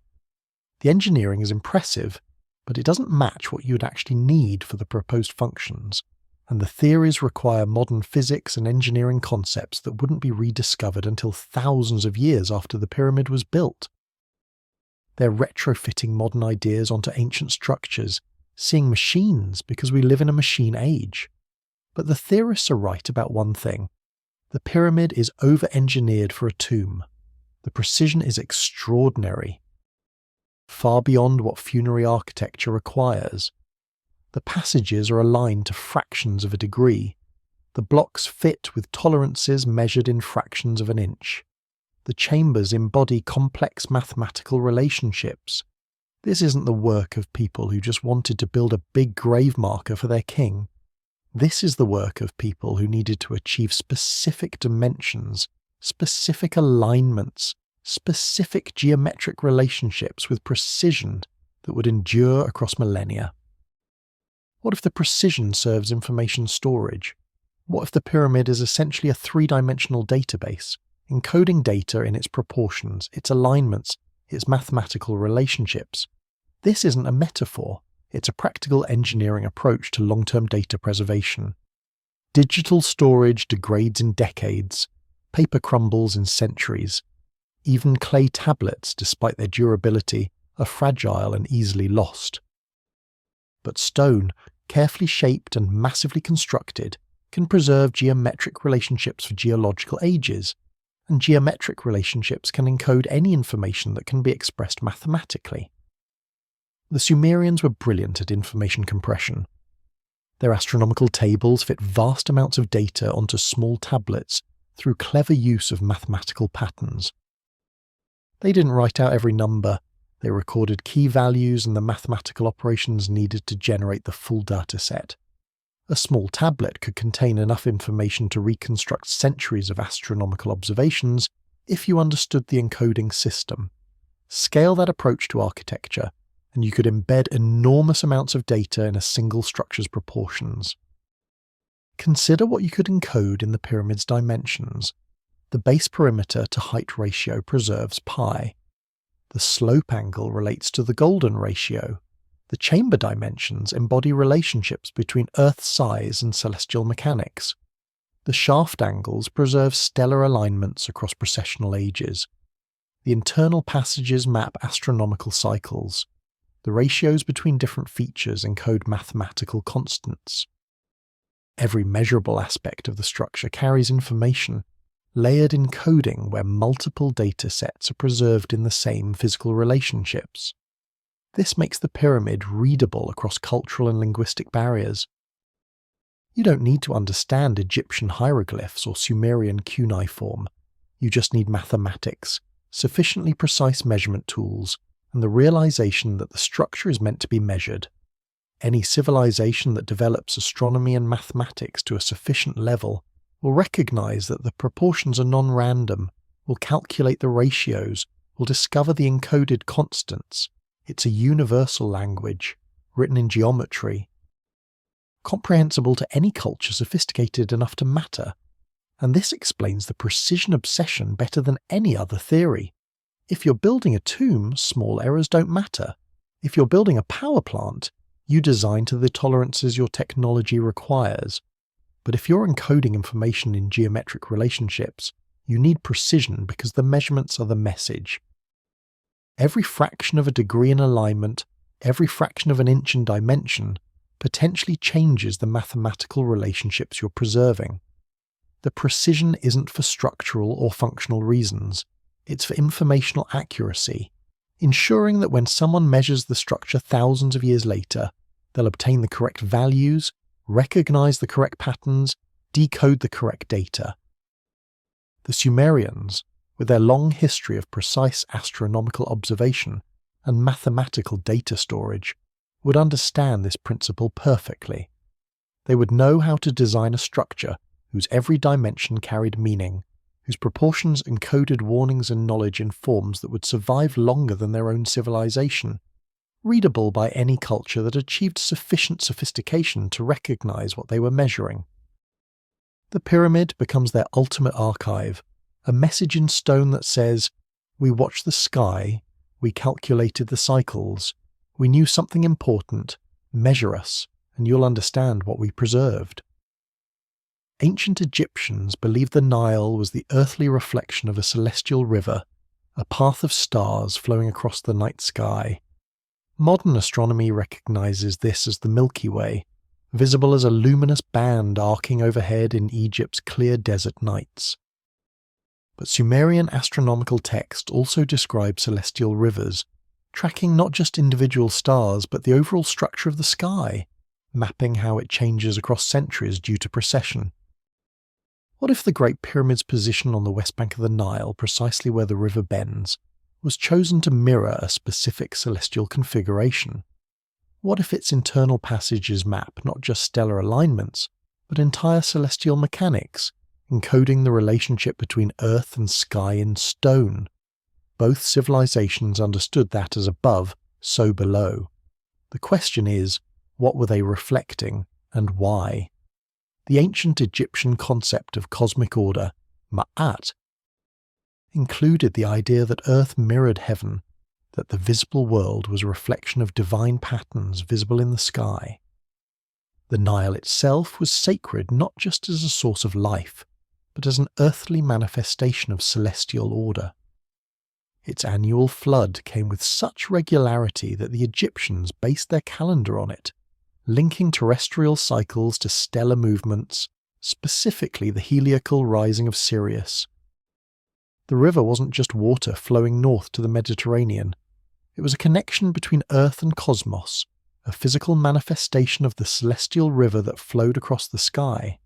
The engineering is impressive, but it doesn't match what you would actually need for the proposed functions, and the theories require modern physics and engineering concepts that wouldn't be rediscovered until thousands of years after the pyramid was built. They're retrofitting modern ideas onto ancient structures, seeing machines because we live in a machine age. But the theorists are right about one thing. The pyramid is over-engineered for a tomb. The precision is extraordinary, far beyond what funerary architecture requires. The passages are aligned to fractions of a degree. The blocks fit with tolerances measured in fractions of an inch. The chambers embody complex mathematical relationships. This isn't the work of people who just wanted to build a big grave marker for their king. This is the work of people who needed to achieve specific dimensions, specific alignments, specific geometric relationships with precision that would endure across millennia. What if the precision serves information storage? What if the pyramid is essentially a three-dimensional database, encoding data in its proportions, its alignments, its mathematical relationships? This isn't a metaphor. It's a practical engineering approach to long-term data preservation. Digital storage degrades in decades, paper crumbles in centuries. Even clay tablets, despite their durability, are fragile and easily lost. But stone, carefully shaped and massively constructed, can preserve geometric relationships for geological ages, and geometric relationships can encode any information that can be expressed mathematically. The Sumerians were brilliant at information compression. Their astronomical tables fit vast amounts of data onto small tablets through clever use of mathematical patterns. They didn't write out every number, they recorded key values and the mathematical operations needed to generate the full data set. A small tablet could contain enough information to reconstruct centuries of astronomical observations if you understood the encoding system. Scale that approach to architecture, and you could embed enormous amounts of data in a single structure's proportions. Consider what you could encode in the pyramid's dimensions. The base perimeter to height ratio preserves pi. The slope angle relates to the golden ratio. The chamber dimensions embody relationships between Earth's size and celestial mechanics. The shaft angles preserve stellar alignments across precessional ages. The internal passages map astronomical cycles. The ratios between different features encode mathematical constants. Every measurable aspect of the structure carries information, layered encoding where multiple data sets are preserved in the same physical relationships. This makes the pyramid readable across cultural and linguistic barriers. You don't need to understand Egyptian hieroglyphs or Sumerian cuneiform. You just need mathematics, sufficiently precise measurement tools, and the realization that the structure is meant to be measured. Any civilization that develops astronomy and mathematics to a sufficient level will recognize that the proportions are non-random, will calculate the ratios, will discover the encoded constants. It's a universal language, written in geometry, comprehensible to any culture sophisticated enough to matter. And this explains the precision obsession better than any other theory. If you're building a tomb, small errors don't matter. If you're building a power plant, you design to the tolerances your technology requires. But if you're encoding information in geometric relationships, you need precision because the measurements are the message. Every fraction of a degree in alignment, every fraction of an inch in dimension, potentially changes the mathematical relationships you're preserving. The precision isn't for structural or functional reasons, it's for informational accuracy, ensuring that when someone measures the structure thousands of years later, they'll obtain the correct values, recognize the correct patterns, decode the correct data. The Sumerians, with their long history of precise astronomical observation and mathematical data storage, would understand this principle perfectly. They would know how to design a structure whose every dimension carried meaning, whose proportions encoded warnings and knowledge in forms that would survive longer than their own civilization, readable by any culture that achieved sufficient sophistication to recognize what they were measuring. The pyramid becomes their ultimate archive, a message in stone that says, "We watched the sky, we calculated the cycles, we knew something important, measure us, and you'll understand what we preserved." Ancient Egyptians believed the Nile was the earthly reflection of a celestial river, a path of stars flowing across the night sky. Modern astronomy recognizes this as the Milky Way, visible as a luminous band arcing overhead in Egypt's clear desert nights. But Sumerian astronomical text also describes celestial rivers, tracking not just individual stars but the overall structure of the sky, mapping how it changes across centuries due to precession. What if the Great Pyramid's position on the west bank of the Nile, precisely where the river bends, was chosen to mirror a specific celestial configuration? What if its internal passages map not just stellar alignments, but entire celestial mechanics, encoding the relationship between earth and sky in stone? Both civilizations understood that as above, so below. The question is, what were they reflecting, and why? The ancient Egyptian concept of cosmic order, ma'at, included the idea that Earth mirrored heaven, that the visible world was a reflection of divine patterns visible in the sky. The Nile itself was sacred not just as a source of life, but as an earthly manifestation of celestial order. Its annual flood came with such regularity that the Egyptians based their calendar on it, linking terrestrial cycles to stellar movements, specifically the heliacal rising of Sirius. The river wasn't just water flowing north to the Mediterranean. It was a connection between Earth and cosmos, a physical manifestation of the celestial river that flowed across the sky.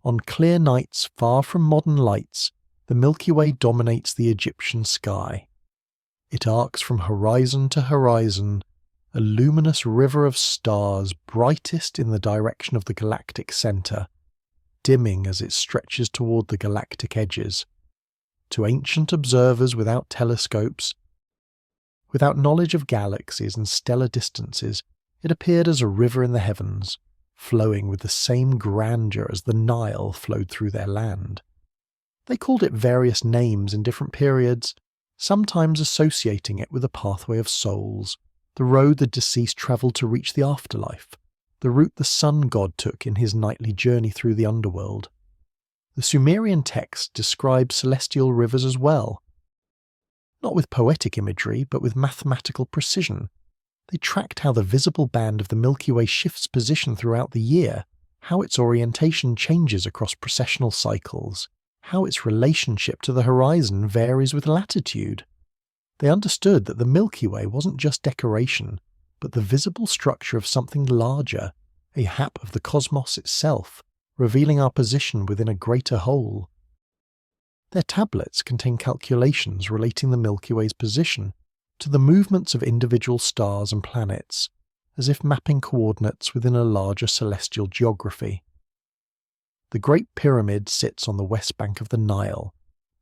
On clear nights far from modern lights, the Milky Way dominates the Egyptian sky. It arcs from horizon to horizon, a luminous river of stars brightest in the direction of the galactic centre, dimming as it stretches toward the galactic edges. To ancient observers without telescopes, without knowledge of galaxies and stellar distances, it appeared as a river in the heavens, flowing with the same grandeur as the Nile flowed through their land. They called it various names in different periods, sometimes associating it with a pathway of souls, the road the deceased travelled to reach the afterlife, the route the sun god took in his nightly journey through the underworld. The Sumerian text describes celestial rivers as well, not with poetic imagery, but with mathematical precision. They tracked how the visible band of the Milky Way shifts position throughout the year, how its orientation changes across precessional cycles, how its relationship to the horizon varies with latitude. They understood that the Milky Way wasn't just decoration, but the visible structure of something larger, a hap of the cosmos itself, revealing our position within a greater whole. Their tablets contain calculations relating the Milky Way's position to the movements of individual stars and planets, as if mapping coordinates within a larger celestial geography. The Great Pyramid sits on the west bank of the Nile,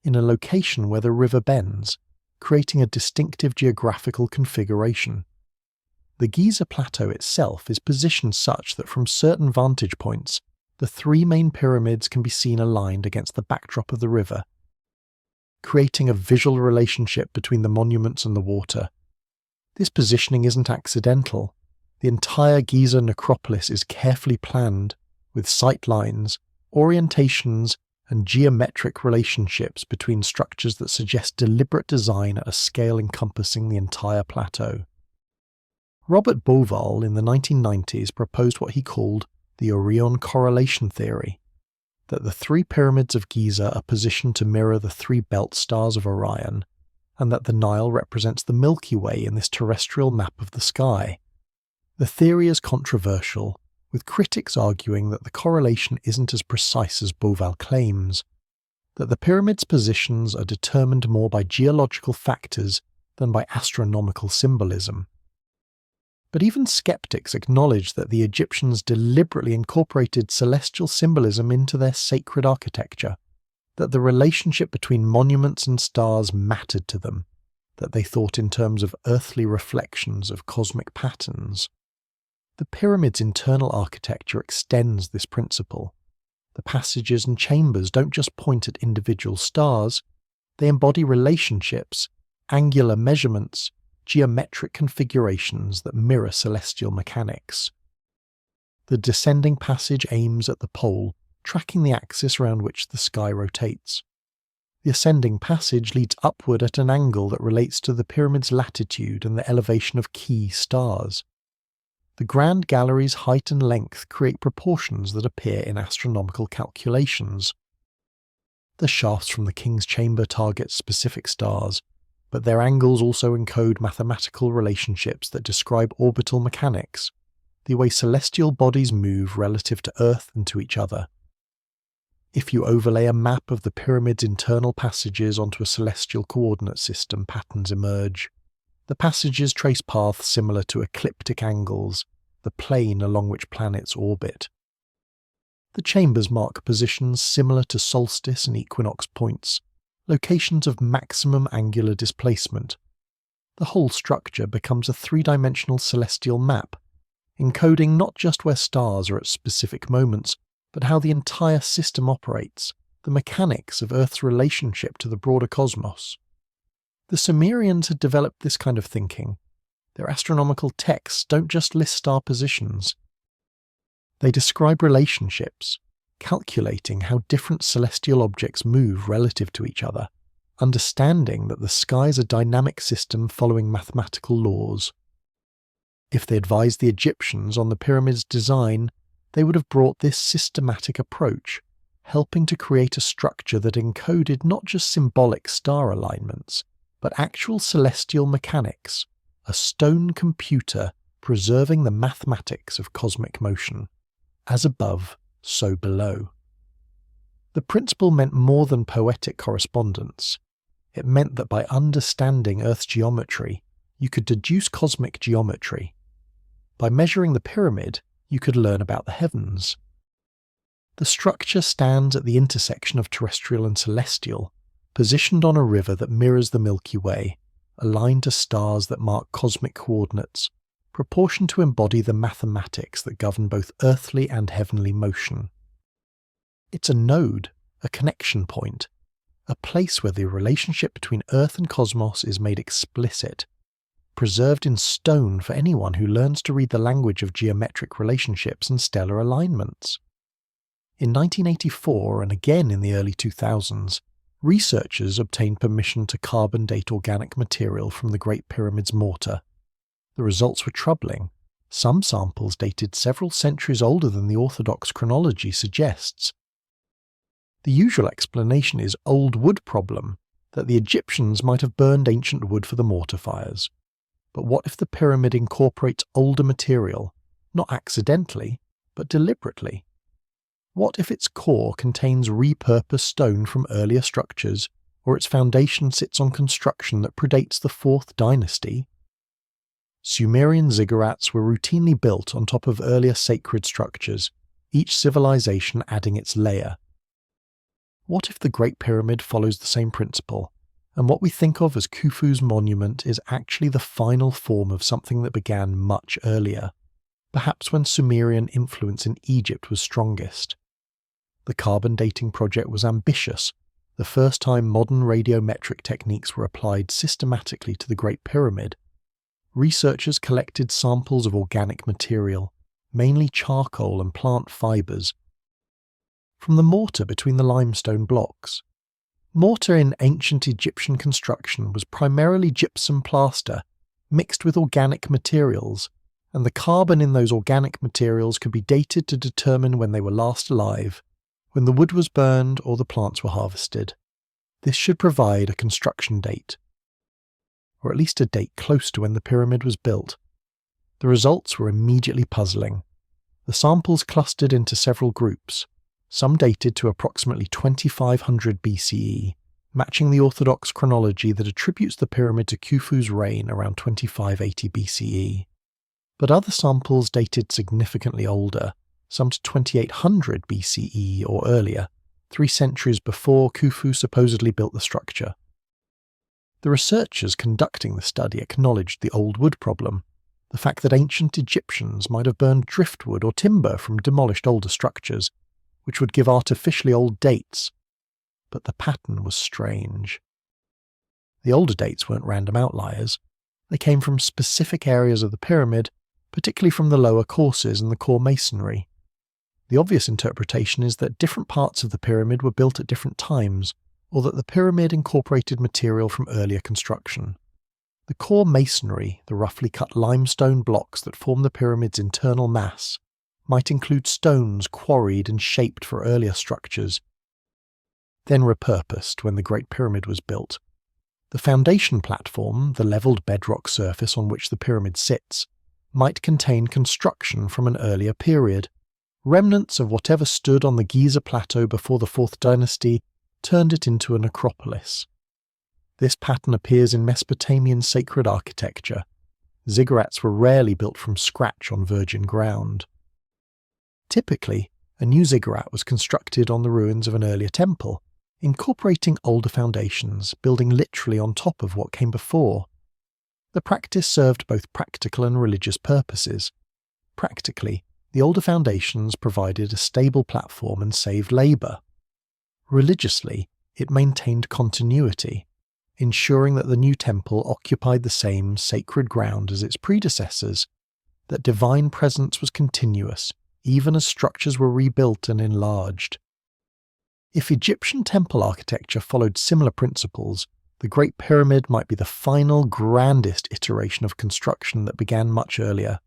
in a location where the river bends, creating a distinctive geographical configuration. The Giza plateau itself is positioned such that from certain vantage points, the three main pyramids can be seen aligned against the backdrop of the river, creating a visual relationship between the monuments and the water. This positioning isn't accidental. The entire Giza necropolis is carefully planned, with sight lines, orientations, and geometric relationships between structures that suggest deliberate design at a scale encompassing the entire plateau. Robert Bauval in the 1990s proposed what he called the Orion correlation theory, that the three pyramids of Giza are positioned to mirror the three belt stars of Orion, and that the Nile represents the Milky Way in this terrestrial map of the sky. The theory is controversial, with critics arguing that the correlation isn't as precise as Bauval claims, that the pyramids' positions are determined more by geological factors than by astronomical symbolism. But even skeptics acknowledge that the Egyptians deliberately incorporated celestial symbolism into their sacred architecture, that the relationship between monuments and stars mattered to them, that they thought in terms of earthly reflections of cosmic patterns. The pyramid's internal architecture extends this principle. The passages and chambers don't just point at individual stars, they embody relationships, angular measurements, geometric configurations that mirror celestial mechanics. The descending passage aims at the pole, tracking the axis around which the sky rotates. The ascending passage leads upward at an angle that relates to the pyramid's latitude and the elevation of key stars. The grand gallery's height and length create proportions that appear in astronomical calculations. The shafts from the king's chamber target specific stars, but their angles also encode mathematical relationships that describe orbital mechanics, the way celestial bodies move relative to Earth and to each other. If you overlay a map of the pyramid's internal passages onto a celestial coordinate system, patterns emerge. The passages trace paths similar to ecliptic angles, the plane along which planets orbit. The chambers mark positions similar to solstice and equinox points, locations of maximum angular displacement. The whole structure becomes a three-dimensional celestial map, encoding not just where stars are at specific moments, but how the entire system operates, the mechanics of Earth's relationship to the broader cosmos. The Sumerians had developed this kind of thinking. Their astronomical texts don't just list star positions. They describe relationships, calculating how different celestial objects move relative to each other, understanding that the sky is a dynamic system following mathematical laws. If they advised the Egyptians on the pyramid's design, they would have brought this systematic approach, helping to create a structure that encoded not just symbolic star alignments, but actual celestial mechanics, a stone computer preserving the mathematics of cosmic motion, as above, so below. The principle meant more than poetic correspondence. It meant that by understanding Earth's geometry, you could deduce cosmic geometry. By measuring the pyramid, you could learn about the heavens. The structure stands at the intersection of terrestrial and celestial, positioned on a river that mirrors the Milky Way, aligned to stars that mark cosmic coordinates, proportioned to embody the mathematics that govern both earthly and heavenly motion. It's a node, a connection point, a place where the relationship between Earth and cosmos is made explicit, preserved in stone for anyone who learns to read the language of geometric relationships and stellar alignments. In 1984 and again in the early 2000s, researchers obtained permission to carbon date organic material from the Great Pyramid's mortar. The results were troubling. Some samples dated several centuries older than the orthodox chronology suggests. The usual explanation is old wood problem, that the Egyptians might have burned ancient wood for the mortar fires. But what if the pyramid incorporates older material, not accidentally, but deliberately? What if its core contains repurposed stone from earlier structures, or its foundation sits on construction that predates the 4th dynasty? Sumerian ziggurats were routinely built on top of earlier sacred structures, each civilization adding its layer. What if the Great Pyramid follows the same principle, and what we think of as Khufu's monument is actually the final form of something that began much earlier, perhaps when Sumerian influence in Egypt was strongest? The carbon dating project was ambitious, the first time modern radiometric techniques were applied systematically to the Great Pyramid. Researchers collected samples of organic material, mainly charcoal and plant fibres, from the mortar between the limestone blocks. Mortar in ancient Egyptian construction was primarily gypsum plaster mixed with organic materials, and the carbon in those organic materials could be dated to determine when they were last alive, when the wood was burned or the plants were harvested. This should provide a construction date, or at least a date close to when the pyramid was built. The results were immediately puzzling. The samples clustered into several groups, some dated to approximately 2500 BCE, matching the orthodox chronology that attributes the pyramid to Khufu's reign around 2580 BCE. But other samples dated significantly older, some to 2800 BCE or earlier, 3 centuries before Khufu supposedly built the structure. The researchers conducting the study acknowledged the old wood problem, the fact that ancient Egyptians might have burned driftwood or timber from demolished older structures, which would give artificially old dates. But the pattern was strange. The older dates weren't random outliers. They came from specific areas of the pyramid, particularly from the lower courses and the core masonry. The obvious interpretation is that different parts of the pyramid were built at different times, or that the pyramid incorporated material from earlier construction. The core masonry, the roughly cut limestone blocks that form the pyramid's internal mass, might include stones quarried and shaped for earlier structures, then repurposed when the Great Pyramid was built. The foundation platform, the levelled bedrock surface on which the pyramid sits, might contain construction from an earlier period. Remnants of whatever stood on the Giza plateau before the 4th dynasty turned it into a necropolis. This pattern appears in Mesopotamian sacred architecture. Ziggurats were rarely built from scratch on virgin ground. Typically, a new ziggurat was constructed on the ruins of an earlier temple, incorporating older foundations, building literally on top of what came before. The practice served both practical and religious purposes. Practically, the older foundations provided a stable platform and saved labour. Religiously, it maintained continuity, ensuring that the new temple occupied the same sacred ground as its predecessors, that divine presence was continuous, even as structures were rebuilt and enlarged. If Egyptian temple architecture followed similar principles, the Great Pyramid might be the final, grandest iteration of construction that began much earlier.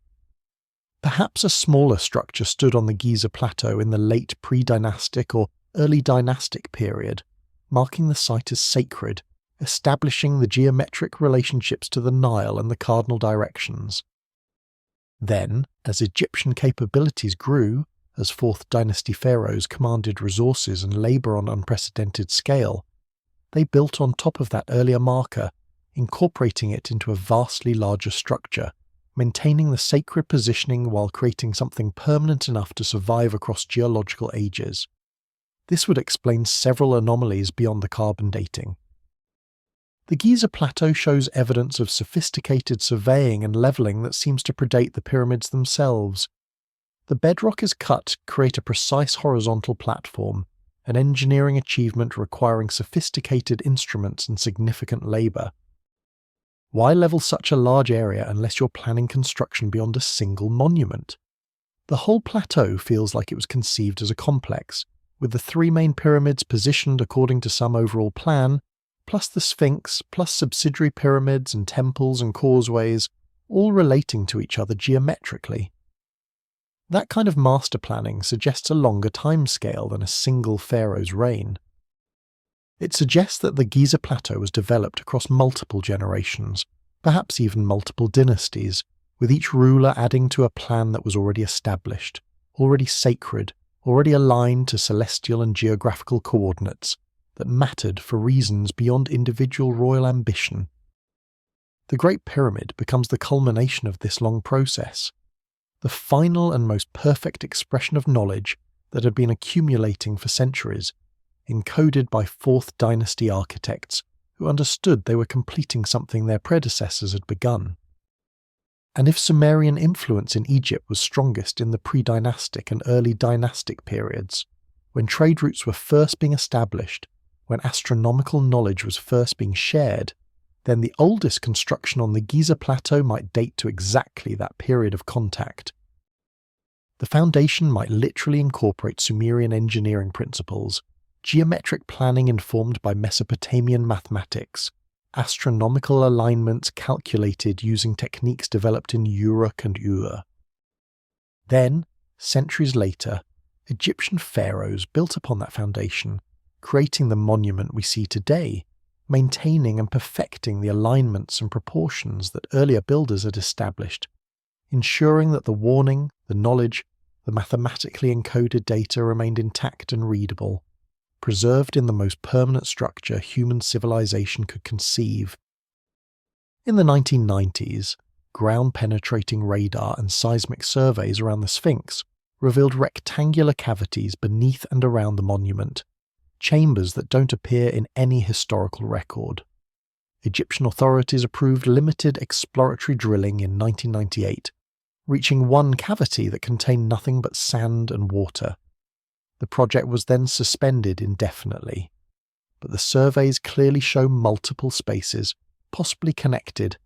Perhaps a smaller structure stood on the Giza plateau in the late pre-dynastic or early dynastic period, marking the site as sacred, establishing the geometric relationships to the Nile and the cardinal directions. Then, as Egyptian capabilities grew, as 4th dynasty pharaohs commanded resources and labour on unprecedented scale, they built on top of that earlier marker, incorporating it into a vastly larger structure, maintaining the sacred positioning while creating something permanent enough to survive across geological ages. This would explain several anomalies beyond the carbon dating. The Giza plateau shows evidence of sophisticated surveying and levelling that seems to predate the pyramids themselves. The bedrock is cut to create a precise horizontal platform, an engineering achievement requiring sophisticated instruments and significant labour. Why level such a large area unless you're planning construction beyond a single monument? The whole plateau feels like it was conceived as a complex, with the 3 main pyramids positioned according to some overall plan, plus the Sphinx, plus subsidiary pyramids and temples and causeways, all relating to each other geometrically. That kind of master planning suggests a longer timescale than a single pharaoh's reign. It suggests that the Giza plateau was developed across multiple generations, perhaps even multiple dynasties, with each ruler adding to a plan that was already established, already sacred, already aligned to celestial and geographical coordinates that mattered for reasons beyond individual royal ambition. The Great Pyramid becomes the culmination of this long process, the final and most perfect expression of knowledge that had been accumulating for centuries, encoded by 4th dynasty architects who understood they were completing something their predecessors had begun. And if Sumerian influence in Egypt was strongest in the pre-dynastic and early dynastic periods, when trade routes were first being established, when astronomical knowledge was first being shared, then the oldest construction on the Giza plateau might date to exactly that period of contact. The foundation might literally incorporate Sumerian engineering principles, geometric planning informed by Mesopotamian mathematics, astronomical alignments calculated using techniques developed in Uruk and Ur. Then, centuries later, Egyptian pharaohs built upon that foundation, creating the monument we see today, maintaining and perfecting the alignments and proportions that earlier builders had established, ensuring that the warning, the knowledge, the mathematically encoded data remained intact and readable, preserved in the most permanent structure human civilization could conceive. In the 1990s, ground-penetrating radar and seismic surveys around the Sphinx revealed rectangular cavities beneath and around the monument, chambers that don't appear in any historical record. Egyptian authorities approved limited exploratory drilling in 1998, reaching one cavity that contained nothing but sand and water. The project was then suspended indefinitely, but the surveys clearly show multiple spaces, possibly connected,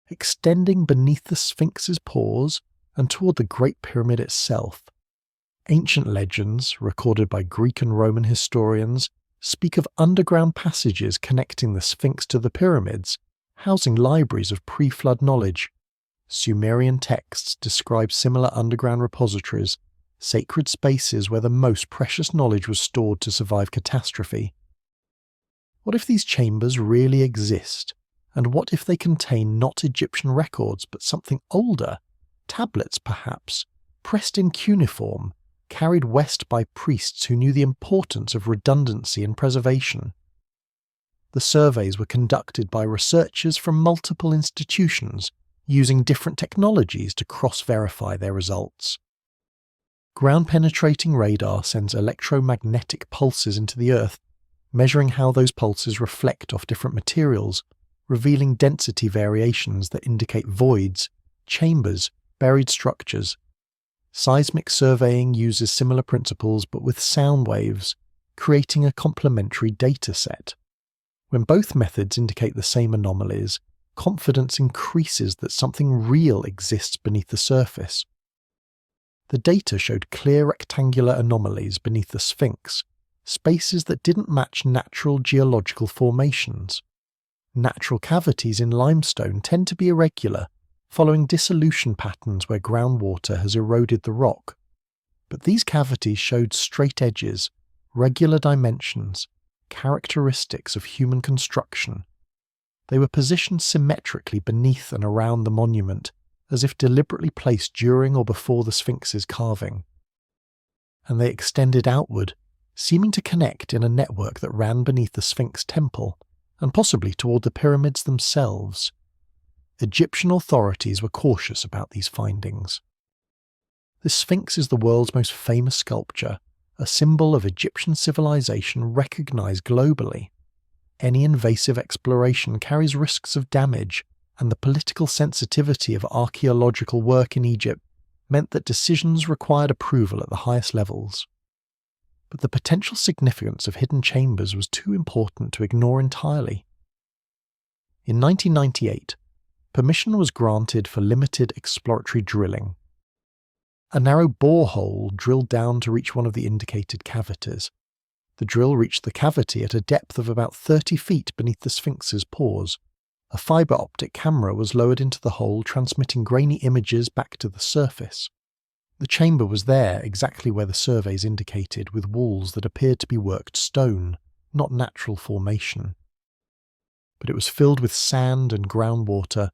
extending beneath the Sphinx's pores and toward the Great Pyramid itself. Ancient legends, recorded by Greek and Roman historians, speak of underground passages connecting the Sphinx to the pyramids, housing libraries of pre-flood knowledge. Sumerian texts describe similar underground repositories, sacred spaces where the most precious knowledge was stored to survive catastrophe. What if these chambers really exist? And what if they contain not Egyptian records but something older? Tablets, perhaps, pressed in cuneiform, carried west by priests who knew the importance of redundancy and preservation. The surveys were conducted by researchers from multiple institutions, using different technologies to cross-verify their results. Ground-penetrating radar sends electromagnetic pulses into the Earth, measuring how those pulses reflect off different materials, revealing density variations that indicate voids, chambers, buried structures. Seismic surveying uses similar principles but with sound waves, creating a complementary data set. When both methods indicate the same anomalies, confidence increases that something real exists beneath the surface. The data showed clear rectangular anomalies beneath the Sphinx, spaces that didn't match natural geological formations. Natural cavities in limestone tend to be irregular, following dissolution patterns where groundwater has eroded the rock. But these cavities showed straight edges, regular dimensions, characteristics of human construction. They were positioned symmetrically beneath and around the monument, as if deliberately placed during or before the Sphinx's carving. And they extended outward, seeming to connect in a network that ran beneath the Sphinx temple, and possibly toward the pyramids themselves. Egyptian authorities were cautious about these findings. The Sphinx is the world's most famous sculpture, a symbol of Egyptian civilization recognized globally. Any invasive exploration carries risks of damage, and the political sensitivity of archaeological work in Egypt meant that decisions required approval at the highest levels. But the potential significance of hidden chambers was too important to ignore entirely. In 1998, permission was granted for limited exploratory drilling. A narrow borehole drilled down to reach one of the indicated cavities. The drill reached the cavity at a depth of about 30 feet beneath the Sphinx's pores. A fibre optic camera was lowered into the hole, transmitting grainy images back to the surface. The chamber was there, exactly where the surveys indicated, with walls that appeared to be worked stone, not natural formation. But it was filled with sand and groundwater,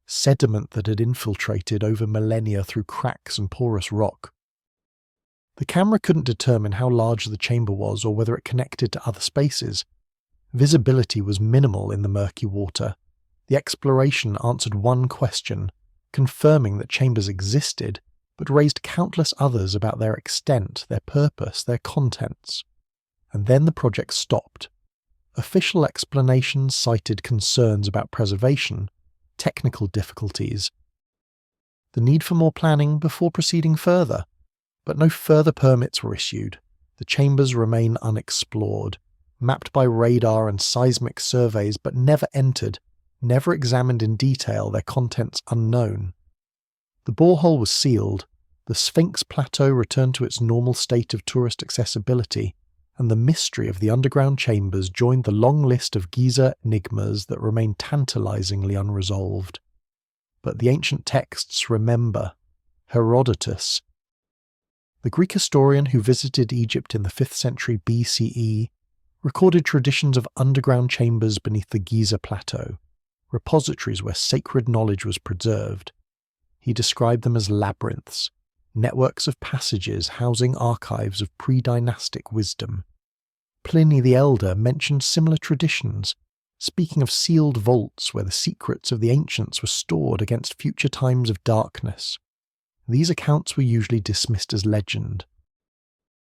sediment that had infiltrated over millennia through cracks and porous rock. The camera couldn't determine how large the chamber was or whether it connected to other spaces. Visibility was minimal in the murky water. The exploration answered one question, confirming that chambers existed, but raised countless others about their extent, their purpose, their contents. and then the project stopped. Official explanations cited concerns about preservation, technical difficulties, the need for more planning before proceeding further, but no further permits were issued. The chambers remain unexplored, mapped by radar and seismic surveys but never entered, never examined in detail, their contents unknown. The borehole was sealed, the Sphinx plateau returned to its normal state of tourist accessibility, and the mystery of the underground chambers joined the long list of Giza enigmas that remain tantalizingly unresolved. But the ancient texts remember. Herodotus, the Greek historian who visited Egypt in the 5th century BCE, recorded traditions of underground chambers beneath the Giza plateau, repositories where sacred knowledge was preserved. He described them as labyrinths, networks of passages housing archives of pre-dynastic wisdom. Pliny the Elder mentioned similar traditions, speaking of sealed vaults where the secrets of the ancients were stored against future times of darkness. These accounts were usually dismissed as legend.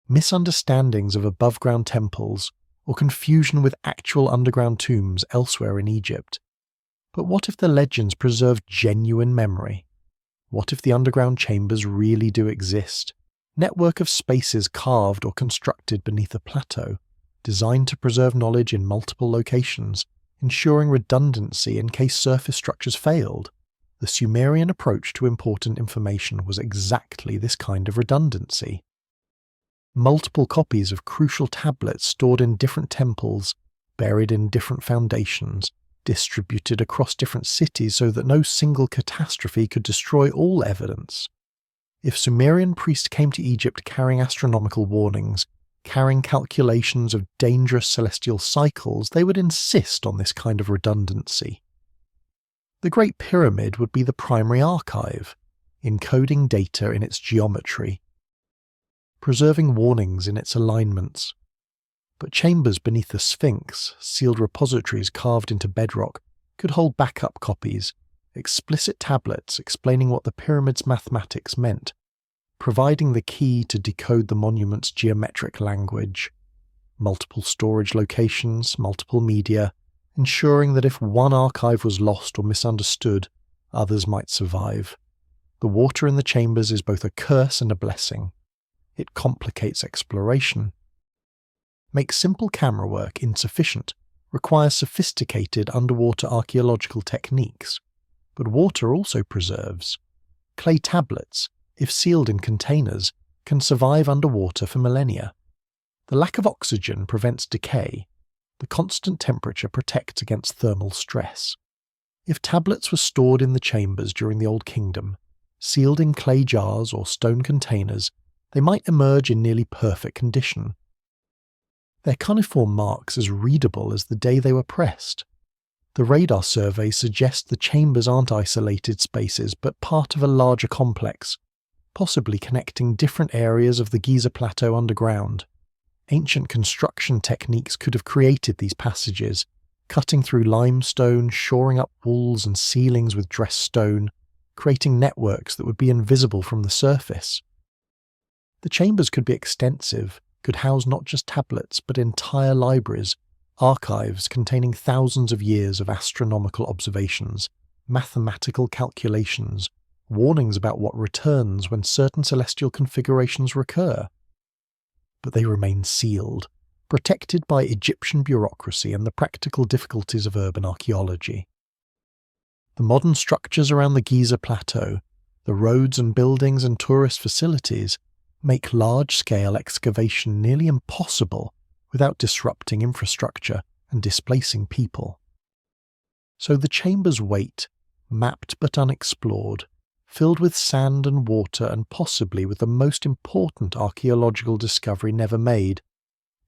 Misunderstandings of above-ground temples or confusion with actual underground tombs elsewhere in Egypt. But what if the legends preserved genuine memory? What if the underground chambers really do exist? Network of spaces carved or constructed beneath a plateau, designed to preserve knowledge in multiple locations, ensuring redundancy in case surface structures failed. The Sumerian approach to important information was exactly this kind of redundancy. Multiple copies of crucial tablets stored in different temples, buried in different foundations, distributed across different cities so that no single catastrophe could destroy all evidence. If Sumerian priests came to Egypt carrying astronomical warnings, carrying calculations of dangerous celestial cycles, they would insist on this kind of redundancy. The Great Pyramid would be the primary archive, encoding data in its geometry, preserving warnings in its alignments. But chambers beneath the Sphinx, sealed repositories carved into bedrock, could hold backup copies, explicit tablets explaining what the pyramid's mathematics meant, providing the key to decode the monument's geometric language. Multiple storage locations, multiple media, ensuring that if one archive was lost or misunderstood, others might survive. The water in the chambers is both a curse and a blessing. It complicates exploration, makes simple camera work insufficient, requires sophisticated underwater archaeological techniques. But water also preserves. Clay tablets, if sealed in containers, can survive underwater for millennia. The lack of oxygen prevents decay. The constant temperature protects against thermal stress. If tablets were stored in the chambers during the Old Kingdom, sealed in clay jars or stone containers, they might emerge in nearly perfect condition. Their cuneiform marks as readable as the day they were pressed. The radar surveys suggest the chambers aren't isolated spaces but part of a larger complex, possibly connecting different areas of the Giza plateau underground. Ancient construction techniques could have created these passages, cutting through limestone, shoring up walls and ceilings with dressed stone, creating networks that would be invisible from the surface. The chambers could be extensive, could house not just tablets but entire libraries, archives containing thousands of years of astronomical observations, mathematical calculations, warnings about what returns when certain celestial configurations recur. But they remain sealed, protected by Egyptian bureaucracy and the practical difficulties of urban archaeology. The modern structures around the Giza plateau, the roads and buildings and tourist facilities, make large-scale excavation nearly impossible without disrupting infrastructure and displacing people. So the chambers wait, mapped but unexplored, filled with sand and water and possibly with the most important archaeological discovery never made,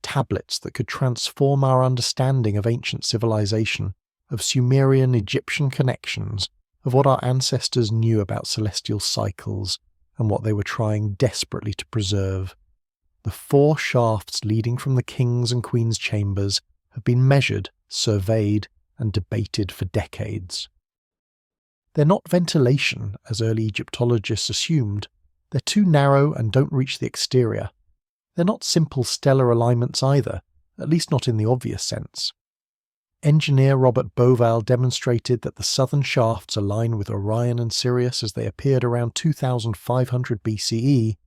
tablets that could transform our understanding of ancient civilization, of Sumerian Egyptian connections, of what our ancestors knew about celestial cycles, and what they were trying desperately to preserve. The 4 shafts leading from the king's and queen's chambers have been measured, surveyed, and debated for decades. They're not ventilation, as early Egyptologists assumed. They're too narrow and don't reach the exterior. They're not simple stellar alignments either. at least not in the obvious sense. Engineer Robert Bauval demonstrated that the southern shafts align with Orion and Sirius as they appeared around 2500 BCE,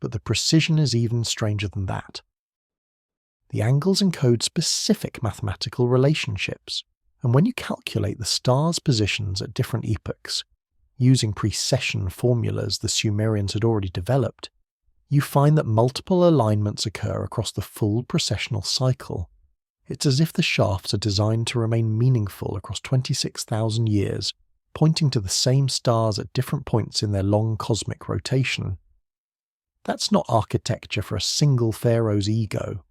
but the precision is even stranger than that. The angles encode specific mathematical relationships, and when you calculate the stars' positions at different epochs, using precession formulas the Sumerians had already developed, you find that multiple alignments occur across the full precessional cycle. It's as if the shafts are designed to remain meaningful across 26,000 years, pointing to the same stars at different points in their long cosmic rotation. That's not architecture for a single pharaoh's ego.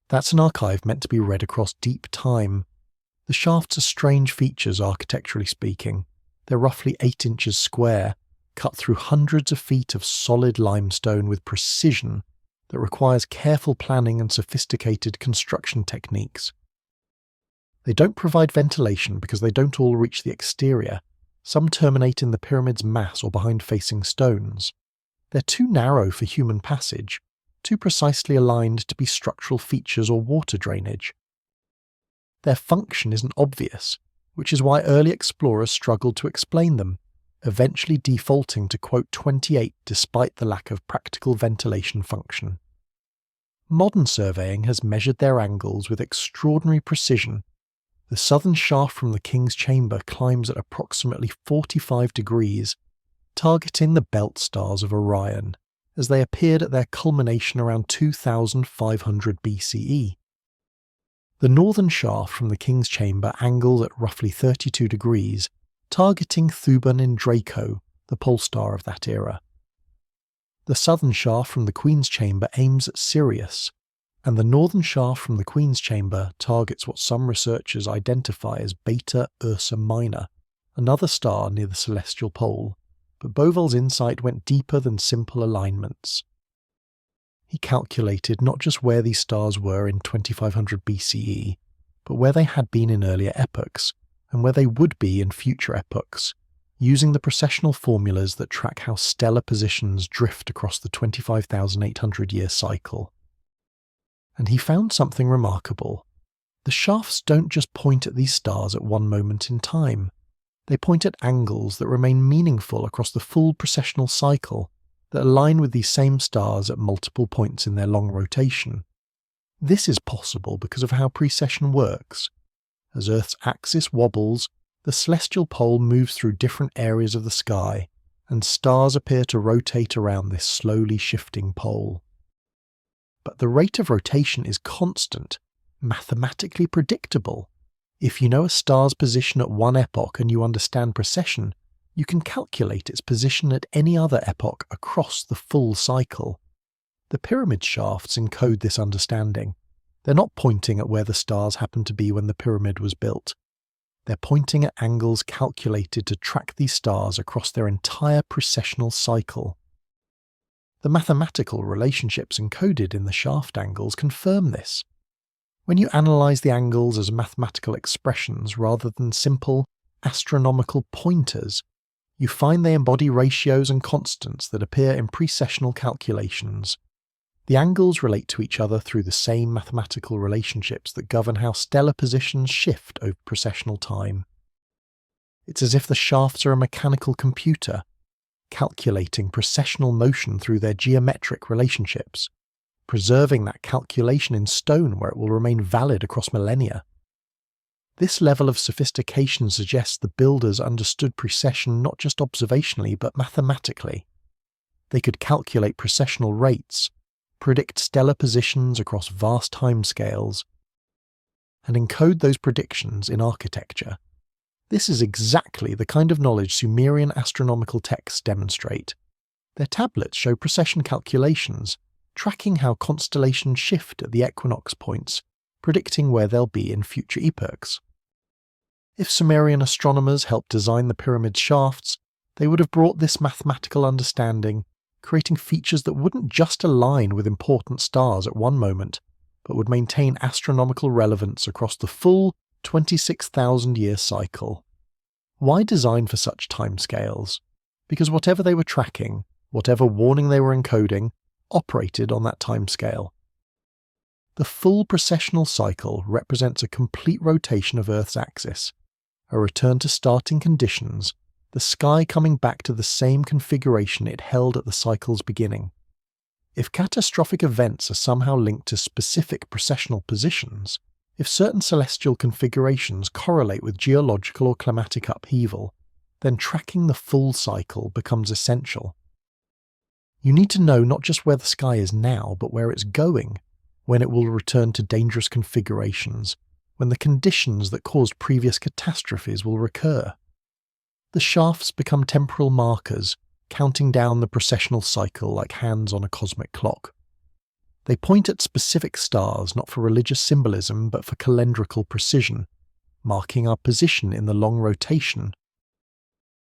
That's an archive meant to be read across deep time. The shafts are strange features architecturally speaking. They're roughly 8 inches square, cut through hundreds of feet of solid limestone with precision that requires careful planning and sophisticated construction techniques. They don't provide ventilation because they don't all reach the exterior. Some terminate in the pyramid's mass or behind facing stones. They're too narrow for human passage, too precisely aligned to be structural features or water drainage. Their function isn't obvious, which is why early explorers struggled to explain them, eventually defaulting to quote 28 despite the lack of practical ventilation function. Modern surveying has measured their angles with extraordinary precision. The southern shaft from the King's Chamber climbs at approximately 45 degrees, targeting the belt stars of Orion, as they appeared at their culmination around 2500 BCE. The northern shaft from the King's Chamber angles at roughly 32 degrees, targeting Thuban in Draco, the pole star of that era. The southern shaft from the Queen's Chamber aims at Sirius, and the northern shaft from the Queen's Chamber targets what some researchers identify as Beta Ursa Minor, another star near the celestial pole, but Bauval's insight went deeper than simple alignments. He calculated not just where these stars were in 2500 BCE, but where they had been in earlier epochs, and where they would be in future epochs, using the precessional formulas that track how stellar positions drift across the 25,800-year cycle. And he found something remarkable. The shafts don't just point at these stars at one moment in time. They point at angles that remain meaningful across the full precessional cycle, that align with these same stars at multiple points in their long rotation. This is possible because of how precession works. As Earth's axis wobbles, the celestial pole moves through different areas of the sky, and stars appear to rotate around this slowly shifting pole. But the rate of rotation is constant, mathematically predictable. If you know a star's position at one epoch and you understand precession, you can calculate its position at any other epoch across the full cycle. The pyramid shafts encode this understanding. They're not pointing at where the stars happened to be when the pyramid was built. They're pointing at angles calculated to track these stars across their entire precessional cycle. The mathematical relationships encoded in the shaft angles confirm this. When you analyze the angles as mathematical expressions rather than simple astronomical pointers, you find they embody ratios and constants that appear in precessional calculations. The angles relate to each other through the same mathematical relationships that govern how stellar positions shift over precessional time. It's as if the shafts are a mechanical computer, calculating precessional motion through their geometric relationships, preserving that calculation in stone where it will remain valid across millennia. This level of sophistication suggests the builders understood precession not just observationally but mathematically. They could calculate precessional rates, predict stellar positions across vast timescales, and encode those predictions in architecture. This is exactly the kind of knowledge Sumerian astronomical texts demonstrate. Their tablets show precession calculations, tracking how constellations shift at the equinox points, predicting where they'll be in future epochs. If Sumerian astronomers helped design the pyramid shafts, they would have brought this mathematical understanding, creating features that wouldn't just align with important stars at one moment, but would maintain astronomical relevance across the full 26,000-year cycle. Why design for such timescales? Because whatever they were tracking, whatever warning they were encoding, operated on that timescale. The full precessional cycle represents a complete rotation of Earth's axis, a return to starting conditions, the sky coming back to the same configuration it held at the cycle's beginning. If catastrophic events are somehow linked to specific precessional positions, if certain celestial configurations correlate with geological or climatic upheaval, then tracking the full cycle becomes essential. You need to know not just where the sky is now, but where it's going, when it will return to dangerous configurations, when the conditions that caused previous catastrophes will recur. The shafts become temporal markers, counting down the precessional cycle like hands on a cosmic clock. They point at specific stars not for religious symbolism but for calendrical precision, marking our position in the long rotation,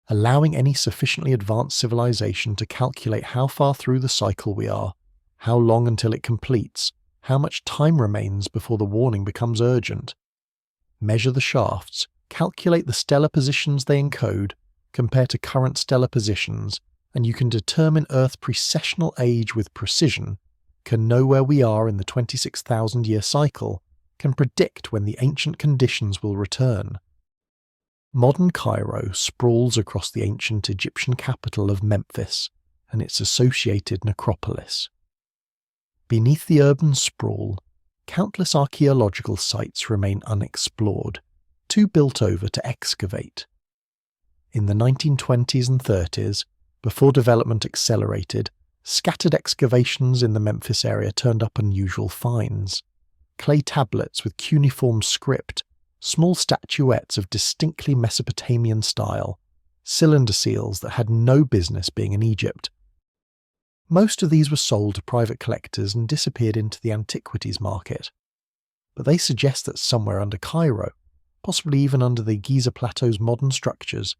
allowing any sufficiently advanced civilization to calculate how far through the cycle we are, how long until it completes, how much time remains before the warning becomes urgent. Measure the shafts, calculate the stellar positions they encode, compare to current stellar positions, and you can determine Earth's precessional age with precision, can know where we are in the 26,000-year cycle, can predict when the ancient conditions will return. Modern Cairo sprawls across the ancient Egyptian capital of Memphis and its associated necropolis. Beneath the urban sprawl, countless archaeological sites remain unexplored, too built over to excavate. In the 1920s and 30s, before development accelerated, scattered excavations in the Memphis area turned up unusual finds. Clay tablets with cuneiform script, small statuettes of distinctly Mesopotamian style, cylinder seals that had no business being in Egypt. Most of these were sold to private collectors and disappeared into the antiquities market. But they suggest that somewhere under Cairo, possibly even under the Giza plateau's modern structures,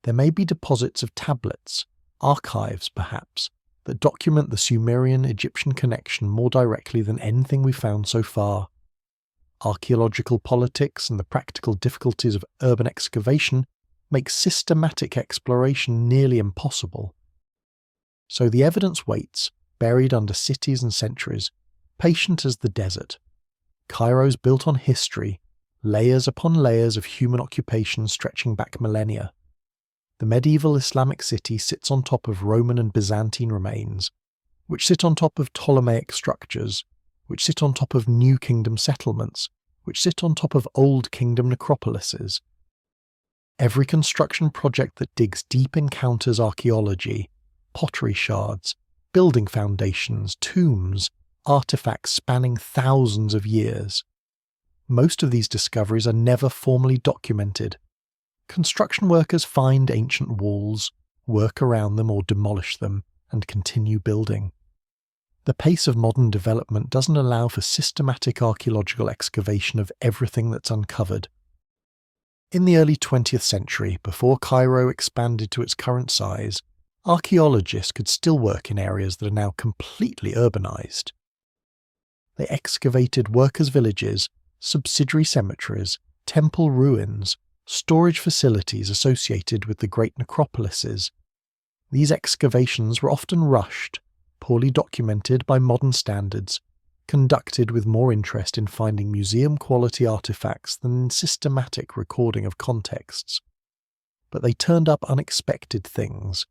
there may be deposits of tablets, archives perhaps, that document the Sumerian-Egyptian connection more directly than anything we've found so far. Archaeological politics and the practical difficulties of urban excavation make systematic exploration nearly impossible. So the evidence waits, buried under cities and centuries, patient as the desert. Cairo's built on history, layers upon layers of human occupation stretching back millennia. The medieval Islamic city sits on top of Roman and Byzantine remains, which sit on top of Ptolemaic structures, which sit on top of New Kingdom settlements, which sit on top of Old Kingdom necropolises. Every construction project that digs deep encounters archaeology, pottery shards, building foundations, tombs, artifacts spanning thousands of years. Most of these discoveries are never formally documented. Construction workers find ancient walls, work around them or demolish them, and continue building. The pace of modern development doesn't allow for systematic archaeological excavation of everything that's uncovered. In the early 20th century, before Cairo expanded to its current size, archaeologists could still work in areas that are now completely urbanized. They excavated workers' villages, subsidiary cemeteries, temple ruins, storage facilities associated with the great necropolises. These excavations were often rushed, poorly documented by modern standards, conducted with more interest in finding museum-quality artifacts than in systematic recording of contexts. But they turned up unexpected things,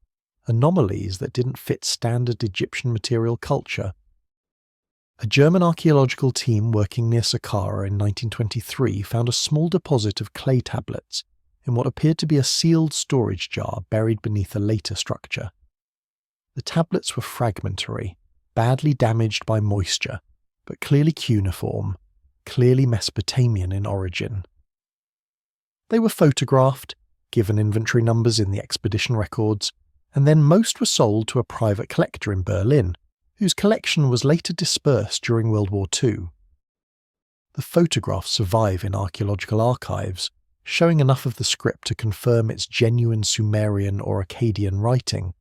anomalies that didn't fit standard Egyptian material culture. A German archaeological team working near Saqqara in 1923 found a small deposit of clay tablets in what appeared to be a sealed storage jar buried beneath a later structure. The tablets were fragmentary, badly damaged by moisture, but clearly cuneiform, clearly Mesopotamian in origin. They were photographed, given inventory numbers in the expedition records, and then most were sold to a private collector in Berlin, whose collection was later dispersed during World War II. The photographs survive in archaeological archives, showing enough of the script to confirm its genuine Sumerian or Akkadian writing,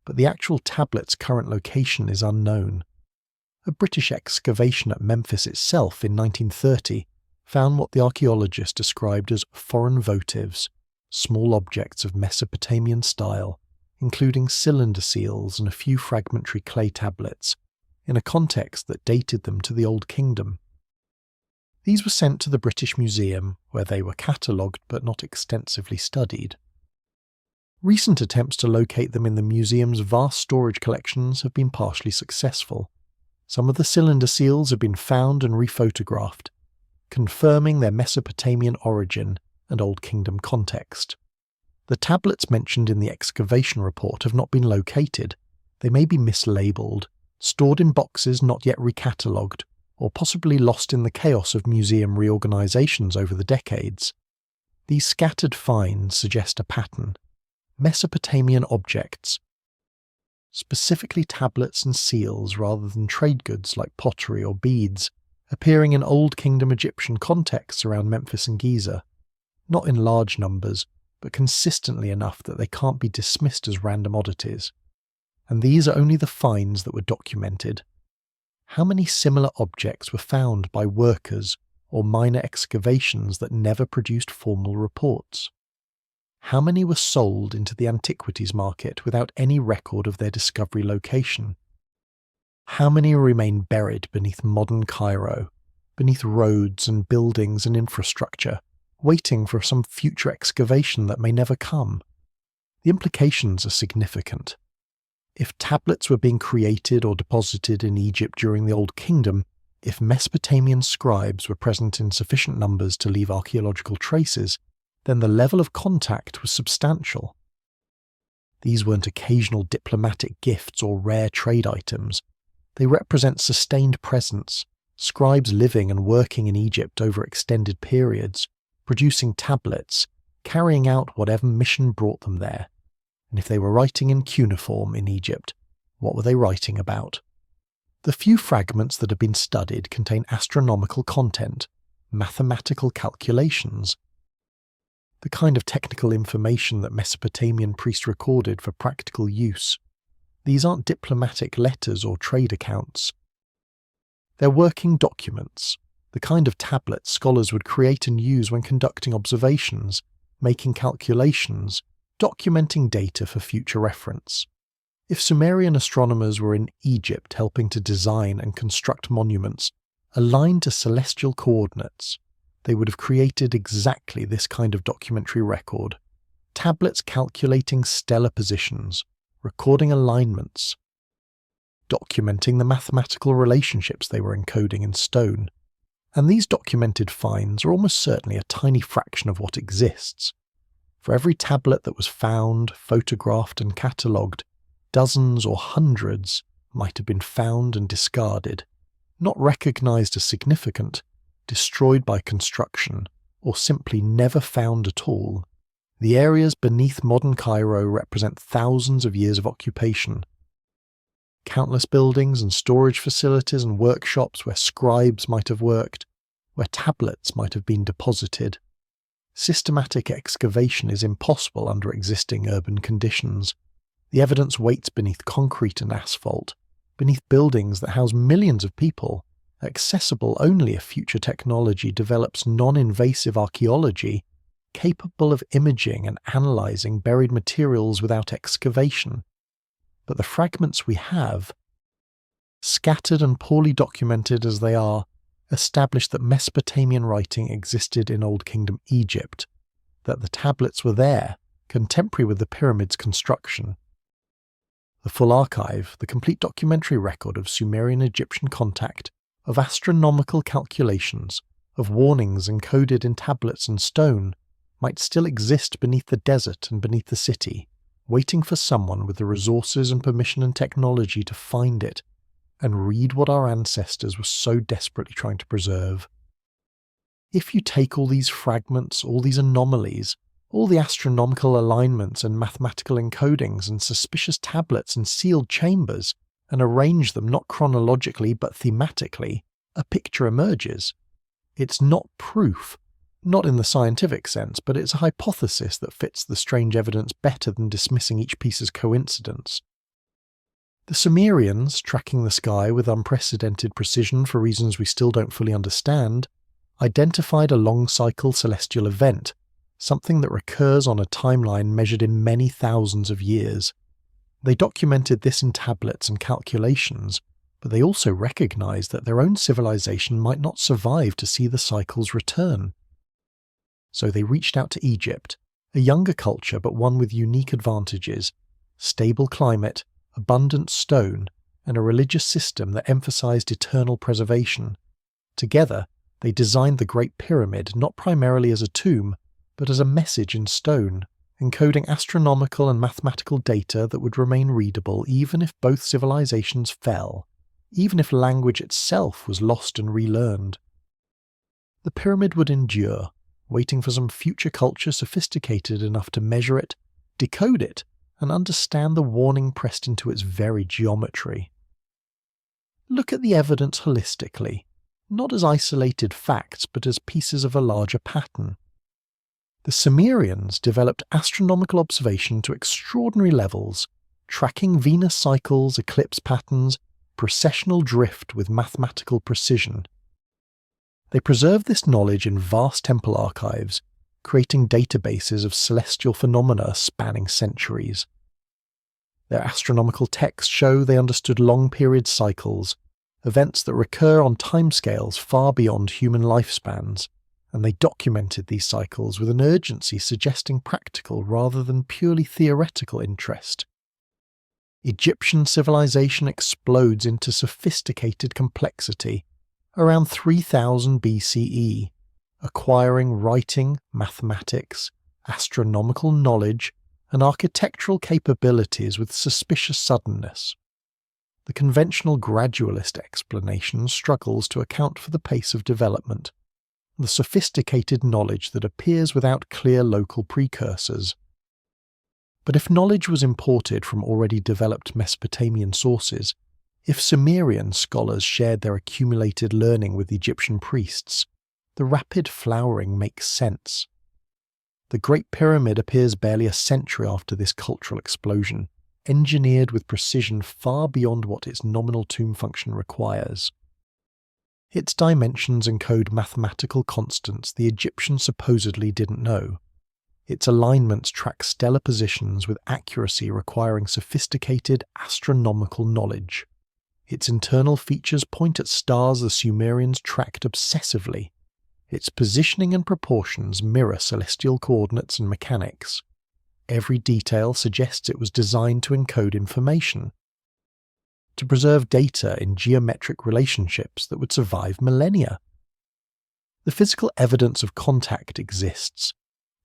but the actual tablet's current location is unknown. A British excavation at Memphis itself in 1930 found what the archaeologists described as foreign votives, small objects of Mesopotamian style, including cylinder seals and a few fragmentary clay tablets, in a context that dated them to the Old Kingdom. These were sent to the British Museum, where they were catalogued but not extensively studied. Recent attempts to locate them in the museum's vast storage collections have been partially successful. Some of the cylinder seals have been found and rephotographed, confirming their Mesopotamian origin and Old Kingdom context. The tablets mentioned in the excavation report have not been located. They may be mislabeled, stored in boxes not yet recatalogued, or possibly lost in the chaos of museum reorganizations over the decades. These scattered finds suggest a pattern. Mesopotamian objects, specifically tablets and seals rather than trade goods like pottery or beads, appearing in Old Kingdom Egyptian contexts around Memphis and Giza, not in large numbers, but consistently enough that they can't be dismissed as random oddities. And these are only the finds that were documented. How many similar objects were found by workers or minor excavations that never produced formal reports? How many were sold into the antiquities market without any record of their discovery location? How many remain buried beneath modern Cairo, beneath roads and buildings and infrastructure, waiting for some future excavation that may never come? The implications are significant. If tablets were being created or deposited in Egypt during the Old Kingdom, if Mesopotamian scribes were present in sufficient numbers to leave archaeological traces, then the level of contact was substantial. These weren't occasional diplomatic gifts or rare trade items. They represent sustained presence, scribes living and working in Egypt over extended periods, producing tablets, carrying out whatever mission brought them there. And if they were writing in cuneiform in Egypt, what were they writing about? The few fragments that have been studied contain astronomical content, mathematical calculations, the kind of technical information that Mesopotamian priests recorded for practical use. These aren't diplomatic letters or trade accounts. They're working documents, the kind of tablets scholars would create and use when conducting observations, making calculations, documenting data for future reference. If Sumerian astronomers were in Egypt helping to design and construct monuments aligned to celestial coordinates, they would have created exactly this kind of documentary record. Tablets calculating stellar positions, recording alignments, documenting the mathematical relationships they were encoding in stone. And these documented finds are almost certainly a tiny fraction of what exists. For every tablet that was found, photographed and catalogued, dozens or hundreds might have been found and discarded, not recognized as significant, destroyed by construction, or simply never found at all. The areas beneath modern Cairo represent thousands of years of occupation. Countless buildings and storage facilities and workshops where scribes might have worked, where tablets might have been deposited. Systematic excavation is impossible under existing urban conditions. The evidence waits beneath concrete and asphalt, beneath buildings that house millions of people, accessible only if future technology develops non-invasive archaeology capable of imaging and analysing buried materials without excavation. But the fragments we have, scattered and poorly documented as they are, establish that Mesopotamian writing existed in Old Kingdom Egypt, that the tablets were there, contemporary with the pyramid's construction. The full archive, the complete documentary record of Sumerian-Egyptian contact, of astronomical calculations, of warnings encoded in tablets and stone, might still exist beneath the desert and beneath the city, waiting for someone with the resources and permission and technology to find it and read what our ancestors were so desperately trying to preserve. If you take all these fragments, all these anomalies, all the astronomical alignments and mathematical encodings and suspicious tablets and sealed chambers, and arrange them not chronologically but thematically, a picture emerges. It's not proof, not in the scientific sense, but it's a hypothesis that fits the strange evidence better than dismissing each piece as coincidence. The Sumerians, tracking the sky with unprecedented precision for reasons we still don't fully understand, identified a long-cycle celestial event, something that recurs on a timeline measured in many thousands of years. They documented this in tablets and calculations, but they also recognized that their own civilization might not survive to see the cycles return. So they reached out to Egypt, a younger culture but one with unique advantages: stable climate, abundant stone, and a religious system that emphasized eternal preservation. Together, they designed the Great Pyramid not primarily as a tomb, but as a message in stone, encoding astronomical and mathematical data that would remain readable even if both civilizations fell, even if language itself was lost and relearned. The pyramid would endure, waiting for some future culture sophisticated enough to measure it, decode it, and understand the warning pressed into its very geometry. Look at the evidence holistically, not as isolated facts but as pieces of a larger pattern. The Sumerians developed astronomical observation to extraordinary levels, tracking Venus cycles, eclipse patterns, precessional drift with mathematical precision. They preserved this knowledge in vast temple archives, creating databases of celestial phenomena spanning centuries. Their astronomical texts show they understood long-period cycles, events that recur on timescales far beyond human lifespans, and they documented these cycles with an urgency suggesting practical rather than purely theoretical interest. Egyptian civilization explodes into sophisticated complexity around 3000 BCE, acquiring writing, mathematics, astronomical knowledge, and architectural capabilities with suspicious suddenness. The conventional gradualist explanation struggles to account for the pace of development, the sophisticated knowledge that appears without clear local precursors. But if knowledge was imported from already developed Mesopotamian sources, if Sumerian scholars shared their accumulated learning with Egyptian priests, the rapid flowering makes sense. The Great Pyramid appears barely a century after this cultural explosion, engineered with precision far beyond what its nominal tomb function requires. Its dimensions encode mathematical constants the Egyptians supposedly didn't know. Its alignments track stellar positions with accuracy requiring sophisticated astronomical knowledge. Its internal features point at stars the Sumerians tracked obsessively. Its positioning and proportions mirror celestial coordinates and mechanics. Every detail suggests it was designed to encode information, to preserve data in geometric relationships that would survive millennia. The physical evidence of contact exists: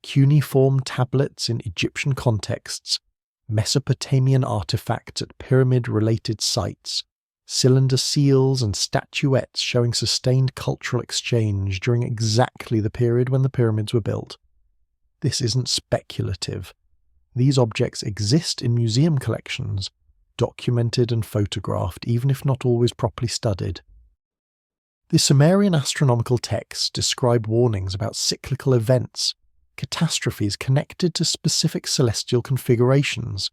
cuneiform tablets in Egyptian contexts, Mesopotamian artifacts at pyramid-related sites, cylinder seals and statuettes showing sustained cultural exchange during exactly the period when the pyramids were built. This isn't speculative. These objects exist in museum collections, documented and photographed even if not always properly studied. The Sumerian astronomical texts describe warnings about cyclical events, catastrophes connected to specific celestial configurations.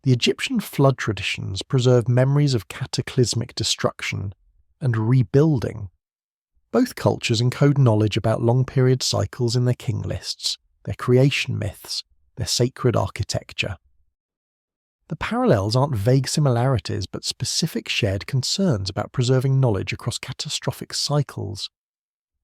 The Egyptian flood traditions preserve memories of cataclysmic destruction and rebuilding. Both cultures encode knowledge about long-period cycles in their king lists, their creation myths, their sacred architecture. The parallels aren't vague similarities but specific shared concerns about preserving knowledge across catastrophic cycles.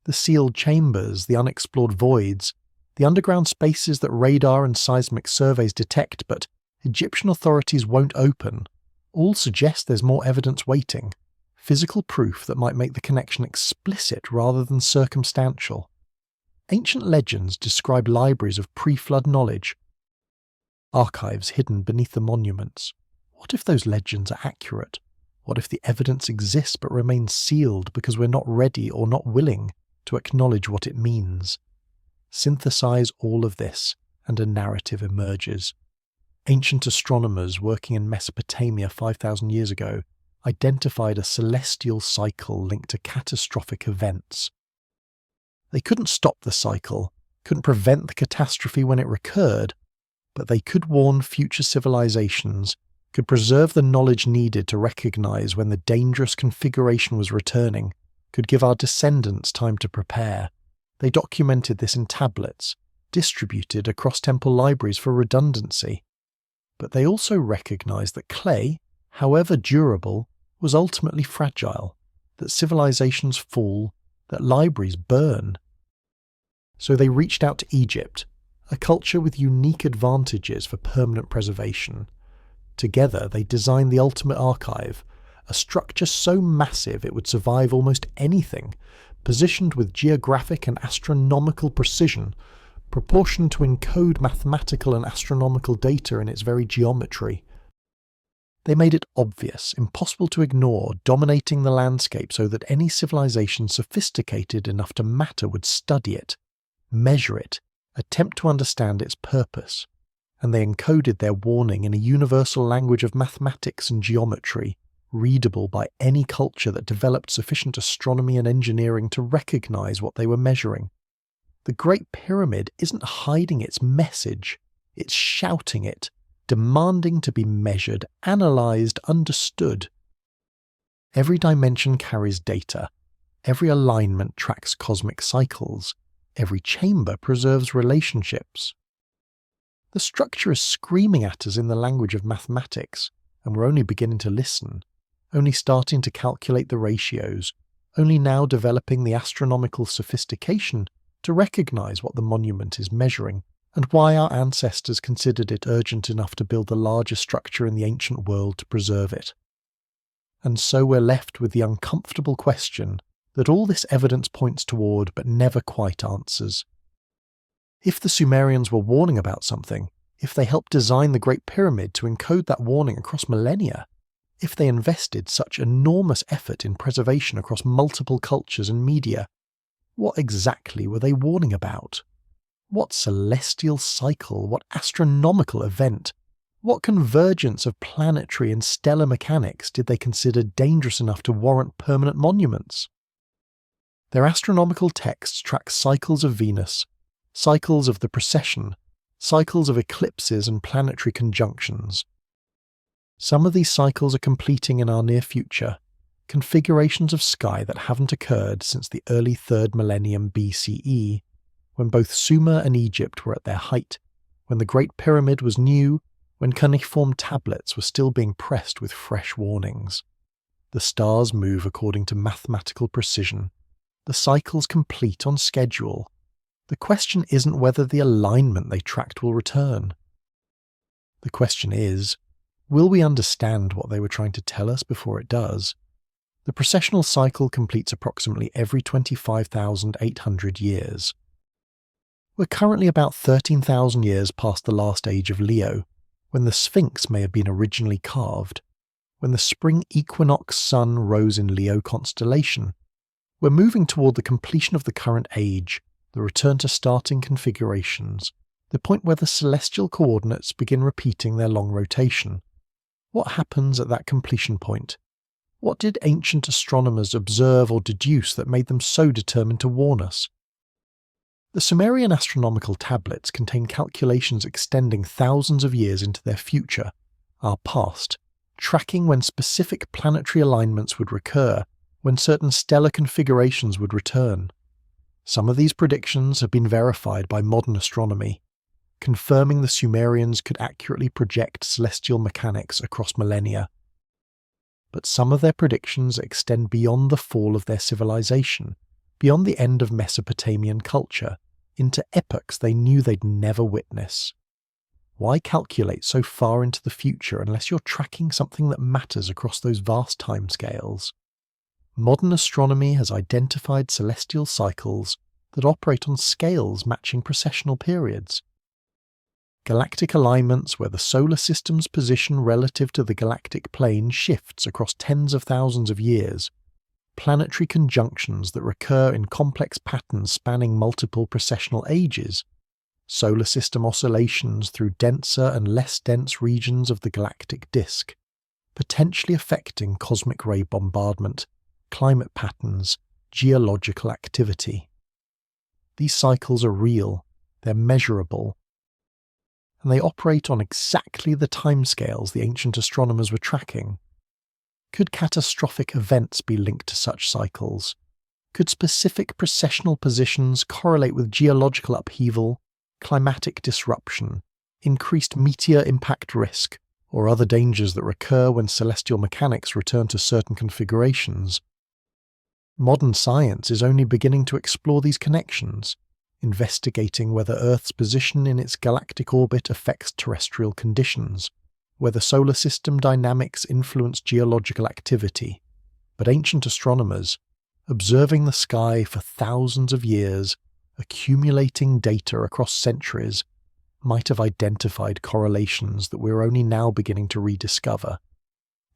The sealed chambers, the unexplored voids, the underground spaces that radar and seismic surveys detect but Egyptian authorities won't open, all suggest there's more evidence waiting, physical proof that might make the connection explicit rather than circumstantial. Ancient legends describe libraries of pre-flood knowledge, archives hidden beneath the monuments. What if those legends are accurate? What if the evidence exists but remains sealed because we're not ready or not willing to acknowledge what it means? Synthesize all of this, and a narrative emerges. Ancient astronomers working in Mesopotamia 5,000 years ago identified a celestial cycle linked to catastrophic events. They couldn't stop the cycle, couldn't prevent the catastrophe when it recurred, but they could warn future civilizations, could preserve the knowledge needed to recognize when the dangerous configuration was returning, could give our descendants time to prepare. They documented this in tablets, distributed across temple libraries for redundancy. But they also recognized that clay, however durable, was ultimately fragile, that civilizations fall, that libraries burn. So they reached out to Egypt, a culture with unique advantages for permanent preservation. Together they designed the ultimate archive, a structure so massive it would survive almost anything, positioned with geographic and astronomical precision, proportioned to encode mathematical and astronomical data in its very geometry. They made it obvious, impossible to ignore, dominating the landscape so that any civilization sophisticated enough to matter would study it, measure it, attempt to understand its purpose. And they encoded their warning in a universal language of mathematics and geometry, readable by any culture that developed sufficient astronomy and engineering to recognize what they were measuring. The Great Pyramid isn't hiding its message, it's shouting it, demanding to be measured, analysed, understood. Every dimension carries data, every alignment tracks cosmic cycles, every chamber preserves relationships. The structure is screaming at us in the language of mathematics, and we're only beginning to listen, only starting to calculate the ratios, only now developing the astronomical sophistication to recognise what the monument is measuring, and why our ancestors considered it urgent enough to build the largest structure in the ancient world to preserve it. And so we're left with the uncomfortable question that all this evidence points toward but never quite answers. If the Sumerians were warning about something, if they helped design the Great Pyramid to encode that warning across millennia, if they invested such enormous effort in preservation across multiple cultures and media, what exactly were they warning about? What celestial cycle, what astronomical event, what convergence of planetary and stellar mechanics did they consider dangerous enough to warrant permanent monuments? Their astronomical texts track cycles of Venus, cycles of the precession, cycles of eclipses and planetary conjunctions. Some of these cycles are completing in our near future, configurations of sky that haven't occurred since the early 3rd millennium BCE, when both Sumer and Egypt were at their height, when the Great Pyramid was new, when cuneiform tablets were still being pressed with fresh warnings. The stars move according to mathematical precision. The cycles complete on schedule. The question isn't whether the alignment they tracked will return. The question is, will we understand what they were trying to tell us before it does? The precessional cycle completes approximately every 25,800 years. We're currently about 13,000 years past the last age of Leo, when the Sphinx may have been originally carved, when the spring equinox sun rose in Leo constellation. We're moving toward the completion of the current age, the return to starting configurations, the point where the celestial coordinates begin repeating their long rotation. What happens at that completion point? What did ancient astronomers observe or deduce that made them so determined to warn us? The Sumerian astronomical tablets contain calculations extending thousands of years into their future, our past, tracking when specific planetary alignments would recur, when certain stellar configurations would return. Some of these predictions have been verified by modern astronomy, confirming the Sumerians could accurately project celestial mechanics across millennia. But some of their predictions extend beyond the fall of their civilization, beyond the end of Mesopotamian culture, into epochs they knew they'd never witness. Why calculate so far into the future unless you're tracking something that matters across those vast timescales? Modern astronomy has identified celestial cycles that operate on scales matching precessional periods. Galactic alignments where the solar system's position relative to the galactic plane shifts across tens of thousands of years. Planetary conjunctions that recur in complex patterns spanning multiple precessional ages. Solar system oscillations through denser and less dense regions of the galactic disk, potentially affecting cosmic ray bombardment, climate patterns, geological activity. These cycles are real, they're measurable, and they operate on exactly the timescales the ancient astronomers were tracking. Could catastrophic events be linked to such cycles? Could specific precessional positions correlate with geological upheaval, climatic disruption, increased meteor impact risk, or other dangers that recur when celestial mechanics return to certain configurations. Modern science is only beginning to explore these connections, investigating whether Earth's position in its galactic orbit affects terrestrial conditions, whether solar system dynamics influence geological activity. But ancient astronomers, observing the sky for thousands of years, accumulating data across centuries, might have identified correlations that we're only now beginning to rediscover.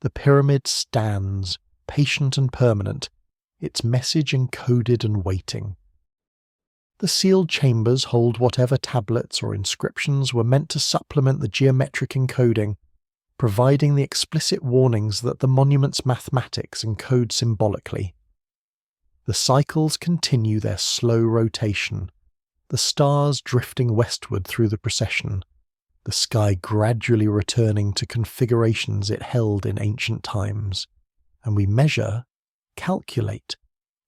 The pyramid stands, patient and permanent, its message encoded and waiting. The sealed chambers hold whatever tablets or inscriptions were meant to supplement the geometric encoding, providing the explicit warnings that the monument's mathematics encode symbolically. The cycles continue their slow rotation, the stars drifting westward through the procession, the sky gradually returning to configurations it held in ancient times, and we measure, calculate,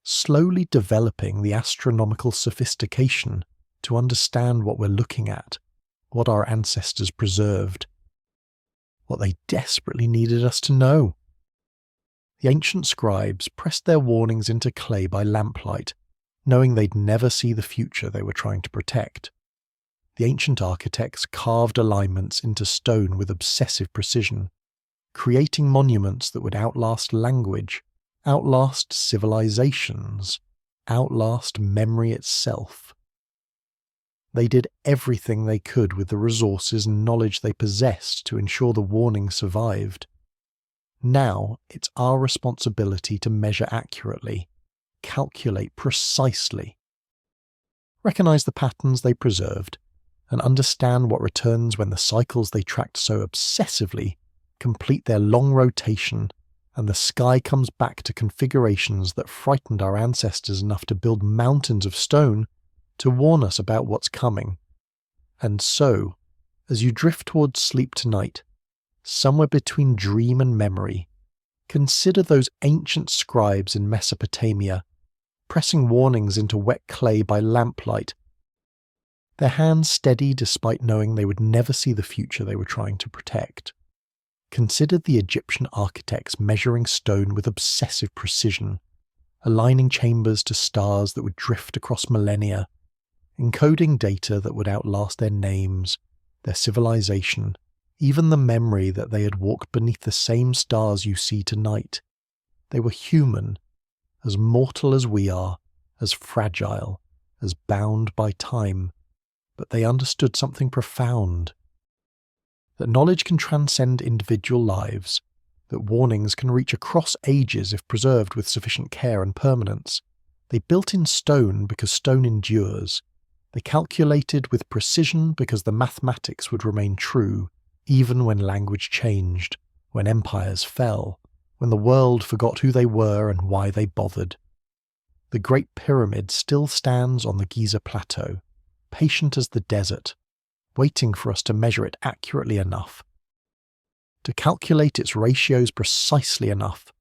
slowly developing the astronomical sophistication to understand what we're looking at, what our ancestors preserved, what they desperately needed us to know. The ancient scribes pressed their warnings into clay by lamplight, knowing they'd never see the future they were trying to protect. The ancient architects carved alignments into stone with obsessive precision, creating monuments that would outlast language, outlast civilizations, outlast memory itself. They did everything they could with the resources and knowledge they possessed to ensure the warning survived. Now it's our responsibility to measure accurately, calculate precisely, recognize the patterns they preserved, and understand what returns when the cycles they tracked so obsessively complete their long rotation and the sky comes back to configurations that frightened our ancestors enough to build mountains of stone to warn us about what's coming. And so, as you drift towards sleep tonight, somewhere between dream and memory, consider those ancient scribes in Mesopotamia, pressing warnings into wet clay by lamplight, their hands steady despite knowing they would never see the future they were trying to protect. Consider the Egyptian architects measuring stone with obsessive precision, aligning chambers to stars that would drift across millennia, encoding data that would outlast their names, their civilization, even the memory that they had walked beneath the same stars you see tonight. They were human, as mortal as we are, as fragile, as bound by time, but they understood something profound. That knowledge can transcend individual lives, that warnings can reach across ages if preserved with sufficient care and permanence. They built in stone because stone endures. They calculated with precision because the mathematics would remain true, even when language changed, when empires fell, when the world forgot who they were and why they bothered. The Great Pyramid still stands on the Giza plateau, patient as the desert, waiting for us to measure it accurately enough, to calculate its ratios precisely enough,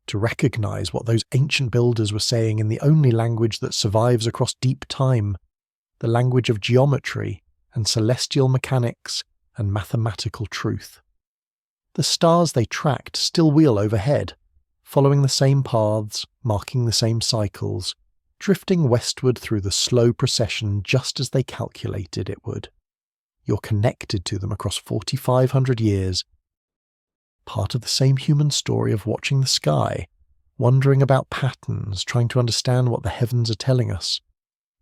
to recognize what those ancient builders were saying in the only language that survives across deep time, the language of geometry and celestial mechanics and mathematical truth. The stars they tracked still wheel overhead, following the same paths, marking the same cycles, drifting westward through the slow procession just as they calculated it would. You're connected to them across 4,500 years, part of the same human story of watching the sky, wondering about patterns, trying to understand what the heavens are telling us.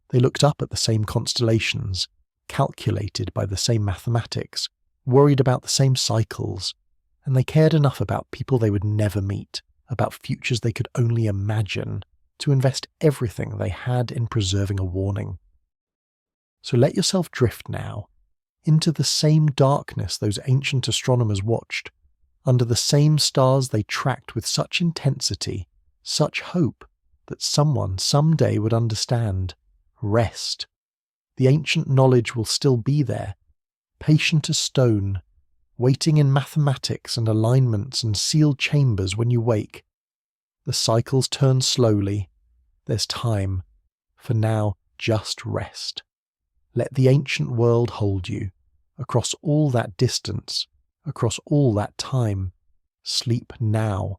They looked up at the same constellations, calculated by the same mathematics, worried about the same cycles, and they cared enough about people they would never meet, about futures they could only imagine, to invest everything they had in preserving a warning. So let yourself drift now, into the same darkness those ancient astronomers watched, under the same stars they tracked with such intensity, such hope, that someone someday would understand. Rest. The ancient knowledge will still be there, patient as stone, waiting in mathematics and alignments and sealed chambers when you wake. The cycles turn slowly. There's time. For now, just rest. Let the ancient world hold you, across all that distance, across all that time. Sleep now,